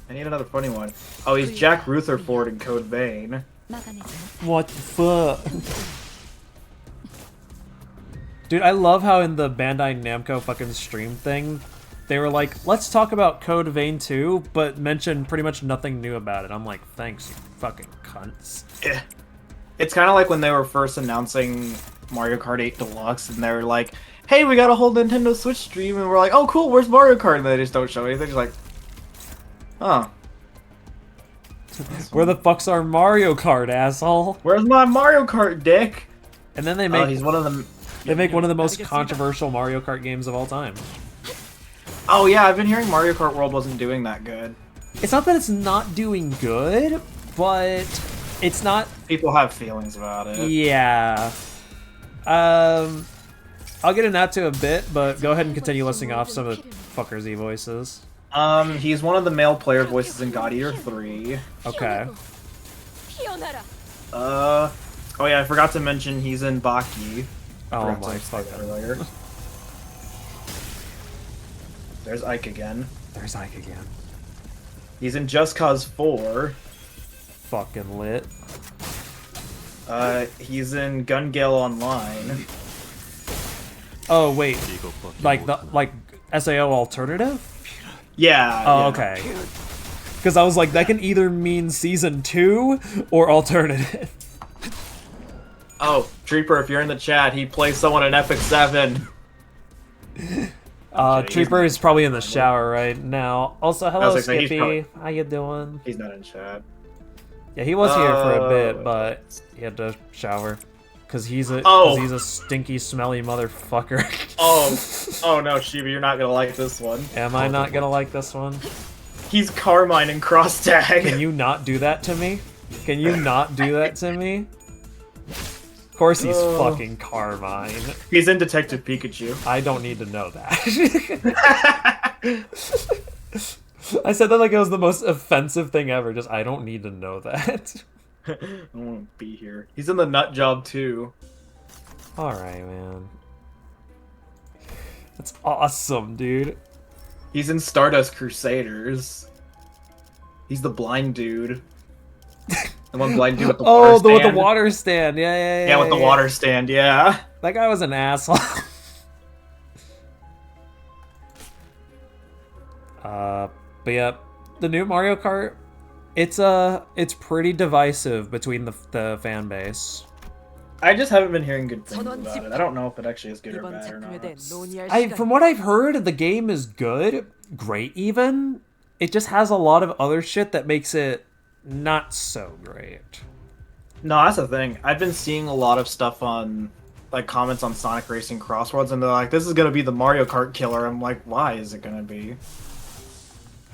I need another funny one. Oh, he's Jack Rutherford in Code Vein. What the fuck? Dude, I love how in the Bandai Namco fucking stream thing, they were like, let's talk about Code Vein 2, but mention pretty much nothing new about it. I'm like, thanks, you fucking cunts. Yeah. It's kind of like when they were first announcing Mario Kart 8 Deluxe, and they were like, hey, we got a whole Nintendo Switch stream, and we're like, oh cool, where's Mario Kart? And they just don't show anything, just like, huh. Where the fuck's our Mario Kart, asshole? Where's my Mario Kart, dick? And then they make he's one of them. they make one of the most controversial Mario Kart games of all time. Oh yeah, I've been hearing Mario Kart World wasn't doing that good. It's not that it's not doing good, but it's not. People have feelings about it. Yeah. I'll get into that to a bit, but go ahead and continue listing off some of the fuckers he voices. He's one of the male player voices in God Eater 3. Okay. Oh yeah, I forgot to mention he's in Baki. Oh Forgot to my explain that fucking. earlier. There's Ike again. There's Ike again. He's in Just Cause 4. Fucking lit. He's in Gun Gale Online. Oh wait, like the SAO alternative? Yeah. Oh yeah. okay. Because I was like, that can either mean season 2 or alternative. Oh, Treeper, if you're in the chat, he plays someone in Epic 7. Treeper is probably in the shower right now. Also, hello was gonna say, he's Skippy. probably- How you doing? He's not in chat. Yeah, he was here for a bit, but he had to shower. Cause he's a Oh. he's a stinky, smelly motherfucker. Oh no, Shiva, you're not gonna like this one. Am I not gonna like this one? He's Carmine in Cross Tag. Can you not do that to me? Can you not do that to me? course he's fucking Carmine. He's in Detective Pikachu. I don't need to know that. I said that like it was the most offensive thing ever. Just, I don't need to know that. I don't want to be here. He's in the Nut Job too. Alright, man. That's awesome, dude. He's in Stardust Crusaders. He's the blind dude. The one blind dude with the water stand. With the water stand. Yeah, Yeah, with the water stand, yeah. That guy was an asshole. But yeah, the new Mario Kart, it's pretty divisive between the fan base. I just haven't been hearing good things about it. I don't know if it actually is good or 이번 bad or 작품에 not. 대해 논의할 시간. From what I've heard, the game is good, great even. It just has a lot of other shit that makes it not so great. No, that's the thing. I've been seeing a lot of stuff on, like, comments on Sonic Racing Crossworlds, and they're like, this is gonna be the Mario Kart killer. I'm like, why is it gonna be?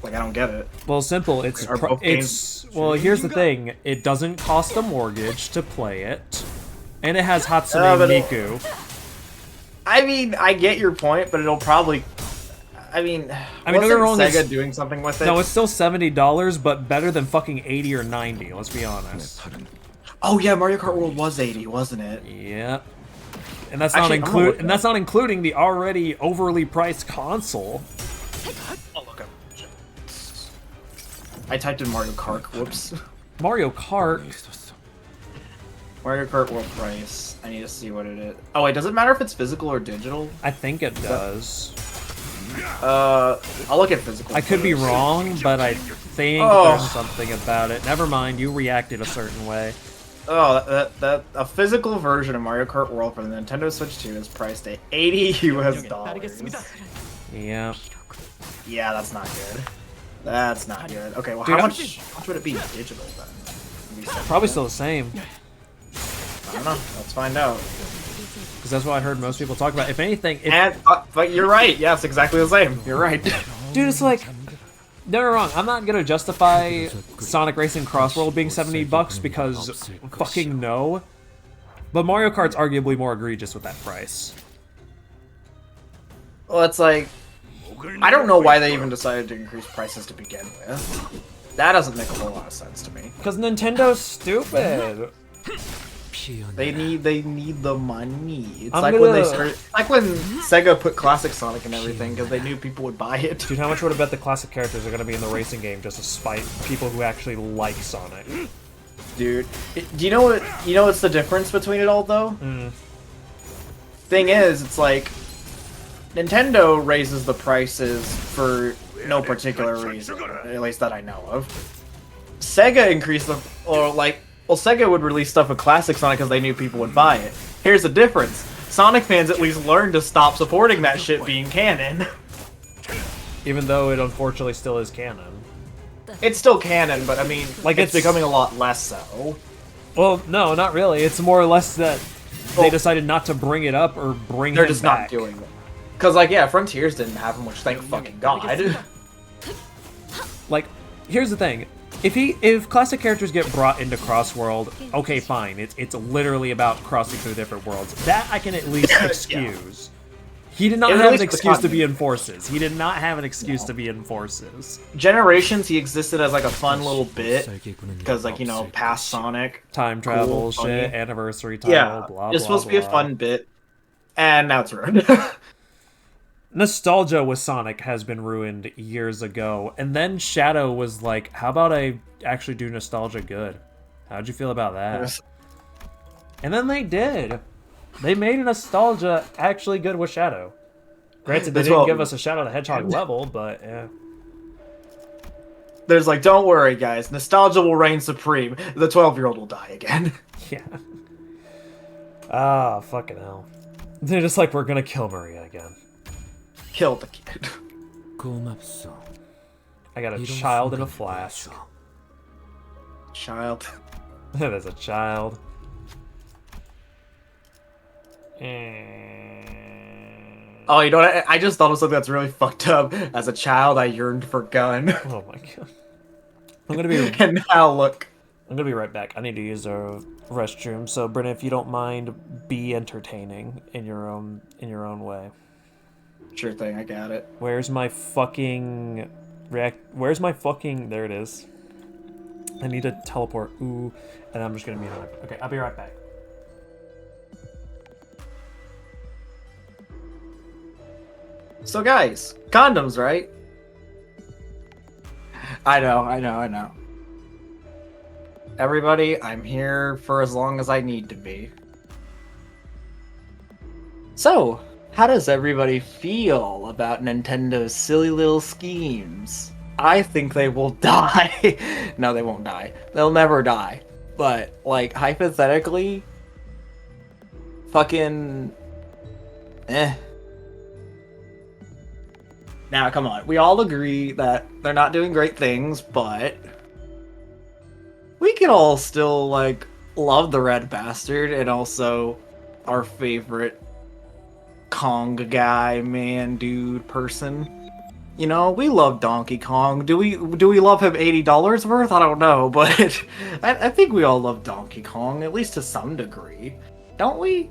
Like, I don't get it. Well, simple. Well, here's the thing. It doesn't cost a mortgage to play it, and it has Hatsune Miku. I mean, I get your point, but it'll probably. I mean, don't get me wrong, Sega doing something with it? No, it's still $70, but better than fucking 80 or 90. Let's be honest. Oh yeah, Mario Kart World was 80, wasn't it? Yeah, and that's Actually, not including the already overly priced console. Oh look, I typed in Mario Kart. Whoops. Mario Kart. Mario Kart World price. I need to see what it is. Oh wait, does it matter if it's physical or digital? I think it does. I'll look at physical. I could be wrong, but I think there's something about it. Never mind, you reacted a certain way. Oh, that a physical version of Mario Kart World for the Nintendo Switch 2 is priced at $80 US. Yeah. Yeah, that's not good. That's not good. Okay, well, Dude, how much would it be digital then? Maybe Probably $70? still the same. I don't know. Let's find out. Because that's what I heard most people talk about. If anything, But you're right. Yeah, it's exactly the same. You're right. dude, it's like, no, you're wrong. I'm not gonna justify Sonic Racing Crossworld being $70 because fucking no. But Mario Kart's arguably more egregious with that price. Well, it's like, I don't know why they even decided to increase prices to begin with. That doesn't make a whole lot of sense to me. Because Nintendo's stupid. They need the money. It's like when Sega put Classic Sonic and everything because they knew people would buy it. Dude, how much would I bet the classic characters are gonna be in the racing game just to spite people who actually like Sonic? Dude, do you know what? You know what's the difference between it all though? Thing is, it's like Nintendo raises the prices for no particular reason, at least that I know of. Sega increased the, or like, well, Sega would release stuff with Classic Sonic because they knew people would buy it. Here's the difference. Sonic fans at least learned to stop supporting that shit being canon. Even though it unfortunately still is canon. It's still canon, but I mean, Like, it's it's- becoming a lot less so. Well, no, not really. It's more or less that they decided not to bring it up or bring They're him just back. not doing it. Because, like, yeah, Frontiers didn't have him, which thank fucking God. Like, here's the thing. If classic characters get brought into Crossworld, okay, fine. It's literally about crossing through different worlds. That I can at least excuse. He did not At have an least excuse to the be in Forces. He did not have an excuse to be in Forces. Generations, he existed as, like, a fun little bit. Because, like, you know, past Sonic. Time travel, Cool, shit, funny. anniversary title, Yeah, blah, it's blah, supposed to be a blah. fun bit. And now it's ruined. Nostalgia with Sonic has been ruined years ago, and then Shadow was like, how about I actually do nostalgia good? How'd you feel about that? And then they did. They made nostalgia actually good with Shadow. Granted, they didn't give us a Shadow the Hedgehog level, but yeah. There's like, don't worry, guys. Nostalgia will reign supreme. The 12-year-old will die again. Yeah. Ah, fucking hell. They're just like, we're gonna kill Maria again. Kill the kid. 고맙소. I got a child in a flask. Child. There's a child. Oh, you know what? I just thought of something that's really fucked up. As a child, I yearned for gun. Oh my god. I'm gonna be And now look. I'm gonna be right back. I need to use a restroom. So, Brennan, if you don't mind, be entertaining in your own way. Sure thing, I got it. Where's my fucking Where's my fucking? There it is. I need to teleport. Ooh, and I'm just gonna mute it. Okay, I'll be right back. So guys, condoms, right? I know. Everybody, I'm here for as long as I need to be. So, how does everybody feel about Nintendo's silly little schemes? I think they will die. No, they won't die. They'll never die. But, like, hypothetically, fucking... Now, come on. We all agree that they're not doing great things, but... we can all still, like, love the Red Bastard and also our favorite Kong guy, man, dude, person. You know, we love Donkey Kong. Do we love him $80 worth? I don't know, but I think we all love Donkey Kong, at least to some degree. Don't we?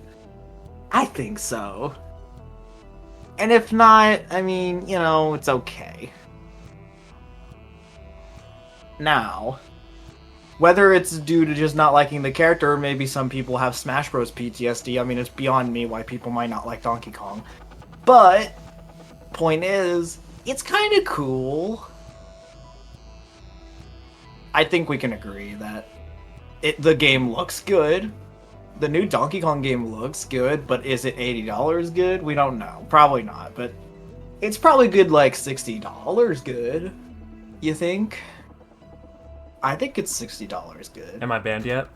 I think so. And if not, I mean, you know, it's okay. Now, whether it's due to just not liking the character, or maybe some people have Smash Bros. PTSD, I mean, it's beyond me why people might not like Donkey Kong. But, point is, it's kind of cool. I think we can agree that the game looks good. The new Donkey Kong game looks good, but is it $80 good? We don't know. Probably not, but it's probably good, like $60 good. You think? I think it's $60 good. Am I banned yet?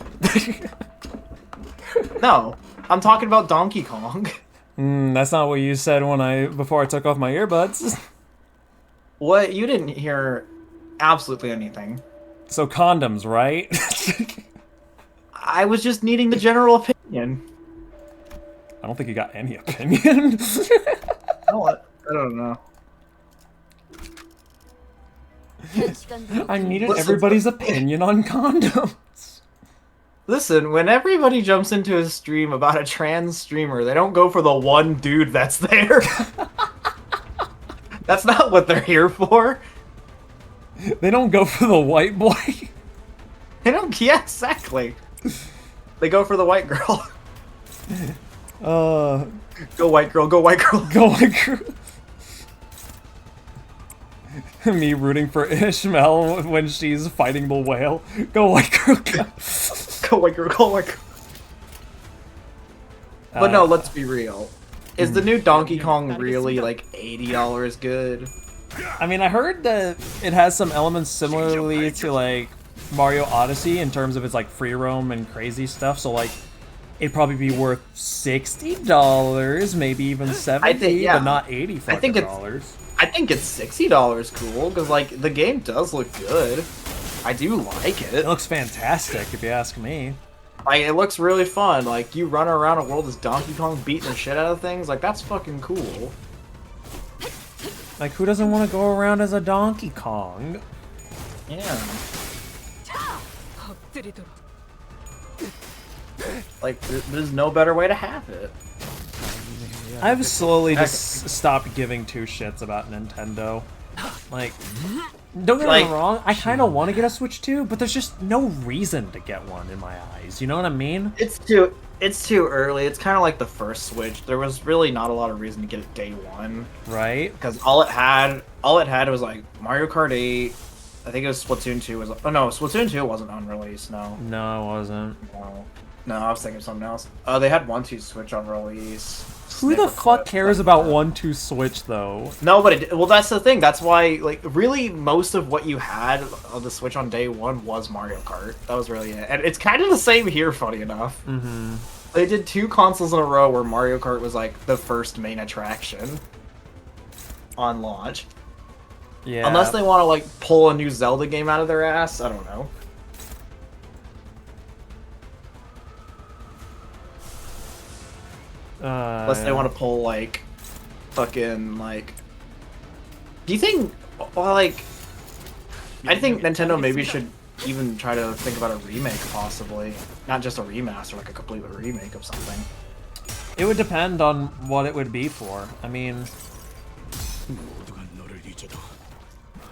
No, I'm talking about Donkey Kong. That's not what you said before I took off my earbuds. What? You didn't hear absolutely anything. So condoms, right? I was just needing the general opinion. I don't think you got any opinion. I don't know. I needed everybody's opinion on condoms. Listen, when everybody jumps into a stream about a trans streamer, they don't go for the one dude that's there. That's not what they're here for. They don't go for the white boy. They don't. Yeah, exactly. They go for the white girl. Go white girl. Go white girl. Go white girl. Me rooting for Ishmael when she's fighting the whale. Go white girl. Go, go white girl. Go white girl. But no, let's be real. Is the new Donkey Kong really like $80 good? I mean, I heard that it has some elements similarly to like Mario Odyssey in terms of its like free roam and crazy stuff. So like, it'd probably be worth $60, maybe even $70, but not $80 fucking dollars. I think it's $60 cool because like the game does look good. I do like it. It looks fantastic, if you ask me. Like, it looks really fun. Like, you run around a world as Donkey Kong beating the shit out of things. Like, that's fucking cool. Like, who doesn't want to go around as a Donkey Kong? Yeah. Like, there's no better way to have it. I've slowly just stopped giving two shits about Nintendo. Like, don't get me wrong, I kind of want to get a Switch 2, but there's just no reason to get one in my eyes. You know what I mean? It's too early. It's kind of like the first Switch. There was really not a lot of reason to get it day one. Right? Because all it had was like Mario Kart 8. I think it was Splatoon 2 was. Oh no, Splatoon 2 wasn't on release. No. No, it wasn't. No, I was thinking of something else. They had 1-2 Switch on release. Who the fuck cares about 1-2 Switch though? No, but well, that's the thing. That's why, like, really, most of what you had on the Switch on day one was Mario Kart. That was really it, and it's kind of the same here. Funny enough, they did 2 consoles in a row where Mario Kart was like the first main attraction on launch. Yeah. Unless they want to like pull a new Zelda game out of their ass, I don't know. Unless they want to pull like fucking like. Do you think? Well, like, I think Nintendo maybe should even try to think about a remake, possibly. Not just a remaster, like a complete remake of something. It would depend on what it would be for. I mean, 모두가 너를 잊어도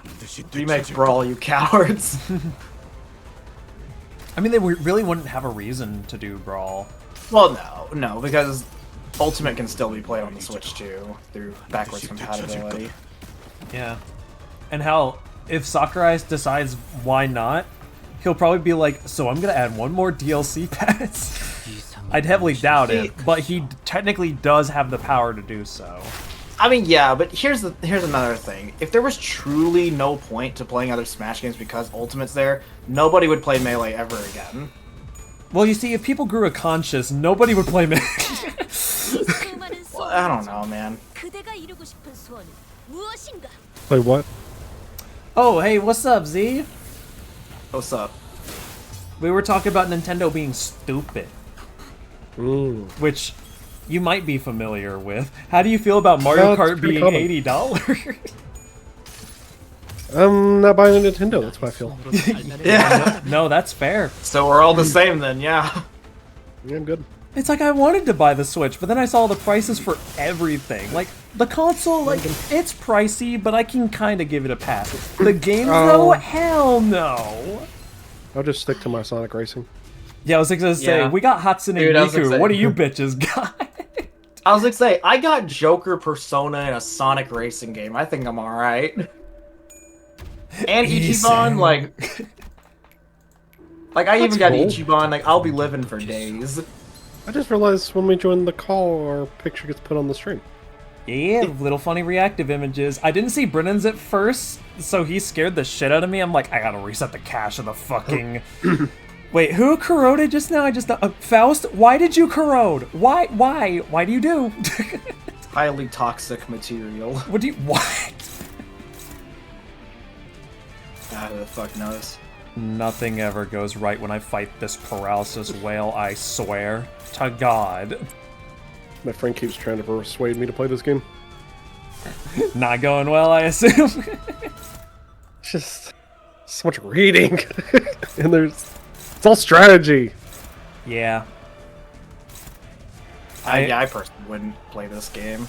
반드시 Remake 되찾을 Brawl, you cowards. I mean, they really wouldn't have a reason to do Brawl. Well, no, because Ultimate can still be played on the Switch too, through backwards compatibility. Yeah. And hell, if Sakurai decides why not, he'll probably be like, so I'm gonna add one more DLC pass. I'd heavily doubt it, but he technically does have the power to do so. I mean, yeah, but here's another thing. If there was truly no point to playing other Smash games because Ultimate's there, nobody would play Melee ever again. Well, you see, if people grew a conscience, nobody would play Melee. Well, I don't know, man. 그대가 이루고 싶은 소원은 무엇인가? Play what? Oh, hey, what's up, Z? What's up? We were talking about Nintendo being stupid, which you might be familiar with. How do you feel about Mario it's Kart pretty being common. $80? I'm not buying a Nintendo, that's how I feel. Yeah. No, that's fair. So we're all the same then, yeah. Yeah, I'm good. It's like I wanted to buy the Switch, but then I saw the prices for everything. Like, the console, like, it's pricey, but I can kind of give it a pass. The games, though, hell no. I'll just stick to my Sonic Racing. Yeah, I was gonna say, Yeah. we got Hatsune Dude, I was Miku. gonna What do say- you bitches got? I was gonna say, I got Joker Persona in a Sonic racing game. I think I'm alright. And Ichiban, like I even got cool. Ichiban, like I'll be living for days. I just realized when we join the call, our picture gets put on the stream. Yeah, little funny reactive images. I didn't see Brennan's at first, so he scared the shit out of me. I'm like, I gotta reset the cache of the fucking... Wait, who corroded just now? Faust, why did you corrode? Why do you do? Highly toxic material. What do you... What? Ah, who the fuck knows? Nothing ever goes right when I fight this paralysis whale, I swear. To God. My friend keeps trying to persuade me to play this game. Not going well, I assume. It's just so much reading. And it's all strategy. Yeah. I personally wouldn't play this game.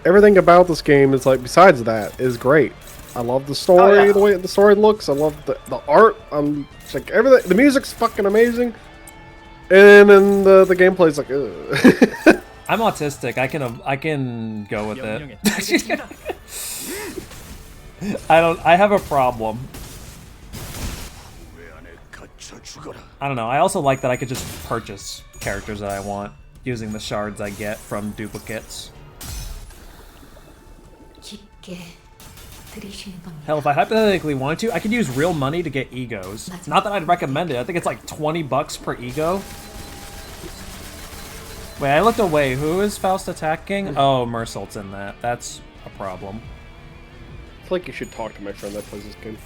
Everything about this game is like, besides that, is great. I love the story, Oh, yeah. the way the story looks. I love the art. It's like everything. The music's fucking amazing. And then the gameplay's like, ugh. I'm autistic. I can go with it. I have a problem. 왜 안에 갇혀 죽어라. I don't know. I also like that I could just purchase characters that I want using the shards I get from duplicates. 깊게 들이쉬는 겁니다. Hell, if I hypothetically wanted to, I could use real money to get egos. Not that I'd recommend it. I think it's like 20 bucks per ego. Wait, I looked away. Who is Faust attacking? Oh, Mersault's in that. That's a problem. I feel like you should talk to my friend that plays this game.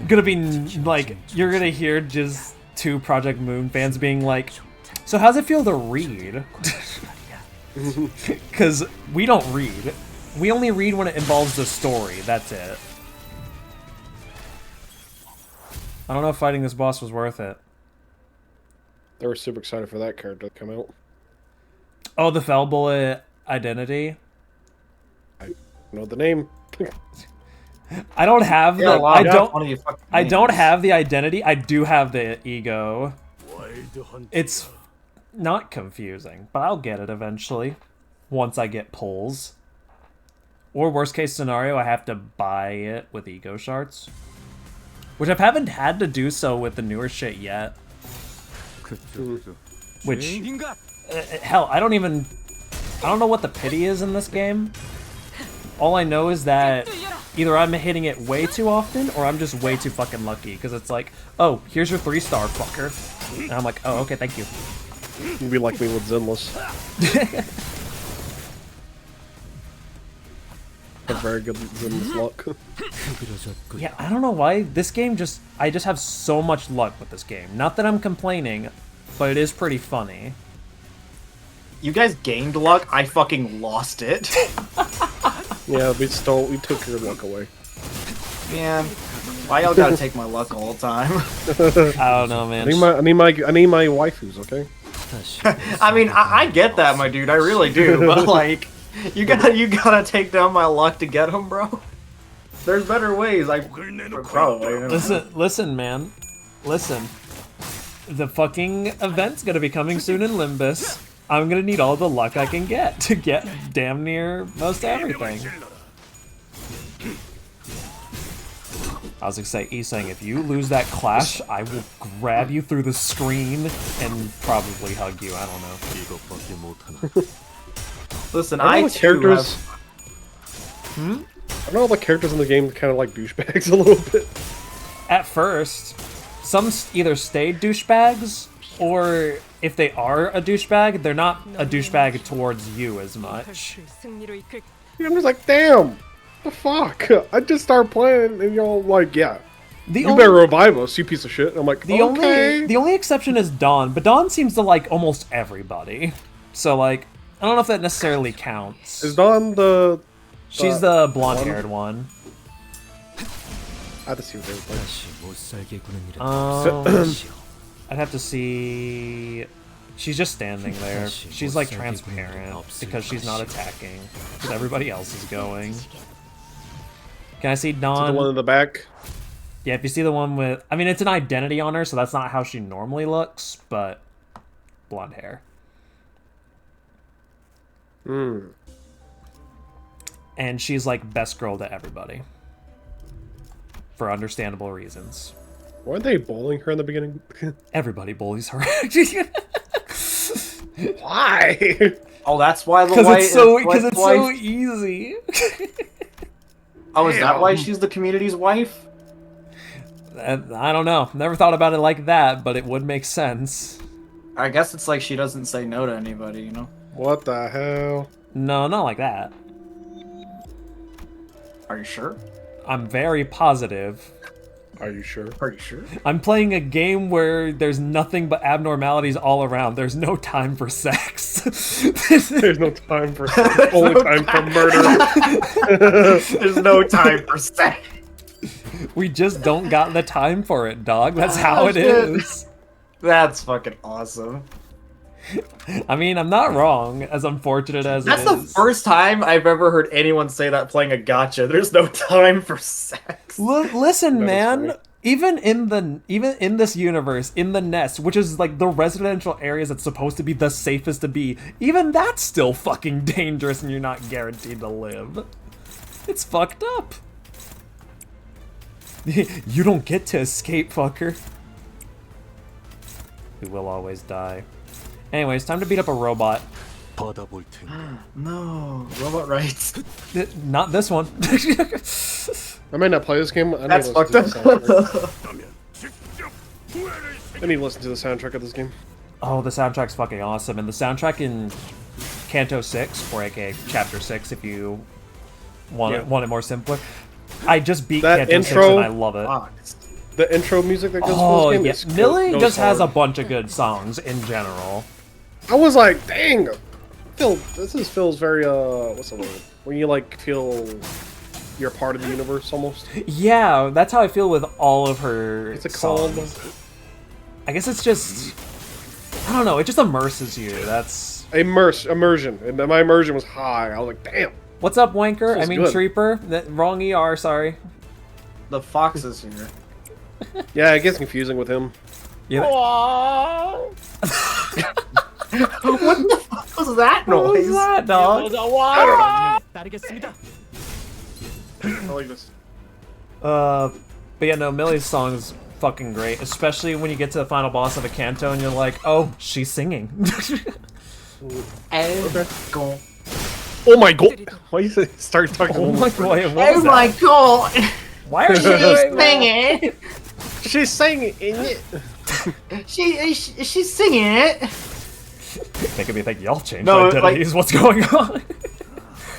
Gonna be like, you're gonna hear just two Project Moon fans being like, so how's it feel to read? Because we don't read. We only read when it involves the story. That's it. I don't know if fighting this boss was worth it. They were super excited for that character to come out. Oh, the Fell Bullet identity? I know the name. I don't have Yeah, the... wow, I yeah, don't... one of you fucking I don't names. have the identity. I do have the ego. 와일드 헌트. It's not confusing, but I'll get it eventually. Once I get pulls. Or worst case scenario, I have to buy it with ego shards. Which I haven't had to do so with the newer shit yet. Which, 죄인인가? hell, I don't know what the pity is in this game. All I know is that either I'm hitting it way too often, or I'm just way too fucking lucky. Because it's like, oh, here's your 3-star, fucker. And I'm like, oh, okay, thank you. You'd be like me with Zenless. Have very good Zenless luck. 흐드러졌군. Yeah, I don't know why. This game I just have so much luck with this game. Not that I'm complaining, but it is pretty funny. You guys gained luck, I fucking lost it. Yeah, we took your luck away. Man, why y'all gotta take my luck all the time? I don't know, man. I need my waifus, okay? 確かに I mean, I get that, my dude. I really do. But like, you gotta take down my luck to get them, bro. There's better ways. Probably. You know. Listen, man. Listen. The fucking event's gonna be coming soon in Limbus. I'm gonna need all the luck I can get to get damn near most everything. I was gonna say, saying if you lose that clash, I will grab you through the screen and probably hug you. I don't know. 이것밖에 못하나. Listen, I I know the too characters. have... I know all the characters in the game kind of like douchebags a little bit. At first, some either stayed douchebags, or if they are a douchebag, they're not a douchebag towards you as much. 승리로 이끌 I'm just like, damn, the fuck? I just started playing, and y'all like, yeah, The you only, better revive us, you piece of shit. I'm like, okay. the only exception is Dawn, but Dawn seems to like almost everybody. So like, I don't know if that necessarily counts. Is Dawn the? She's the blonde-haired one. I have to see what they look like. 私못 살게 구는 일은 없으시오. I'd have to see. She's just standing there. She's like transparent because she's not attacking. Because everybody else is going. Can I see Is it Dawn? the one in the back? Yeah, if you see the one with... I mean, it's an identity on her, so that's not how she normally looks, but... blonde hair. Hmm. And she's like best girl to everybody. For understandable reasons. Weren't they bullying her in the beginning? Everybody bullies her. Why? Oh, that's why the Because white. it's so wife- so easy. Oh, is that why she's the community's wife? And I don't know. Never thought about it like that, but it would make sense. I guess it's like she doesn't say no to anybody, you know? What the hell? No, not like that. Are you sure? I'm very positive. Are you sure? Are you sure? I'm playing a game where there's nothing but abnormalities all around. There's no time for sex. There's no time for only time for murder. There's no time for sex. We just don't got the time for it, dog. That's how it shit. is. That's fucking awesome. I mean, I'm not wrong, as unfortunate as That's it the is. first time I've ever heard anyone say that playing a gacha. There's no time for sex. Listen, That is man. funny. Even in this universe, in the nest, which is like the residential areas that's supposed to be the safest to be, even that's still fucking dangerous and you're not guaranteed to live. It's fucked up. You don't get to escape, fucker. We will always die. Anyways, time to beat up a robot. 받아볼 텐데. No, robot rights. Not this one. I may not play this game. I need That's to fucked listen to up. the soundtrack. I need to listen to the soundtrack of this game. Oh, the soundtrack's fucking awesome. And the soundtrack in Kanto 6, or aka Chapter 6 if you want it more simpler. I just beat That Kanto 6 intro- and I love it. Fuck. The intro music that goes Oh, for this game yeah. is Millie goes just has a hard. bunch of good songs in general. I was like, dang. This feels very what's the word? When you like feel you're part of the universe almost. Yeah, that's how I feel with all of her What's it songs. called? I guess it's just... I don't know, it just immerses you. That's... Immersion. And my immersion was high. I was like, damn. What's up, Wanker? Feels I mean, good. Treeper. Wrong ER, sorry. The fox is here. Yeah, it gets confusing with him. Yeah. What the fuck was that What noise? was that, dog? 따르겠습니다. I like this. But yeah, no, Millie's song is fucking great, especially when you get to the final boss of a Kanto and you're like, oh, she's singing. Go. Oh my god! Why you start talking? Oh my god, what Oh was my that? god! Why are you doing that? Singing! She's singing it. She's singing it! Making me think y'all changed No, identities. What's going on?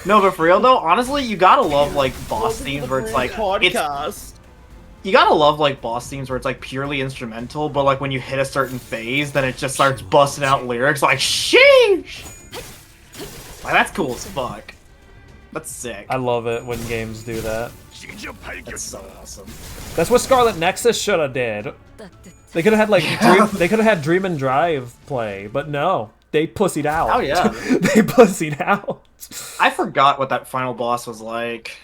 No, but for real though, honestly, you gotta love like boss themes where it's like you gotta love like boss themes where it's like purely instrumental, but like when you hit a certain phase, then it just starts busting out lyrics like sheesh. Like that's cool as fuck. That's sick. I love it when games do that. That's so awesome. That's what Scarlet Nexus should have did. 따뜻해. They could have had like they could have had Dream and Drive play, but no, they pussied out. Oh, yeah. They pussied out. I forgot what that final boss was like.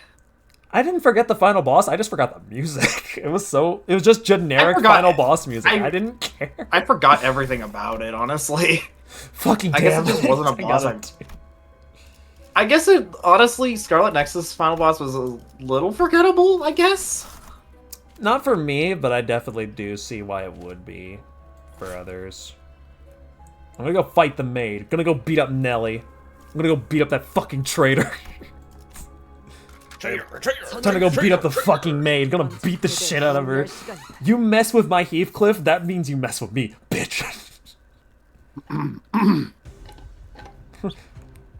I didn't forget the final boss. I just forgot the music. It was just generic final boss music. I didn't care. I forgot everything about it, honestly. Fucking I damn guess it just wasn't a I boss. gotta- I guess it, honestly, Scarlet Nexus final boss was a little forgettable, I guess. Not for me, but I definitely do see why it would be for others. I'm gonna go fight the maid. Gonna go beat up Nelly. I'm gonna go beat up that fucking traitor. Time to go beat up the fucking maid. Gonna beat the shit out of her. You mess with my Heathcliff, that means you mess with me, bitch.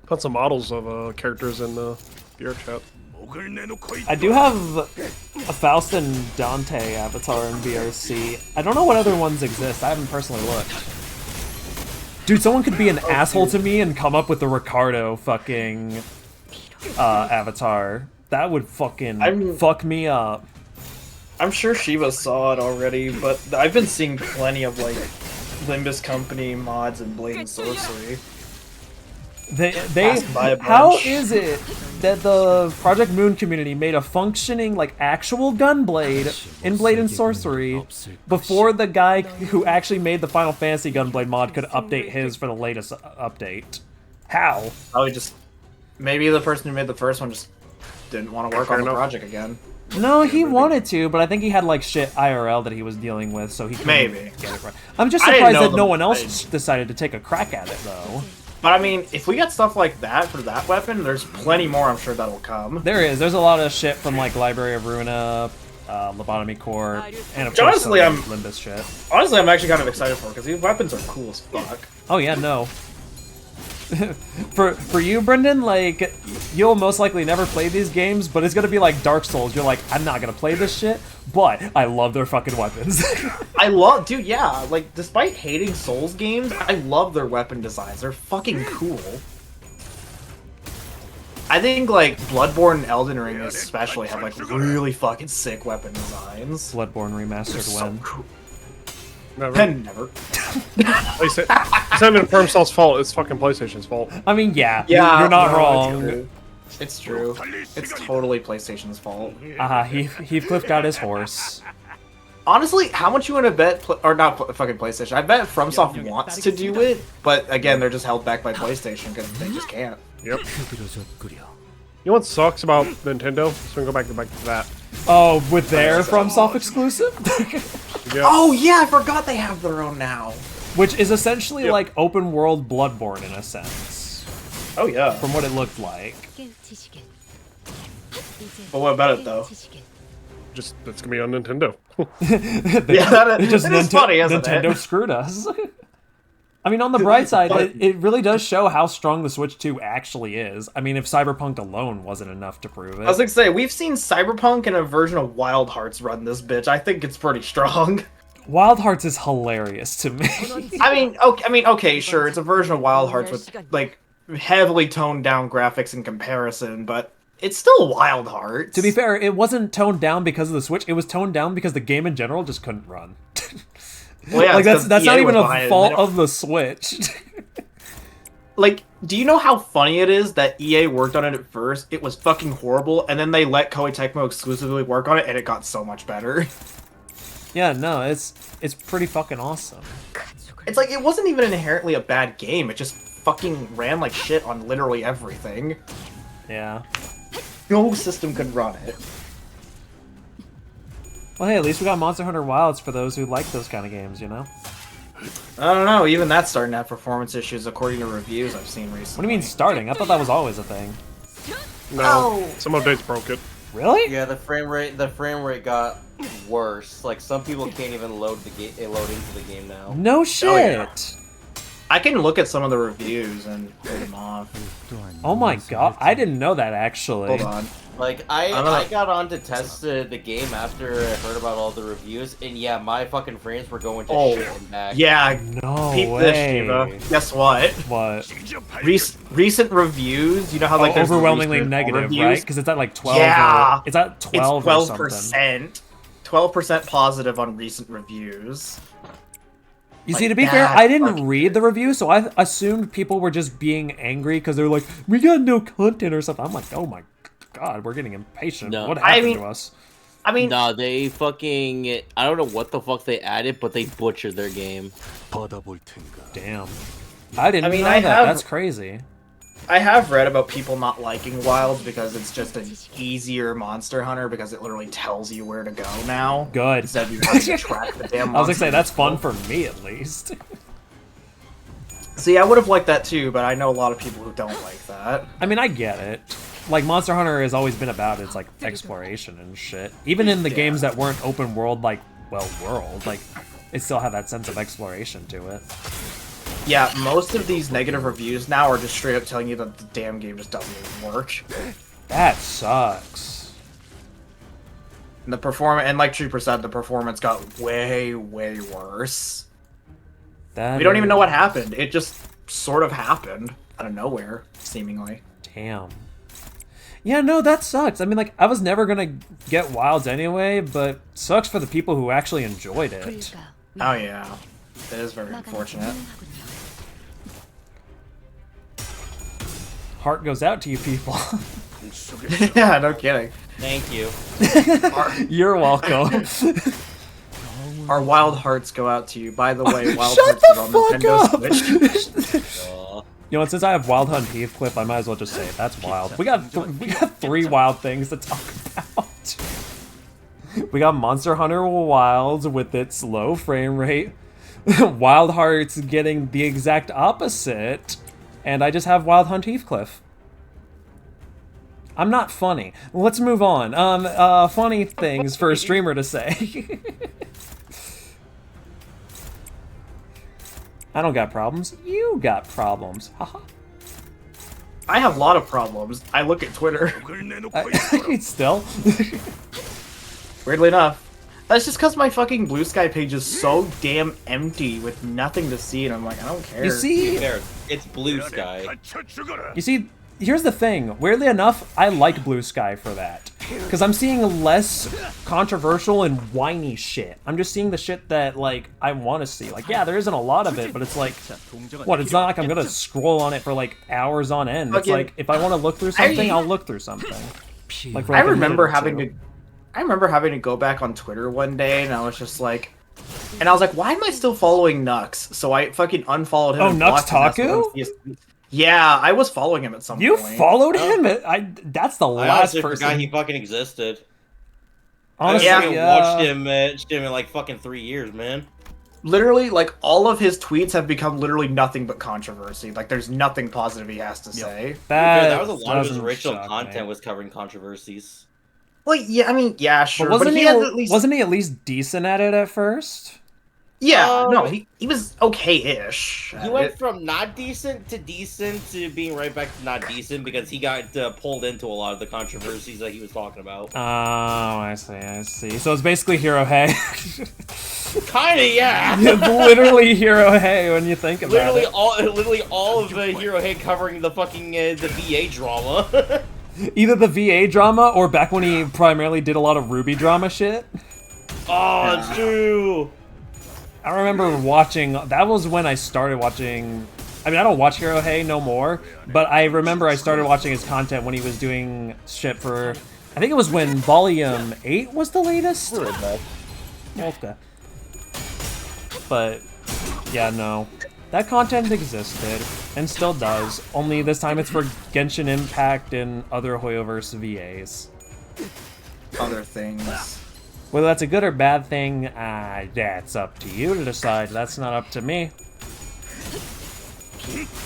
Put some models of characters in the VR chat. I do have a Faust and Dante avatar in VRC. I don't know what other ones exist. I haven't personally looked. Dude, someone could be an asshole to me and come up with the Ricardo fucking avatar. That would fucking fuck me up. I'm sure Shiva saw it already, but I've been seeing plenty of, like, Limbus Company mods and Blade and Sorcery. They Passed by a how bunch. is it that the Project Moon community made a functioning like actual Gunblade in Blade and Sorcery before the guy who actually made the Final Fantasy Gunblade mod could update his for the latest update? How? Probably just maybe the person who made the first one just didn't want to work on the project again. No, he wanted to, but I think he had like shit IRL that he was dealing with, so he couldn't Maybe. get it right. I'm just I didn't surprised know that no them. one else decided to take a crack at it though. But I mean, if we get stuff like that for that weapon, there's plenty more I'm sure that'll come. There is. There's a lot of shit from like Library of Ruina, Lobotomy Corps, and of course Honestly, some I'm- Limbus shit. Honestly, I'm actually kind of excited for it because these weapons are cool as fuck. Oh yeah, no. for you, Brendan, like you'll most likely never play these games, but it's gonna be like Dark Souls. You're like, I'm not gonna play this shit, but I love their fucking weapons. I love, dude, yeah, like, despite hating Souls games, I love their weapon designs. They're fucking cool. I think, like, Bloodborne and Elden Ring especially have, like, really fucking sick weapon designs. Bloodborne remastered So when? cool. Never. And never. It's not even Firmcell's fault. It's fucking PlayStation's fault. I mean, yeah, Yeah, you're not no, wrong. It's true. It's totally PlayStation's fault. Heathcliff got his horse. Honestly, how much you want to bet, or not fucking PlayStation, I bet FromSoft wants to do it, but again, they're just held back by PlayStation because they just can't. Yep. You know what sucks about Nintendo? So we can go back to that. Oh, with their FromSoft exclusive? Yeah. Oh yeah, I forgot they have their own now. Which is essentially Yep. like open world Bloodborne in a sense, Oh yeah. from what it looked like. 깨우치시게. But what about it, though? 깨우치시게. Just that's gonna be on Nintendo. Yeah, that is, it is funny, isn't Nintendo it? screwed us. I mean, on the bright side, it really does show how strong the Switch 2 actually is. I mean, if Cyberpunk alone wasn't enough to prove I was it. gonna say, we've seen Cyberpunk and a version of Wild Hearts run this bitch. I think it's pretty strong. Wild Hearts is hilarious to me. Okay, sure, it's a version of Wild Hearts with, like, heavily toned down graphics in comparison, but it's still Wild Hearts. To be fair, it wasn't toned down because of the Switch. It was toned down because the game in general just couldn't run. Well, yeah, Like it's 'cause that's not EA was even behind a it, fault and they of the Switch. Like, do you know how funny it is that EA worked on it at first? It was fucking horrible, and then they let Koei Tecmo exclusively work on it, and it got so much better. Yeah, no, it's pretty fucking awesome. It's like, it wasn't even inherently a bad game, it just fucking ran like shit on literally everything. Yeah. No system could run it. Well, hey, at least we got Monster Hunter Wilds for those who like those kind of games, you know? I don't know, even that's starting to have performance issues according to reviews I've seen recently. What do you mean starting? I thought that was always a thing. No, some updates broke it. Really? Yeah, the frame rate got worse. Like some people can't even load into the game now. No shit. I can look at some of the reviews and read them off. Oh my god, I didn't know that actually. Hold on. Like I got on to test the game after I heard about all the reviews, and yeah, my fucking frames were going to shit and back. Yeah, No peep way. this, Shiva. Guess what? What? Recent reviews, you know how like there's the overwhelmingly recent negative, reviews? right? Because it's at like 12. Yeah. Or, it's at 12 It's or something. 12%. 12% positive on recent reviews. You Like, see, to be fair, that's I didn't fucking read the review, so I assumed people were just being angry because they're like, we got no content or something. I'm like, oh my god, we're getting impatient. No. What happened mean- to us? I mean, Nah, they fucking... I don't know what the fuck they added, but they butchered their game. 받아볼 텐가. Damn. I didn't I mean, know I that. have- That's crazy. I have read about people not liking Wilds because it's just an easier Monster Hunter because it literally tells you where to go now. Good. Instead of you having to track the damn I was gonna say, monster. that's fun for me at least. See, I would have liked that too, but I know a lot of people who don't like that. I mean, I get it. Like, Monster Hunter has always been about its, like, exploration and shit. Even in the games that weren't open world, like, well, world, like, it still had that sense of exploration to it. Yeah, most of these negative reviews now are just straight up telling you that the damn game just doesn't even work. That sucks. And the performance, and like Trooper said, the performance got way, way worse. That We don't even know is- what happened. It just sort of happened out of nowhere, seemingly. Damn. Yeah, no, that sucks. I mean, like, I was never gonna get Wilds anyway, but sucks for the people who actually enjoyed it. 불가 Oh yeah, it is very unfortunate. Heart goes out to you people. Yeah, no kidding. Thank you. You're welcome. Our wild hearts go out to you. By the way, Wild Shut Hearts is the on fuck Nintendo up! Switch. You know what, since I have Wild Hunt Heathcliff, I might as well just say it. That's wild. We got 3 wild things to talk about. We got Monster Hunter Wilds with its low frame rate. Wild Hearts getting the exact opposite. And I just have Wild Hunt Heathcliff. I'm not funny. Let's move on. Funny things for a streamer to say. I don't got problems. You got problems. Haha. I have a lot of problems. I look at Twitter. Still. Weirdly enough. That's just because my fucking Blue Sky page is so damn empty with nothing to see, and I'm like, I don't care. You see, There, it's Blue Sky. here's the thing. Weirdly enough, I like Blue Sky for that. Because I'm seeing less controversial and whiny shit. I'm just seeing the shit that, like, I want to see. Like, yeah, there isn't a lot of it, but it's like, what, it's not like I'm gonna scroll on it for, like, hours on end. It's Okay. like, if I want to look through something, I'll look through something. Like, for I like a minute remember or having two. to. I remember having to go back on Twitter one day, and I was just like, why am I still following Nux? So I fucking unfollowed him. Oh, and Nux blocked him, that's Taku? what I'm- Yeah, I was following him at some You point. followed him? That's the I last honestly person. forgot he fucking existed. Honestly, I haven't watched yeah. him in like fucking 3 years, man. Literally, like, all of his tweets have become literally nothing but controversy. Like, there's nothing positive he has to say. That was a lot of his doesn't original shock content me. was covering controversies. Well, yeah, I mean, yeah, But sure. wasn't But he, he has at least... wasn't he at least decent at it at first? Yeah, no, he was okay-ish. He at went it. from not decent to being right back to not decent because he got pulled into a lot of the controversies that he was talking about. Oh, I see. So it's basically Hero Hey. Kinda, yeah. Literally Hero Hey when you think about it. Literally all of Hero Head covering the fucking the VA drama. Either the VA drama or back when he primarily did a lot of Ruby drama shit. Oh, it's true. I remember watching, that was when I started watching, I mean, I don't watch Hero Hey no more, but I remember I started watching his content when he was doing shit for, I think it was when Volume 8 was the latest? Okay. But, yeah, no. That content existed, and still does, only this time it's for Genshin Impact and other Hoyoverse VAs. Other things. Whether that's a good or bad thing, that's up to you to decide. That's not up to me.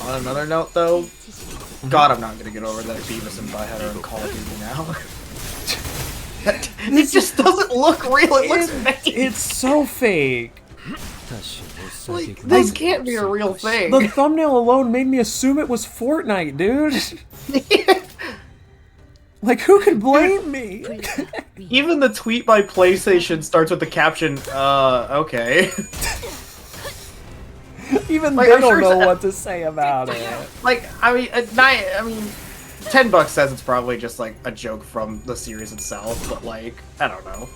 On another note, though, God, I'm not gonna get over that Beavis and Butthead are in Call of Duty now. It just doesn't look real. It looks fake. It's so fake. 다시 못 Like, 살겠구나. this can't be a real thing. The thumbnail alone made me assume it was Fortnite, dude. Like, who could blame me? Even the tweet by PlayStation starts with the caption, okay. Even Like, they I'm don't sure know it's- what to say about it. Like, I mean, $10 says it's probably just like a joke from the series itself, but like, I don't know.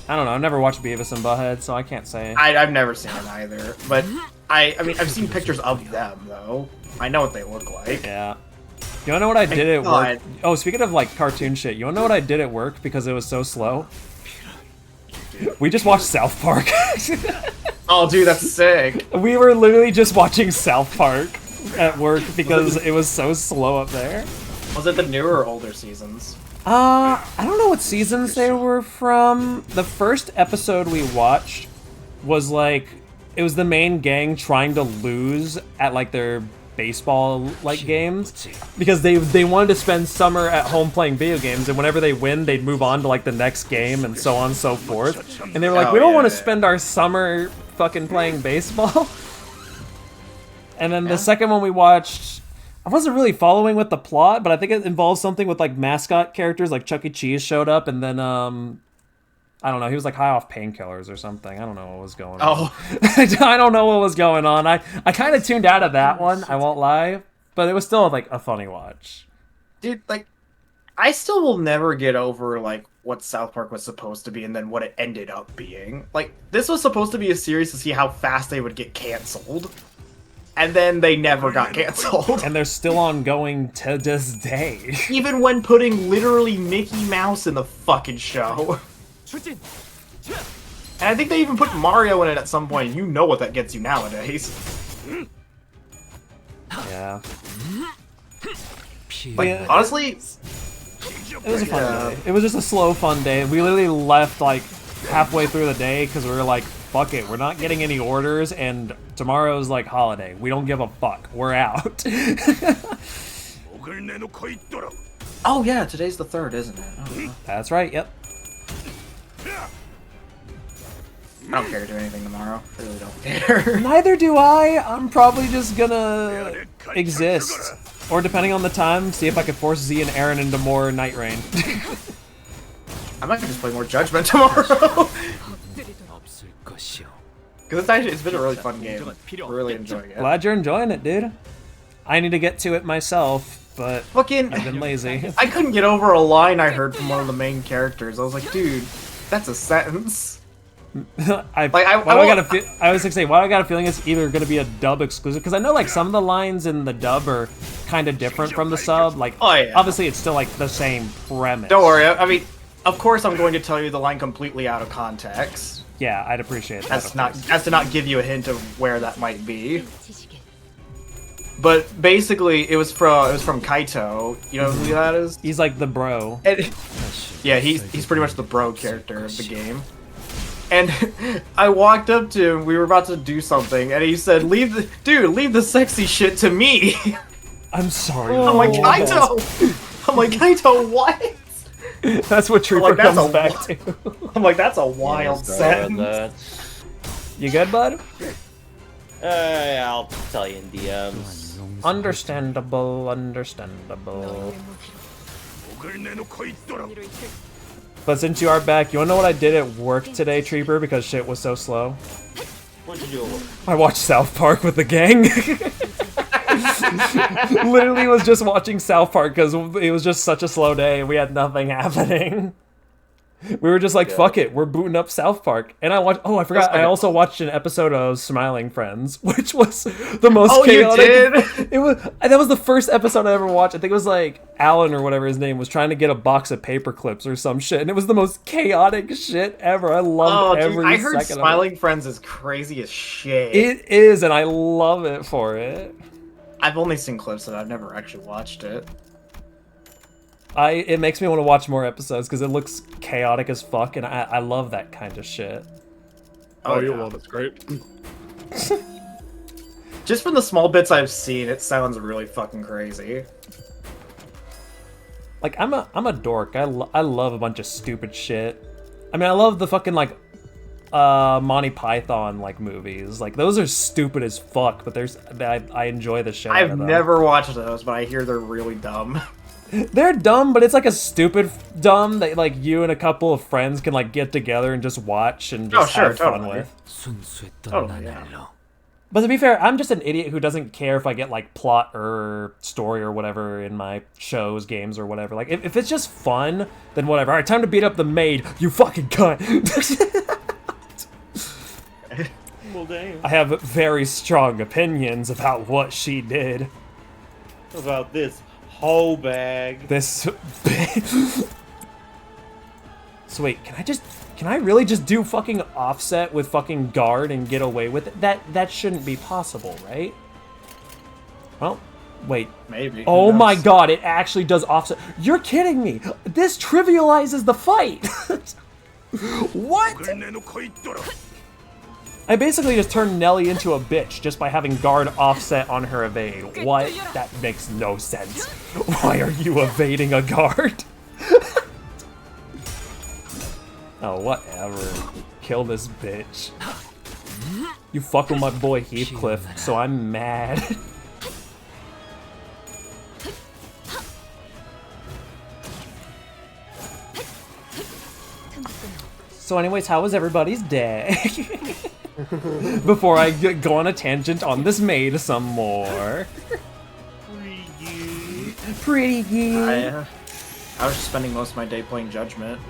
I don't know. I've never watched Beavis and Butthead, so I can't say. I've never seen it either, but I mean, I've seen pictures of them though. I know what they look like. Yeah. You wanna know what I did at God. work? Oh, speaking of like cartoon shit, you wanna know what I did at work because it was so slow? We just watched South Park. Oh, dude, that's sick. We were literally just watching South Park at work because it was so slow up there. Was it the newer or older seasons? I don't know what seasons they were from. The first episode we watched was like, it was the main gang trying to lose at like their baseball like games because they wanted to spend summer at home playing video games, and whenever they win they'd move on to like the next game and so on and so forth, and they were like, Oh, we don't yeah, want to yeah. spend our summer fucking playing baseball. And then the second one we watched, I wasn't really following with the plot, but I think it involves something with like mascot characters, like Chuck E. Cheese showed up, and then I don't know, he was like high off painkillers or something. I don't know what was going on. Oh, I don't know what was going on. I kind of tuned out of that one, I won't lie, but it was still like a funny watch. dude, like, I still will never get over like what South Park was supposed to be and then what it ended up being. Like, this was supposed to be a series to see how fast they would get canceled. And then they never got canceled. And they're still ongoing to this day. Even when putting literally Mickey Mouse in the fucking show. And I think they even put Mario in it at some point. You know what that gets you nowadays. Yeah. Like, Yeah. honestly, It was a fun day. It was just a slow, fun day. We literally left like halfway through the day because we were like, fuck it, we're not getting any orders, and tomorrow's like holiday. We don't give a fuck. We're out. oh yeah, today's the 3rd, isn't it? Oh, That's right, yep. I don't care to do anything tomorrow. I really don't care. Neither do I. I'm probably just gonna exist. Or depending on the time, see if I can force Z and Aaron into more Night Rain. I might just play more Judgment tomorrow. 없을 것이요. Because it's been a really fun game. We're really enjoying it. Glad you're enjoying it, dude. I need to get to it myself, but Fucking, I've been lazy. I couldn't get over a line I heard from one of the main characters. I was like, dude, that's a sentence. I was gonna say, why do I got a feeling it's either gonna be a dub exclusive? Because I know like some of the lines in the dub are kind of different from the sub. Like, Oh, yeah. obviously it's still like the same premise. Don't worry. I mean, of course I'm going to tell you the line completely out of context. Yeah, I'd appreciate that. That's to not give you a hint of where that might be. But basically, it was from Kaito. You know who that is? He's like the bro. And, yeah, he's pretty much the bro character of the game. And I walked up to him. We were about to do something, and he said, leave the sexy shit to me." I'm sorry. I'm like, Kaito. I'm like, Kaito, what? That's what Trooper like, that's comes a back wa- to. I'm like, that's a wild sentence. You good, bud? I'll tell you in DMs. Understandable, understandable. But since you are back, you wanna know what I did at work today, Trooper? Because shit was so slow. What'd you do? I watched South Park with the gang. Literally was just watching South Park because it was just such a slow day and we had nothing happening. We were just like, fuck it, we're booting up South Park. And I watched, I forgot, I also watched an episode of Smiling Friends, which was the most chaotic. You did? That was the first episode I ever watched. I think it was like Alan or whatever his name was trying to get a box of paper clips or some shit. And it was the most chaotic shit ever. I loved every I heard second Smiling of it. Friends is crazy as shit. It is, and I love it for it. I've only seen clips of it. I've never actually watched it. It makes me want to watch more episodes because it looks chaotic as fuck, and I love that kind of shit. Oh, you yeah. will. That's great. Just from the small bits I've seen, it sounds really fucking crazy. Like, I'm a dork. I love a bunch of stupid shit. I mean, I love the fucking, like, Monty Python like movies. Like those are stupid as fuck, but I enjoy the shit out I've of them. never watched those, but I hear they're really dumb. They're dumb, but it's like a stupid dumb that like you and a couple of friends can like get together and just watch and just have fun with. 순수했던 Totally, yeah. 나날로 But to be fair, I'm just an idiot who doesn't care if I get like plot or story or whatever in my shows, games, or whatever. Like if it's just fun, then whatever. All right, time to beat up the maid. You fucking cunt. Well, damn. I have very strong opinions about what she did. About this whole bag. This. So wait, can I really just do fucking offset with fucking guard and get away with it? That shouldn't be possible, right? Well, wait. Maybe. Oh my god, it actually does offset. You're kidding me. This trivializes the fight. What? I basically just turned Nelly into a bitch just by having guard offset on her evade. What? That makes no sense. Why are you evading a guard? Oh, whatever. Kill this bitch. You fuck with my boy Heathcliff, so I'm mad. So anyways, how was everybody's day? Before I go on a tangent on this maid some more. Pretty good. I was just spending most of my day playing Judgment.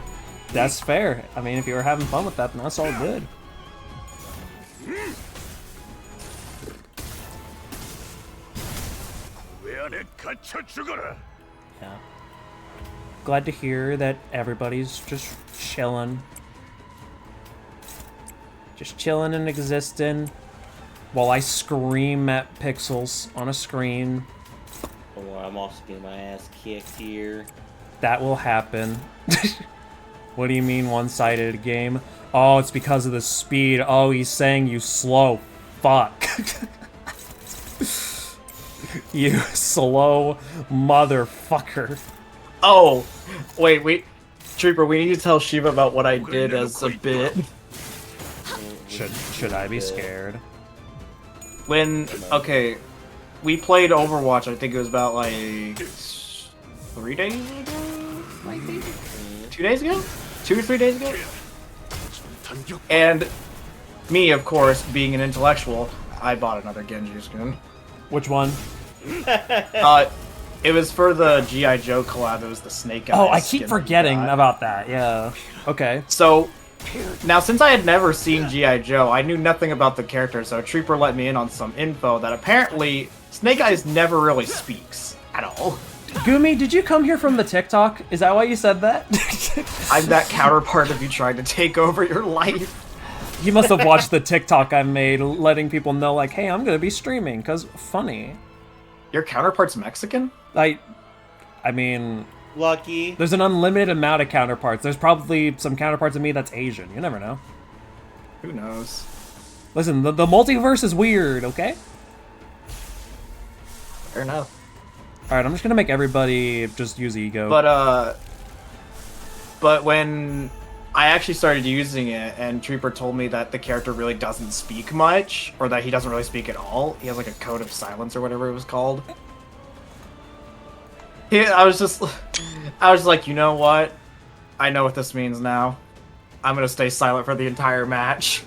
That's fair. I mean, if you were having fun with that, then that's all good. Yeah. Glad to hear that everybody's just chilling. Just chilling and existing while I scream at pixels on a screen. Oh, I'm also getting my ass kicked here. That will happen. What do you mean one-sided game? Oh, it's because of the speed. Oh, he's saying you slow. Fuck. You slow motherfucker. Oh, wait. Trooper, we need to tell Shiva about what I did as a bit. Should I be scared? Okay, we played Overwatch, I think it was about like 3 days ago? Maybe? 2 days ago? 2 or 3 days ago? And me, of course, being an intellectual, I bought another Genji skin. Which one? It was for the G.I. Joe collab, it was the Snake Eyes. Oh, I skin keep that we forgetting got. about that, yeah. Okay. So, now since I had never seen G.I. Joe, I knew nothing about the character, so Trooper let me in on some info that apparently Snake Eyes never really speaks at all. Gumi, did you come here from the TikTok? Is that why you said that? I'm that counterpart of you trying to take over your life. You must have watched the TikTok I made letting people know, like, hey, I'm gonna be streaming, cause funny. Your counterpart's Mexican? I mean, Lucky. there's an unlimited amount of counterparts. There's probably some counterparts of me that's Asian. You never know. Who knows? Listen, the multiverse is weird, okay? Fair enough. Alright, I'm just gonna make everybody just use ego. But when I actually started using it, and Trooper told me that the character really doesn't speak much, or that he doesn't really speak at all. He has like a code of silence or whatever it was called. I was like, you know what? I know what this means now. I'm gonna stay silent for the entire match.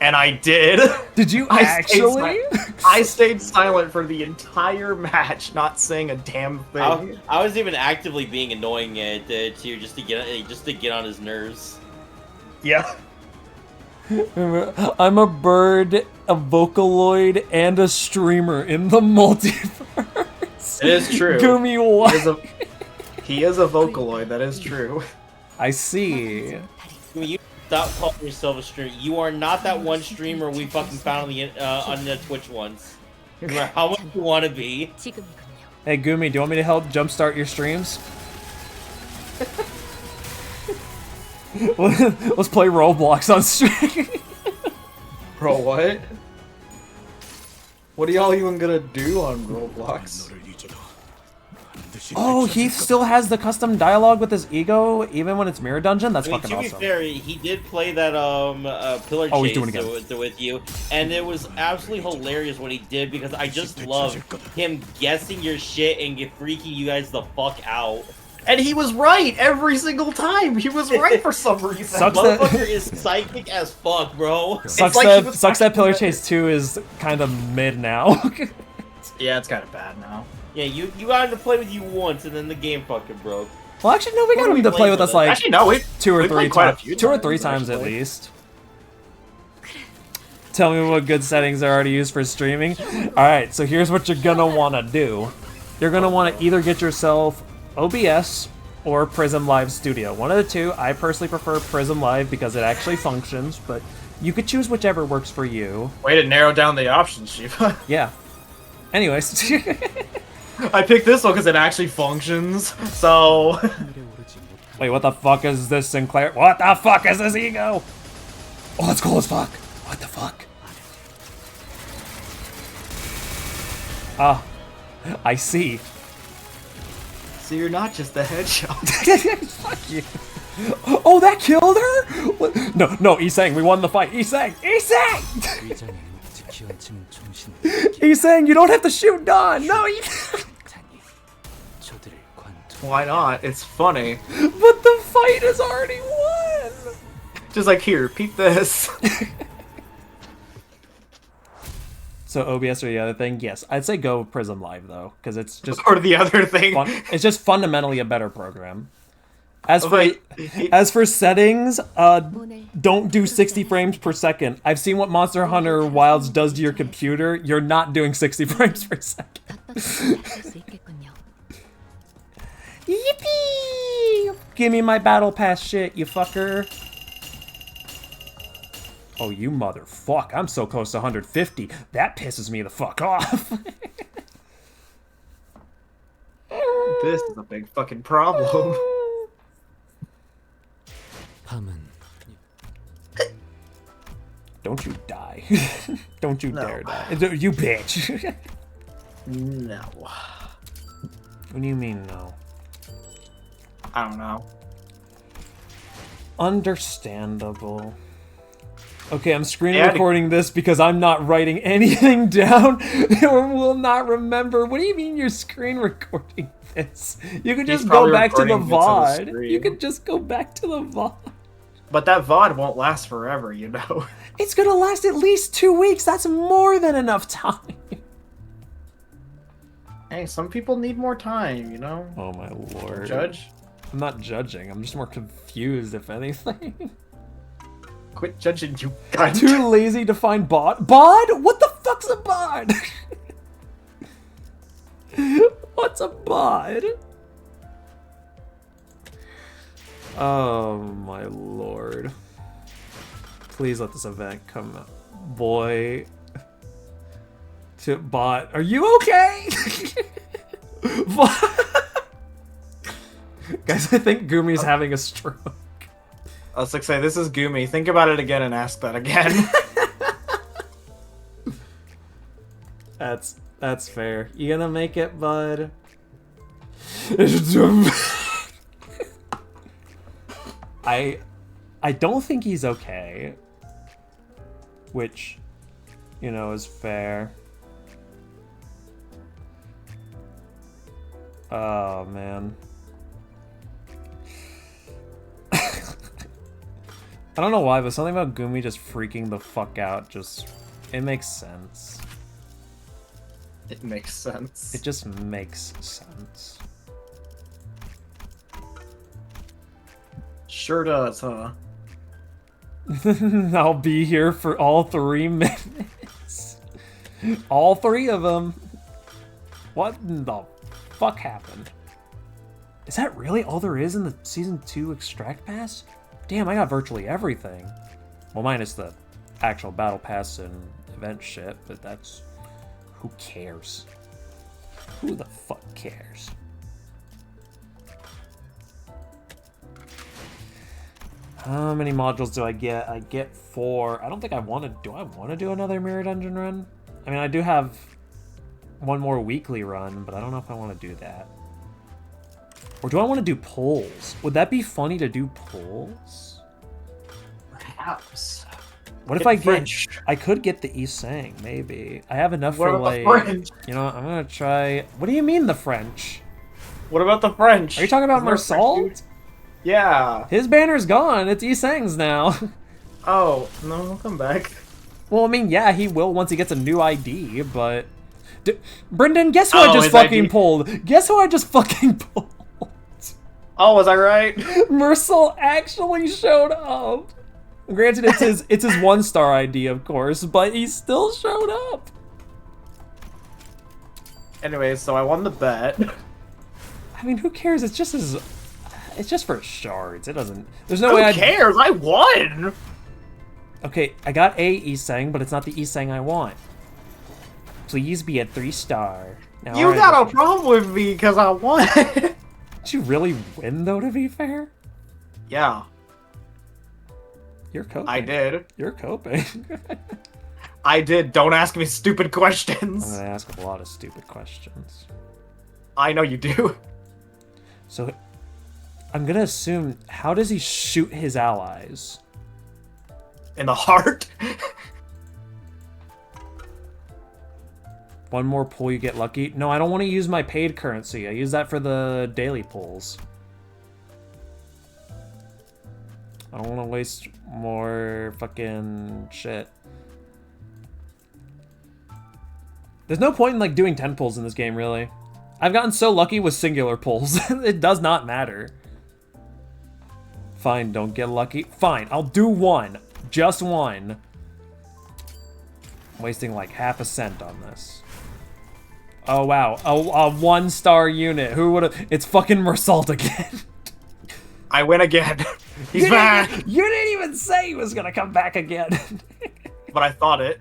And I did. Did you actually? I stayed silent for the entire match, not saying a damn thing. I was even actively being annoying too, just to get on his nerves. Yeah. I'm a bird, a Vocaloid, and a streamer in the multiverse. It is true. Gumi, what? He is a Vocaloid, that is true. I see. You stop calling yourself a streamer. You are not that one streamer we fucking found on the Twitch once. No matter how much you want to be. 지금이군요. Hey Gumi, do you want me to help jumpstart your streams? Let's play Roblox on stream. Bro, what? What are y'all even gonna do on Roblox? Oh, he still has the custom dialogue with his ego, even when it's Mirror Dungeon? That's I mean, fucking to be awesome. fair, he did play that pillar Oh, he's chase doing it again. with you, and it was absolutely hilarious when he did because I just love him guessing your shit and freaking you guys the fuck out. And he was right every single time. He was right for some reason. Sucks that- Motherfucker is psychic as fuck, bro. Sucks, like he was sucks that fucking Pillar right. Chase 2 is kind of mid now. Yeah, it's kind of bad now. Yeah, you got him to play with you once, and then the game fucking broke. Well, actually, no, we got What do him we to play play with with us it? like Actually, no, we 2 or we 3 played quite a times. few 2 or 3 times, times at actually. least. Tell me what good settings there are to use for streaming. Alright, so here's what you're gonna want to do. You're gonna want to either get yourself OBS or Prism Live Studio. One of the two. I personally prefer Prism Live because it actually functions, but you could choose whichever works for you. Way to narrow down the options, Shiva. Yeah. Anyways. I picked this one because it actually functions, so... Wait, what the fuck is this, Sinclair? What the fuck is this ego? Oh, it's cool as fuck. What the fuck? Ah, I see. So you're not just a headshot. Fuck you. Oh, that killed her? What? No, no, Isang, we won the fight. Isang! Isang! 위장의 묵직히 얹힌 정신 Isang, you don't have to shoot Dawn! No, you... 탄이 저들을 관통 Why not? It's funny. But the fight is already won! Just like, here, peep this. So OBS or the other thing? Yes, I'd say go Prism Live, though, because it's just Or the other thing. fun. It's just fundamentally a better program. As for Okay. as for settings, don't do 60 frames per second. I've seen what Monster Hunter Wilds does to your computer. You're not doing 60 frames per second. 덧박질을 수 있겠군요. Yippee! Give me my battle pass shit, you fucker. Oh, you motherfuck. I'm so close to 150. That pisses me the fuck off. This is a big fucking problem. 밤은 Don't you die. Don't you No. dare die. You bitch. No. What do you mean, no? I don't know. Understandable. Okay, I'm screen Yeah, recording this because I'm not writing anything down or will not remember. What do you mean you're screen recording this? You could He's just go probably back to the recording it to the VOD. stream. You could just go back to the VOD. But that VOD won't last forever, you know? It's gonna last at least 2 weeks. That's more than enough time. Hey, some people need more time, you know? Oh my lord. Judge? I'm not judging. I'm just more confused, if anything. Quit judging, you cunt. Too lazy to find bod. Bod? What the fuck's a bod? What's a bod? Oh my lord. Please let this event come out. Boy. To bot. Are you okay? Guys, I think Gumi's having a stroke. I was like, say, this is Gumi. Think about it again and ask that again. That's fair. You gonna make it, bud? I don't think he's okay. Which, you know, is fair. Oh man. I don't know why, but something about Gumi just freaking the fuck out it makes sense. It makes sense. It just makes sense. Sure does, huh? I'll be here for all 3 minutes. All 3 of them. What in the fuck happened? Is that really all there is in the Season 2 Extract Pass? Damn, I got virtually everything. Well, minus the actual Battle Pass and event shit, but that's... Who cares? Who the fuck cares? How many modules do I get? I get 4. I don't think I want to... Do I want to do another Mirror Dungeon run? I mean, I do have one more weekly run, but I don't know if I want to do that. Or do I want to do polls? Would that be funny to do polls? Perhaps. What if Get I get... French. I could get the Isang, maybe. I have enough What for, about like... the French? You know what? I'm gonna try... What do you mean, the French? What about the French? Are you talking about Isn't there a French Marsault? dude? Yeah. His banner's gone. It's Isang's now. Oh, no, he'll come back. Well, I mean, yeah, he will once he gets a new ID, but... Brendan, guess who I Oh, just his fucking ID. pulled? Guess who I just fucking pulled? Oh, was I right? Mercel actually showed up. Granted, it's his 1-star ID, of course, but he still showed up. Anyway, so I won the bet. I mean, who cares? It's just for shards. It doesn't... There's no Who way I... cares? I won! Okay, I got a Isang, but it's not the Isang I want. Please be a 3-star. Now, You alright, got a problem with me because I won. Did you really win, though, to be fair? Yeah, You're coping. I did. You're coping. I did. Don't ask me stupid I'm questions. gonna ask a lot of stupid questions. I know you do. So, I'm gonna assume, how does he shoot his allies? In the heart. One more pull, you get lucky. No, I don't want to use my paid currency. I use that for the daily pulls. I don't want to waste more fucking shit. There's no point in, like, doing 10 pulls in this game, really. I've gotten so lucky with singular pulls. It does not matter. Fine, don't get lucky. Fine, I'll do one. Just one. I'm wasting, like, half a cent on this. Oh, wow. A 1-star unit. Who would've... It's fucking Mersault again. I win again. He's back. You didn't even say he was gonna come back again. But I thought it.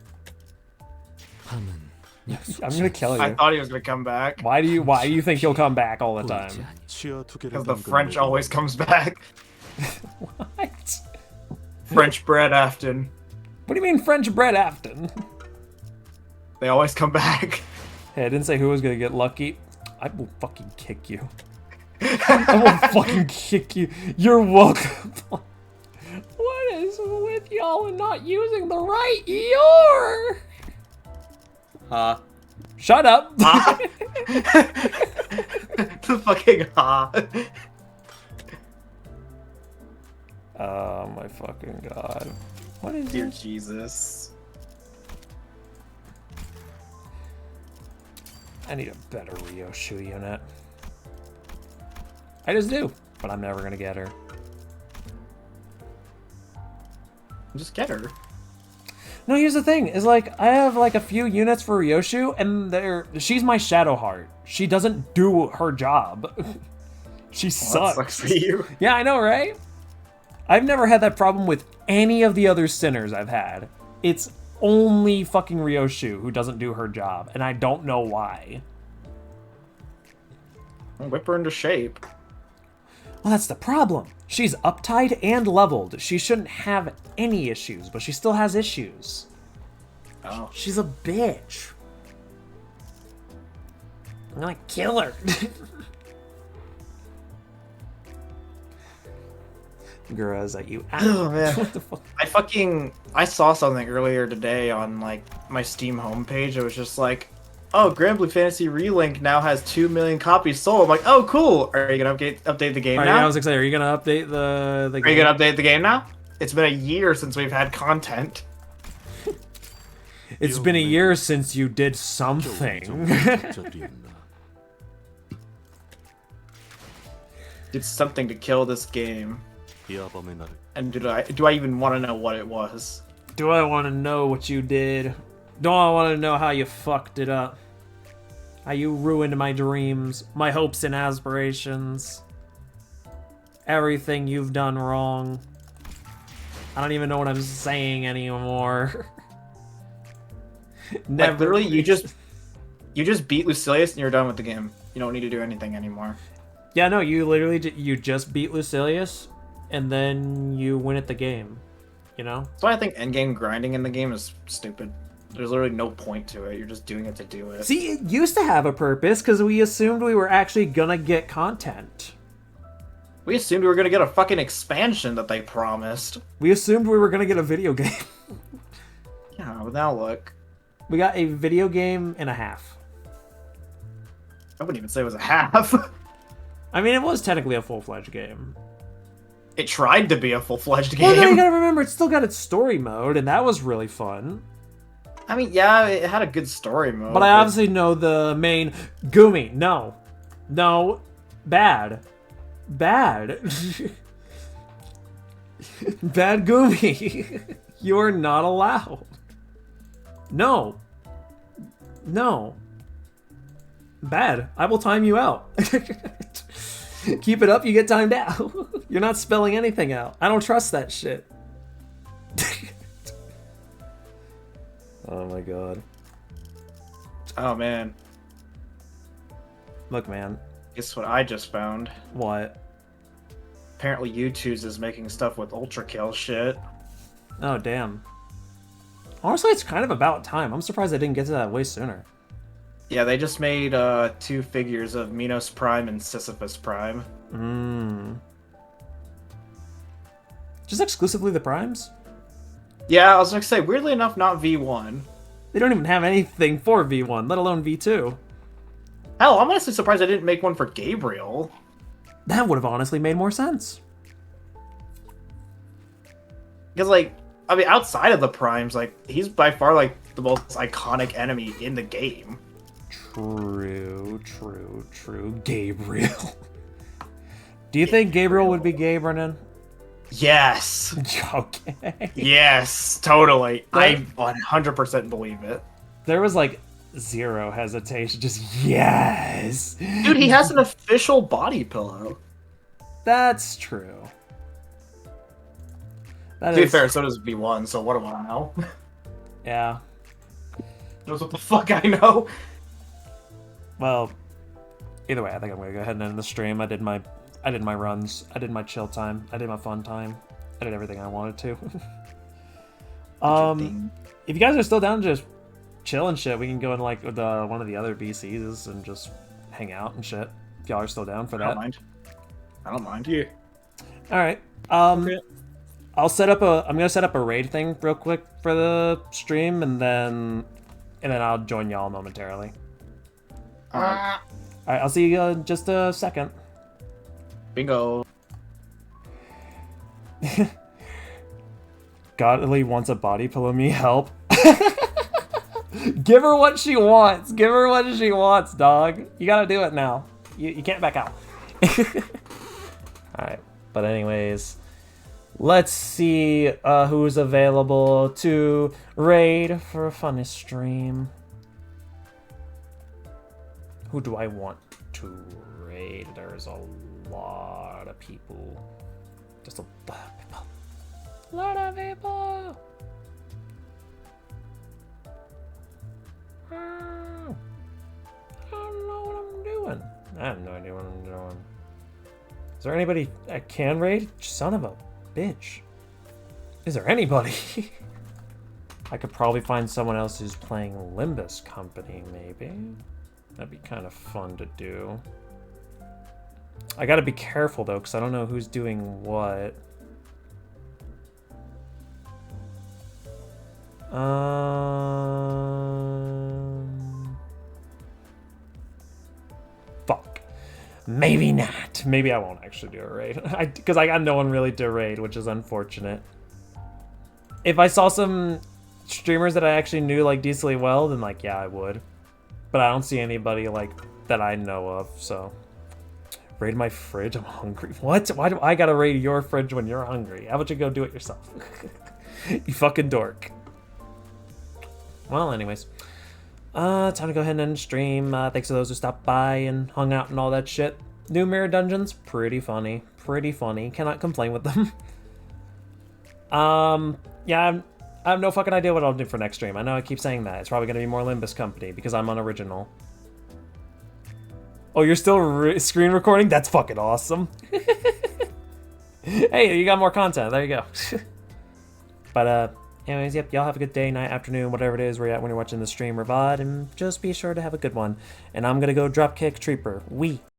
밤은 I'm gonna kill you. I thought he was gonna come back. Why do you think he'll come back all the time? 치아 두 개를 Because the 담근 French 내가 always comes back. What? French bread Afton. What do you mean French bread Afton? They always come back. Hey, I didn't say who was gonna get lucky. I will fucking kick you. I will fucking kick you. You're welcome. What is with y'all and not using the right ear? Huh? Shut up. The fucking ha. Oh my fucking god. What is Dear this? Jesus. I need a better Ryoshu unit. I just do, but I'm never gonna get her. Just get her. No, here's the thing, is like, I have like a few units for Ryoshu, and she's my Shadow Heart. She doesn't do her job. She Well, sucks. that sucks for you. Yeah, I know, right? I've never had that problem with any of the other Sinners I've had. It's only fucking Ryoshu who doesn't do her job, and I don't know why. Whip her into shape. Well, that's the problem. She's uptied and leveled. She shouldn't have any issues, but she still has issues. Oh. She's a bitch. I'm gonna kill her. Gura's at you. Oh man. What the fuck? I saw something earlier today on like my Steam homepage. It was just like, oh, Grand Blue Fantasy Relink now has 2 million copies sold. I'm like, oh, cool. Are you gonna update the game Alright, now? I was excited. Are you gonna update the Are you gonna update the game now? It's been a year since we've had content. It's been a year since you did something. 적자리였나. Did something to kill this game. 이 아범의 나를 And do I even want to know what it was? Do I want to know what you did? Do I want to know how you fucked it up? How you ruined my dreams, my hopes and aspirations. Everything you've done wrong. I don't even know what I'm saying anymore. Never. Like, literally, you just beat Lucilius and you're done with the game. You don't need to do anything anymore. Yeah, no, you literally you just beat Lucilius, and then you win at the game. You know? That's why I think endgame grinding in the game is stupid. There's literally no point to it. You're just doing it to do it. See, it used to have a purpose because we assumed we were actually gonna get content. We assumed we were gonna get a fucking expansion that they promised. We assumed we were gonna get a video game. Yeah, but now look. We got a video game and a half. I wouldn't even say it was a half. I mean, it was technically a full-fledged game. It tried to be a full-fledged Well, then you game. gotta remember, it still got its story mode, and that was really fun. I mean, yeah, it had a good story mode. But I obviously know the main... Gumi, no. No. Bad. Bad. Bad Gumi. You're not allowed. No. No. Bad. I will time you out. Keep it up, you get timed out. You're not spelling anything out. I don't trust that shit. Oh my god. Oh man. Look, man. Guess what I just found? What? Apparently YouTube's is making stuff with Ultra Kill shit. Oh, damn. Honestly, it's kind of about time. I'm surprised I didn't get to that way sooner. Yeah, they just made 2 figures of Minos Prime and Sisyphus Prime. Just exclusively the primes? Yeah, I was gonna say, weirdly enough, not V1. They don't even have anything for V1, let alone V2. Hell, I'm honestly surprised I didn't make one for Gabriel. That would have honestly made more sense. Because, like, I mean, outside of the primes, like, he's by far, like, the most iconic enemy in the game. True, true, true. Gabriel. Do you think Gabriel would be gay, Brennan? Yes. Okay. Yes, totally. I 100% believe it. There was, like, zero hesitation. Just, yes. Dude, he has an official body pillow. That's true. That To be is fair, so does V1, so what do I know? Yeah. Knows what the fuck I know. Well, either way, I think I'm gonna go ahead and end the stream. I did my runs. I did my chill time. I did my fun time. I did everything I wanted to. If you guys are still down to just chill and shit, we can go in like one of the other BCs and just hang out and shit. If y'all are still down for I that. don't mind. Yeah. All right. I'll set up I'm gonna set up a raid thing real quick for the stream, and then I'll join y'all momentarily. All right. I'll see you in just a second. Bingo. Godly wants a body pillow. Me help. Give her what she wants. Give her what she wants, dog. You gotta do it now. You can't back out. Alright. But anyways, let's see who's available to raid for a funny stream. Who do I want to raid? There's a lot of people. Just a lot of people. A lot of people. I don't know what I'm doing. I have no idea what I'm doing. Is there anybody I can raid? Son of a bitch. Is there anybody? I could probably find someone else who's playing Limbus Company, maybe. That'd be kind of fun to do. I gotta be careful, though, because I don't know who's doing what. Fuck. Maybe not. Maybe I won't actually do a raid. Because I got no one really to raid, which is unfortunate. If I saw some streamers that I actually knew, like, decently well, then, like, yeah, I would. But I don't see anybody, like, that I know of, so... Raid my fridge? I'm hungry. What? Why do I gotta raid your fridge when you're hungry? How about you go do it yourself? You fucking dork. Well, anyways. Time to go ahead and end stream. Thanks to those who stopped by and hung out and all that shit. New mirror dungeons, pretty funny. Pretty funny. Cannot complain with them. Yeah, I have no fucking idea what I'll do for next stream. I know I keep saying that. It's probably gonna be more Limbus Company because I'm unoriginal. Oh, you're still screen recording? That's fucking awesome. Hey, you got more content. There you go. But, anyways, yep, y'all have a good day, night, afternoon, whatever it is where you're at when you're watching the stream or VOD, and just be sure to have a good one. And I'm gonna go dropkick Trooper.